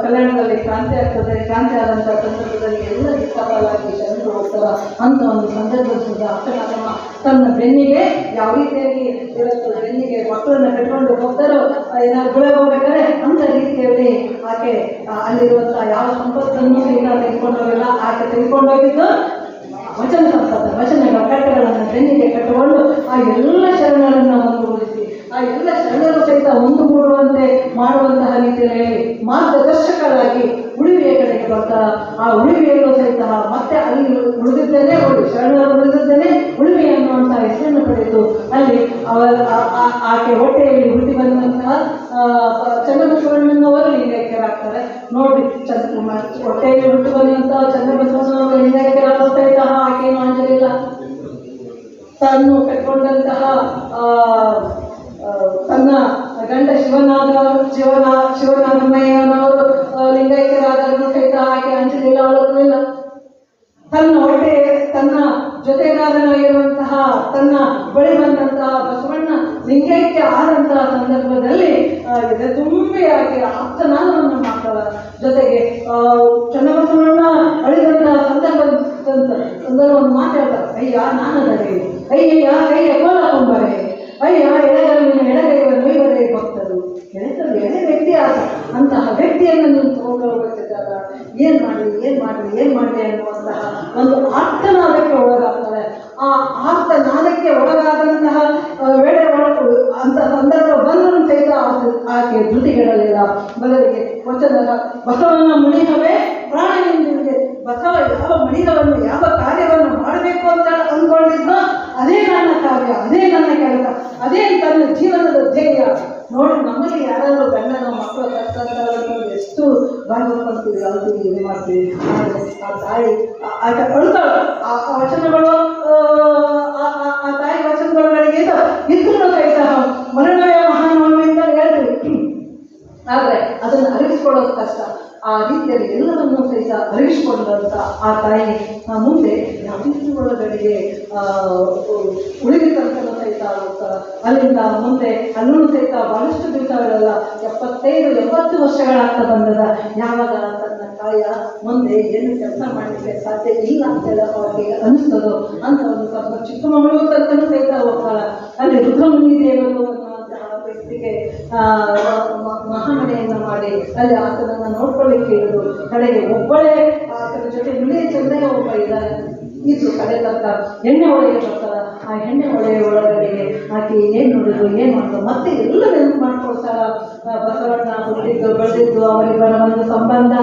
ಕಲ್ಯಾಣದಲ್ಲಿ ಕ್ರಾಂತಿ ಆಗ್ತದೆ. ಕ್ರಾಂತಿ ಆದಂತಹ ಸಂದರ್ಭದಲ್ಲಿ ಎಲ್ಲ ಇಷ್ಟಪಲಾಗಿ ಜನರು ಹೋಗ್ತಾರ ಅಂತ ಒಂದು ಸಂದರ್ಭದ ಅಕ್ಕನಾಗಮ್ಮ ತನ್ನ ಬೆನ್ನಿಗೆ ಯಾವ ರೀತಿಯಾಗಿ ಇವತ್ತು ಬೆನ್ನಿಗೆ ಮಕ್ಕಳನ್ನ ಕಟ್ಕೊಂಡು ಹೋಗ್ತಾರೋ, ಏನಾದ್ರು ಗುಳೆ ಹೋಗ್ಬೇಕಾದ್ರೆ ಅಂತ ರೀತಿಯಲ್ಲಿ ಆಕೆ ಅಲ್ಲಿರುವಂತಹ ಯಾವ ಸಂಪತ್ತನ್ನು ಈಗ ತೆಗೆದುಕೊಂಡೋಗಿಲ್ಲ. ಆಕೆ ತೆಗೆದುಕೊಂಡೋಗಿದ್ದು ವಚನ ಸಂಪತ್ತ, ವಚನಗಳ ಕಟ್ಟೆಗಳನ್ನು ಬೆನ್ನಿಗೆ ಕಟ್ಟಿಕೊಂಡು ಆ ಎಲ್ಲ ಶರಣರನ್ನು ಒಂದುಗೂಡಿಸಿ ಆ ಎಲ್ಲ ಶರಣರು ಸಹಿತ ಒಂದುಗೂಡುವಂತೆ ಮಾಡುವಂತಹ ರೀತಿಯಲ್ಲಿ ಮಾರ್ಗದರ್ಶಕರಾಗಿ ಉಳಿವಿಯ ಕಡೆಗೆ ಬರ್ತಾ ಆ ಉಳಿವಿಯಲ್ಲೂ ಸಹಿತ ಮತ್ತೆ ಅಲ್ಲಿ ಉಳಿದಿದ್ದೇನೆ ಶರಣರು ಉಳಿದಿದ್ದೇನೆ ಉಳಿವಿ ಅನ್ನುವಂತಹ ಹೆಸರನ್ನು ಪಡೆದು ಅಲ್ಲಿ ಆಕೆ ಹೊಟ್ಟೆಯಲ್ಲಿ ಹುಟ್ಟಿ ಬಂದಂತಹ ಚನ್ನಬಸವಣ್ಣನವರು ಲಿಂಗೈಕ್ಯರಾಗ್ತಾರೆ. ನೋಡಿ, ಹೊಟ್ಟೆಯಲ್ಲಿ ಹುಟ್ಟಿ ಬಂದಂತಹ ಚನ್ನಬಸವಣ್ಣನವರು ಲಿಂಗೈಕ್ಯರಾದ ಸಹಿತ ಆಕೆಯನ್ನು ಅಂಜಲಿಲ್ಲ. ತಾನು ಕಟ್ಕೊಂಡಂತಹ ತನ್ನ ಗಂಡ ಶಿವನಾಗಮ್ಮಯ್ಯನವರು ಲಿಂಗೈಕ್ಯರಾದರೂ ಸಹಿತ ಆಕೆ ಅಂಜಲಿಲ್ಲ, ಅಳಲಿಲ್ಲ. ತನ್ನ ಹೊಟ್ಟೆ ತನ್ನ ಜೊತೆಗಾರನಾಗಿರುವಂತಹ ತನ್ನ ಬಳಿ ಬಂದಂತಹ ಬಸವಣ್ಣ ಲಿಂಗೈಕ್ಯ ಆದಂತಹ ಸಂದರ್ಭದಲ್ಲಿ ತುಂಬಿ ಆಕೆ ಆಪ್ತನಾದವನ್ನು ಮಾಡ್ತಾಳ. ಜೊತೆಗೆ ಅಯ್ಯಯ್ಯ ನಾನದರೆ, ಅಯ್ಯಯ್ಯ ಕೈಯ ಕೋಲ ಕೊಂಬರೆ, ಅಯ್ಯ ಎಡಗಲ್ಲಿನ ಎಡಗೈವನ್ನು ಇವರೇ ಭಕ್ತರು. ಎಳೆ ವ್ಯಕ್ತಿಯಾದ ಅಂತಹ ವ್ಯಕ್ತಿಯನ್ನು ನೀವು ತಗೊಂಡು ಹೋಗ್ಬೇಕಾದಾಗ ಏನು ಮಾಡಲಿ ಅನ್ನುವಂತಹ ಒಂದು ಆರ್ತನಾದಕ್ಕೆ ಒಳಗಾಗ್ತಾರೆ. ಆ ಆರ್ತನಾದಕ್ಕೆ ಒಳಗಾದಂತಹ ವೇಳೆ ಅಂತ ಸಂದರ್ಭ ಬಂದರೂ ಸಹಿತ ಆಕೆ ಧೃತಿಗೆಡಲಿಲ್ಲ. ಬದಲಿಗೆ ವಚನದ ಬಸವನ ಮುನಿಹವೇ ಪ್ರಾಣವಿಂದಿಗೆ, ಬಸವ ಯಾವ ಮಣಿಗವನ್ನು ಯಾವ ಕಾರ್ಯವನ್ನು ಮಾಡಬೇಕು ಅಂತ ಅಂದ್ಕೊಂಡಿದ್ದೋ ಅದೇ ನನ್ನ ಕಾರ್ಯ, ಅದೇ ನನ್ನ ಕೆಲಸ, ಅದೇ ತನ್ನ ಜೀವನದ ಧ್ಯೇಯ. ನೋಡಿ, ನಮಗೆ ಯಾರಾದರೂ ಗಂಡನ ಮಕ್ಕಳು ಕಷ್ಟಂತ ಎಷ್ಟು ಭಾಗವಹಿಸ್ತೀವಿ, ಅಳ್ತೀವಿ, ಇದು ಮಾಡ್ತೀವಿ. ಆದರೆ ಆ ತಾಯಿ ಆಕೆ ಅಳ್ತಾಳೆ. ಆ ವಚನಗಳು ಆ ತಾಯಿ ವಚನಗಳಿಗೆ ಇದ್ರೂ ಸಹಿತ ಮರಣವೇ ಮಹಾನವಮಿ ಅಂತ ಹೇಳ್ತೀವಿ. ಆದರೆ ಅದನ್ನು ಅರಿವಿಸ್ಕೊಳ್ಳೋದು ಕಷ್ಟ. ಆ ರೀತಿಯಲ್ಲಿ ಎಲ್ಲವನ್ನೂ ಸಹಿತ ಅರಿವಿಸಿಕೊಂಡಂಥ ಆ ತಾಯಿ ಮುಂದೆ ಯಾವುದೇ ಒಳಗಡೆಗೆ ಉಳಿದಿದ್ದಂತಲೂ ಸಹಿತ ಅಲ್ಲಿಂದ ಮುಂದೆ ಅಲ್ಲೂ ಸಹಿತ ಬಹಳಷ್ಟು ದಿವಸಗಳೆಲ್ಲ 75-80 ವರ್ಷಗಳಾಗ್ತಾ ಬಂದದ. ಯಾವಾಗ ತನ್ನ ತಾಯಿಯ ಮುಂದೆ ಏನು ಕೆಲಸ ಮಾಡಲಿಕ್ಕೆ ಸಾಧ್ಯ ಇಲ್ಲ ಅಂತೆಲ್ಲ ಅವರಿಗೆ ಅನಿಸ್ತದೋ ಅಂತ ಒಂದು ಸ್ವಲ್ಪ ಚಿಕ್ಕಮಗಳೂರು ತನಕನೂ ಸಹಿತ ಹೋಗ್ತಾಳೆ. ಅಲ್ಲಿ ರುದ್ರಮುನಿ ದೇವರು ವ್ಯಕ್ತಿಗೆ ಮಹಾಮನೆಯನ್ನು ಮಾಡಿ ಅಲ್ಲಿ ಆತನನ್ನು ನೋಡ್ಕೊಳ್ಳಿಕ್ಕೆ ಇರೋದು. ಕಡೆಗೆ ಒಬ್ಬಳೇ ಆತನ ಜೊತೆ ನುಡಿಯ ಚೆನ್ನೈ ಒಬ್ಬ ಇದ್ದು ಕಡೆ ತನಕ ಎಣ್ಣೆ ಒಳಗೆ ಬರ್ತಾರ. ಆ ಎಣ್ಣೆ ಒಳಗಡೆಗೆ ಆಕೆ ಏನು ನೋಡಿದ್ರು, ಏನು ಮಾಡೋದು, ಮತ್ತೆ ಎಲ್ಲ ನೆನಪು ಮಾಡ್ಕೊಳ್ತಾರ. ಬಸವಣ್ಣ ಹುಟ್ಟಿದ್ದು ಬೆಳೆದಿದ್ದು ಅವರಿಬ್ಬರ ಒಂದು ಸಂಬಂಧ,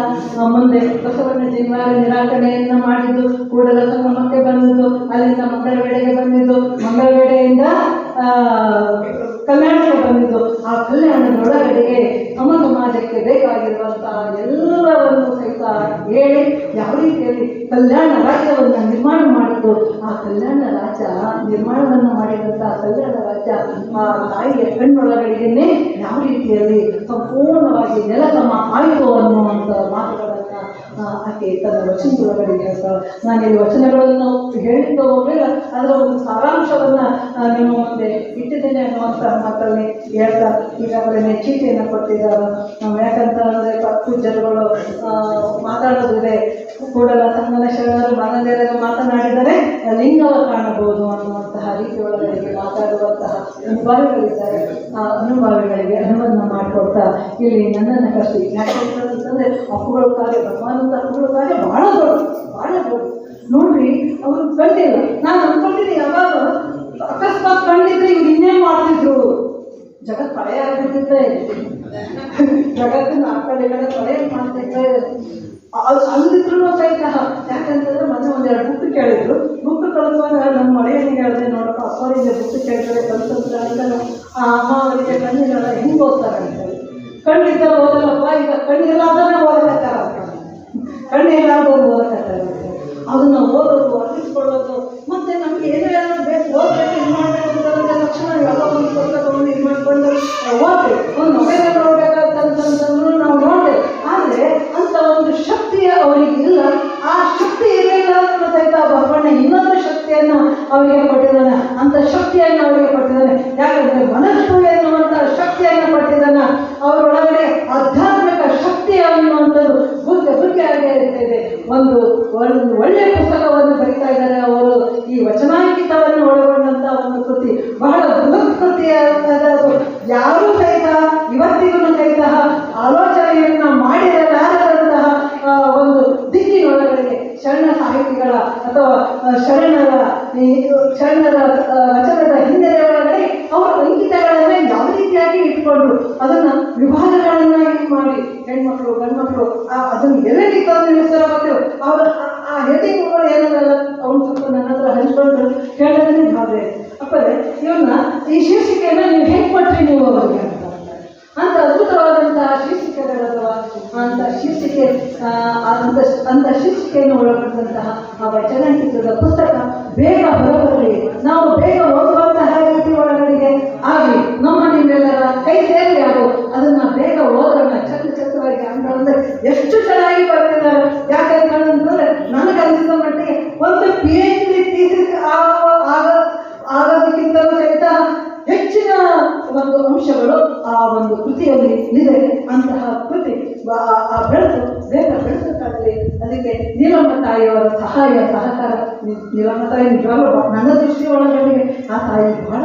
ಮುಂದೆ ಬಸವಣ್ಣ ಜನಿವಾರ ನಿರಾಕರಣೆಯನ್ನು ಮಾಡಿದ್ದು, ಕೂಡಲ ಸಂಗಮಕ್ಕೆ ಬಂದಿದ್ದು, ಅಲ್ಲಿಂದ ಮಂಗಳವೇಳೆಗೆ ಬಂದಿದ್ದು, ಮಂಗಳವೇಳೆಯಿಂದ ಕಲ್ಯಾಣಕ್ಕೆ ಬಂದಿದ್ದು. ಆ ಕಲ್ಯಾಣದೊಳಗಡೆಗೆ ನಮ್ಮ ಸಮಾಜಕ್ಕೆ ಬೇಕಾಗಿರುವಂತಹ ಎಲ್ಲವನ್ನು ಸಹಿತ ಹೇಳಿ ಯಾವ ರೀತಿಯಲ್ಲಿ ಕಲ್ಯಾಣ ರಾಜ್ಯವನ್ನು ನಿರ್ಮಾಣ ಮಾಡಿದ್ದು. ಆ ಕಲ್ಯಾಣ ರಾಜ್ಯ ನಿರ್ಮಾಣವನ್ನು ಮಾಡಿದಂತಹ ಕಲ್ಯಾಣ ರಾಜ್ಯ ಆ ತಾಯಿಯ ಕಣ್ಣೊಳಗಡೆಗೇ ಯಾವ ರೀತಿಯಲ್ಲಿ ಸಂಪೂರ್ಣವಾಗಿ ನೆಲಸಮ ಆಯಿತು ಅನ್ನುವಂಥ ಮಾತುಗಳನ್ನು ಆಕೆ ತನ್ನ ವಚನದೊಳಗಡೆ ಹೇಳ್ತಾಳೆ. ನಾನು ಈ ವಚನಗಳನ್ನು ಹೇಳಿದ್ದು ಹೋಗಲಿಲ್ಲ, ಅದರ ಒಂದು ಸಾರಾಂಶವನ್ನು ನಿಮ್ಮ ಮುಂದೆ ಇಟ್ಟಿದ್ದೇನೆ ಅನ್ನುವಂಥ ಮಾತಲ್ಲಿ ಹೇಳ್ತಾ ಈಗಾಗಲೇ ಚೀಟಿಯನ್ನು ಕೊಟ್ಟಿದ್ದಾರೆ. ಯಾಕಂತಂದರೆ ಪೂಜ್ಯರುಗಳು ಮಾತಾಡೋದಿದೆ, ಕೂಡಲ ಸಂಗಮ ಶರಣರು ಮನದೇವರು ಮಾತನಾಡಿದರೆ ಲಿಂಗವ ಕಾಣಬಹುದು ಅನ್ನುವಂತಹ ರೀತಿ ಒಳಗಡೆಗೆ ಮಾತಾಡುವಂತಹ ಅನುಭವಿಗಳಿದ್ದಾರೆ. ಆ ಅನುಭವಿಗಳಿಗೆ ಅನುವನ್ನು ಮಾಡಿಕೊಡ್ತಾ ಇಲ್ಲಿ ನನ್ನನ್ನು ಕರೆಸಿ. ಯಾಕಂತಂದರೆ ಅಪ್ಪುಗಳ ಕಾರ್ಯ, ಭಗವಾನಂತ ಅಪ್ಪುಗಳ ಕಾರ್ಯ ಭಾಳ ದೊಡ್ಡ ನೋಡ್ರಿ. ಅವರು ಕಂಡಿಲ್ಲ, ನಾನು ಅಂದ್ಕೊಂಡಿದ್ದೆ ಯಾವಾಗ ಅಕಸ್ಮಾತ್ ಕಂಡಿದ್ರೆ ಇವ್ರು ಇನ್ನೇನು ಮಾಡ್ತಿದ್ರು, ಜಗತ್ತು ಪಳೆಯ ಆಗ್ಬಿಟ್ಟಿದ್ರೆ, ಜಗತ್ತಿನ ಆ ಕಡೆ ಪಳೆಯ ಮಾಡ್ತಿದ್ರೆ ಅಂದಿದ್ರು ಸಹಿತ. ಯಾಕಂತಂದ್ರೆ ಮೊನ್ನೆ ಒಂದೆರಡು ಬುಕ್ ಕೇಳಿದ್ರು. ಬುಕ್ ಕಳಿಸುವಾಗ ನಮ್ಮ ಮಳೆಯನಿಗೆ ಹೇಳಿದೆ, ನೋಡಪ್ಪ ಅಪ್ಪರಿಗೆ ಬುಕ್ ಕೇಳ್ತಾರೆ ಕಲಿಸೋದ್ರಿಂದ ಆ ಅಮ್ಮ ಅವರಿಗೆ ಕಣ್ಣಿಗೆಲ್ಲ ಹೆಂಗೆ ಓದ್ತಾರೆ ಅಂತೇಳಿ. ಕಣ್ಣಿದ್ದ ಓದಲ್ಲಪ್ಪ, ಈಗ ಕಣ್ಣಿಲ್ಲಾದ್ರೆ ಓದಕತ್ತಾರ, ಕಣ್ಣಿಲ್ಲಾದವ್ರು ಓದಕತ್ತಾರೆ. ಅದನ್ನ ಓದೋದು, ಅರಿಸ್ಕೊಳ್ಳೋದು, ಮತ್ತೆ ನಮ್ಗೆ ಏನಾದ್ರು ಬೇಕು ಓದಬೇಕು, ಇದು ಮಾಡಬೇಕು ಅಂತ ತಕ್ಷಣ ಎಲ್ಲ ಒಂದು ಪುಸ್ತಕ ತಗೊಂಡು ಇದು ಮಾಡಿಕೊಂಡು ಓದ್ತೇವೆ. ಒಂದು ಮೊಬೈಲ್ ನೋಡ್ಬೇಕಂತಂದ್ರೂ ನಾವು ನೋಡ್ತೇವೆ. ಆದರೆ ಅಂತ ಒಂದು ಶಕ್ತಿ ಅವರಿಗೆ ಇಲ್ಲ. ಆ ಶಕ್ತಿ ಇರಲಿಲ್ಲ ಅನ್ನೋ ಸಹಿತ ಬಸವಣ್ಣ ಇನ್ನೊಂದು ಶಕ್ತಿಯನ್ನು ಅವರಿಗೆ ಕೊಟ್ಟಿದ್ದಾನೆ. ಅಂತ ಶಕ್ತಿಯನ್ನು ಅವರಿಗೆ ಕೊಟ್ಟಿದ್ದಾನೆ. ಯಾಕಂದರೆ ಮನಸ್ಸು ಎನ್ನುವಂಥ ಶಕ್ತಿಯನ್ನು ಕೊಟ್ಟಿದ್ದಾನೆ. ಅವರೊಳಗಡೆ ಆಧ್ಯಾತ್ಮಿಕ ಶಕ್ತಿ ಅನ್ನುವಂಥದ್ದು ಬುದ್ಧಿಯಾಗೇ ಇರ್ತದೆ. ಒಂದು ಒಳ್ಳೆಯ ಪುಸ್ತಕವನ್ನು ಬರೀತಾ ಇದ್ದಾರೆ ಅವರು. ಈ ವಚನಾಂಕಿತವನ್ನು ಒಳಗೊಂಡಂಥ ಒಂದು ಕೃತಿ ಬಹಳ ಬೃಹತ್ ಕೃತಿಯಾದದು. ಯಾರೂ ಸಹಿತ ಇವತ್ತಿಗೂ ಸಹಿತ ಆಲೋಚನೆಯನ್ನ ಮಾಡಿರಲಾರದಂತಹ ಒಂದು ದಿಕ್ಕಿನೊಳಗಡೆ ಶರಣ ಸಾಹಿತಿಗಳ ಅಥವಾ ಶರಣರ ವಚನದ ಹಿನ್ನೆಲೆ ಒಳಗಡೆ ಅವರ ಅಂಕಿತಗಳನ್ನ ಯಾವ ರೀತಿಯಾಗಿ ಇಟ್ಕೊಂಡು ಅದನ್ನ ವಿಭಾಗಗಳನ್ನ ಇದು ಮಾಡಿ ಹೆಣ್ಮಕ್ಳು ಗಂಡ್ಮಕ್ಳು ಅದನ್ನು ಎಲ್ಲೆಲ್ಲಿ ತಂದು ನಿಲ್ಲಿಸ್ತಾರ ಬರ್ತೇವೆ. ಅವರ ಆ ಹೆಡ್ಡಿಂಗ್ಗಳು ಏನಲ್ಲ ಅವನು ಸ್ವಲ್ಪ ನನ್ನ ಹತ್ರ ಹಂಚ್ಕೊಂಡು ಕೇಳಿದ್ರೆ ಹಾಗೆ ಅಪ್ಪರೇ ಇವನ್ನ ಈ ಶೀರ್ಷಿಕೆಯನ್ನು ನೀವು ಹೇಗೆ ಕೊಟ್ರಿ ನೀವು ಅವರಿಗೆ ಅಂತ ಅದ್ಭುತವಾದಂತಹ ಶೀರ್ಷಿಕೆಗಳಅಥವಾ ಅಂತ ಶೀರ್ಷಿಕೆ ಅಂತ ಶೀರ್ಷಿಕೆಯನ್ನು ಒಳಗೊಂಡಂತಹ ಆ ವಚನಾಂಕಿತದ ಪುಸ್ತಕ ಬೇಗ ಹೊರಬರಲಿ, ನಾವು ಬೇಗ ಓದುವಂತಹ ರೀತಿ ಒಳಗಡೆಗೆ ಆಗಲಿ, ನಮ್ಮ ನಿಮ್ಮೆಲ್ಲರ ಕೈ ಸೇರಿ ಆಗೋ ಅದನ್ನ ಬೇಗ ಓದೋಣ. ಚತುರವಾಗಿ ಅಂದ್ರೆ ಎಷ್ಟು ಚೆನ್ನಾಗಿ ಬರ್ತಿದ್ದಾರೆ. ಯಾಕಂತಂದ್ರೆ ನನಗನ್ನಿಸಿದ ಮಟ್ಟಿಗೆ ಒಂದು PhD ಥೀಸಿಸ್ ಆಗೋದಕ್ಕಿಂತಲೂ ಸಹಿತ ಹೆಚ್ಚಿನ ಒಂದು ಅಂಶಗಳು ಆ ಒಂದು ಕೃತಿಯಲ್ಲಿ ಇದೆ. ಅಂತಹ ಕೃತಿ ಆ ಬೆಳೆದು ಬೇಗ ಬೆಳೆದು ಕೆಲಸಕ್ಕಾಗಲಿ ಅದಕ್ಕೆ ನೀಲಮ್ಮ ತಾಯಿಯವರ ಸಹಾಯ ಸಹಕಾರ ನೀಲಮ್ಮ ತಾಯಿ ನಿಜವಾಗ್ಲೂ ನನ್ನ ದೃಷ್ಟಿ ಒಳಗಡೆ ಆ ತಾಯಿ ಬಹಳ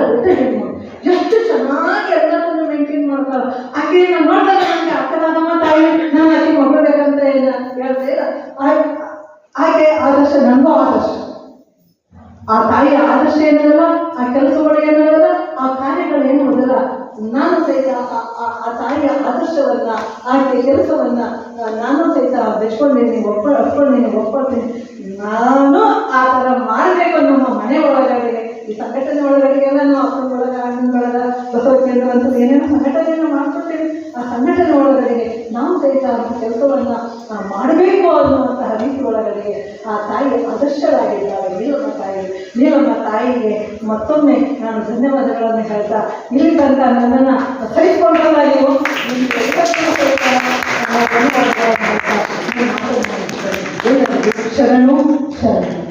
ದೊಡ್ಡ ಹೆಣ್ಣು. ಎಷ್ಟು ಚೆನ್ನಾಗಿ ಎಲ್ಲರನ್ನು ಮೇಂಟೈನ್ ಮಾಡ್ತಾಳೆ. ಆಕೆ ನಾನು ನೋಡಿದಾಗ ನನಗೆ ಅಕ್ಕನಾಗಮ್ಮ ತಾಯಿ ನಾನು ಆಕೆ ಮಗಬೇಕಂತ ಹೇಳ್ತಾ ಇಲ್ಲ. ಆಕೆ ಆದರ್ಶ, ನನಗೂ ಆದರ್ಶ. ಆ ತಾಯಿಯ ಆದರ್ಶ ಏನಲ್ಲ, ಆ ಕೆಲಸಗಳು ಏನಲ್ಲ, ಆ ಕಾರ್ಯಗಳು ಏನು ಅದಲ್ಲ. ನಾನು ಸಹಿತ ಆ ತಾಯಿಯ ಆದರ್ಶವನ್ನ, ಆಕೆ ಕೆಲಸವನ್ನ ನಾನು ಸಹಿತ ಬೆಚ್ಕೊಂಡೇನೆ, ಒಪ್ಕೊಳ್ತೀನಿ. ನಾನು ಆ ಥರ ಮಾಡಬೇಕು ನಮ್ಮ ಮನೆ ಒಳಗಡೆ, ಈ ಸಂಘಟನೆ ಒಳಗಡೆಗೆಲ್ಲ ನಾವು ಅಪ್ಪನ ಒಳಗ, ಅಣ್ಣನ ಒಳಗ, ಬಸವ ಕೇಂದ್ರ ಅಂತ ಏನೇನೋ ಸಂಘಟನೆಯನ್ನು ಮಾಡ್ಕೊಳ್ತೇವೆ. ಆ ಸಂಘಟನೆ ಒಳಗಡೆಗೆ ನಾವು ಸಹಿತ ಆ ಕೆಲಸವನ್ನ ಮಾಡಬೇಕು ಅನ್ನುವಂತಹ ರೀತಿ ಒಳಗಡೆಗೆ ಆ ತಾಯಿ ಆದರ್ಶರಾಗಿದ್ದಾಳೆ ನೀಲಮ್ಮ ತಾಯಿಗೆ ಮತ್ತೊಮ್ಮೆ ನಾನು ಧನ್ಯವಾದಗಳನ್ನು ಹೇಳ್ತಾ, ಇಲ್ಲಿ ತನಕ ನನ್ನನ್ನು ಸಹಿಸಿಕೊಂಡಲ್ಲ ನೀವು ಶರಣು ಶರಣ.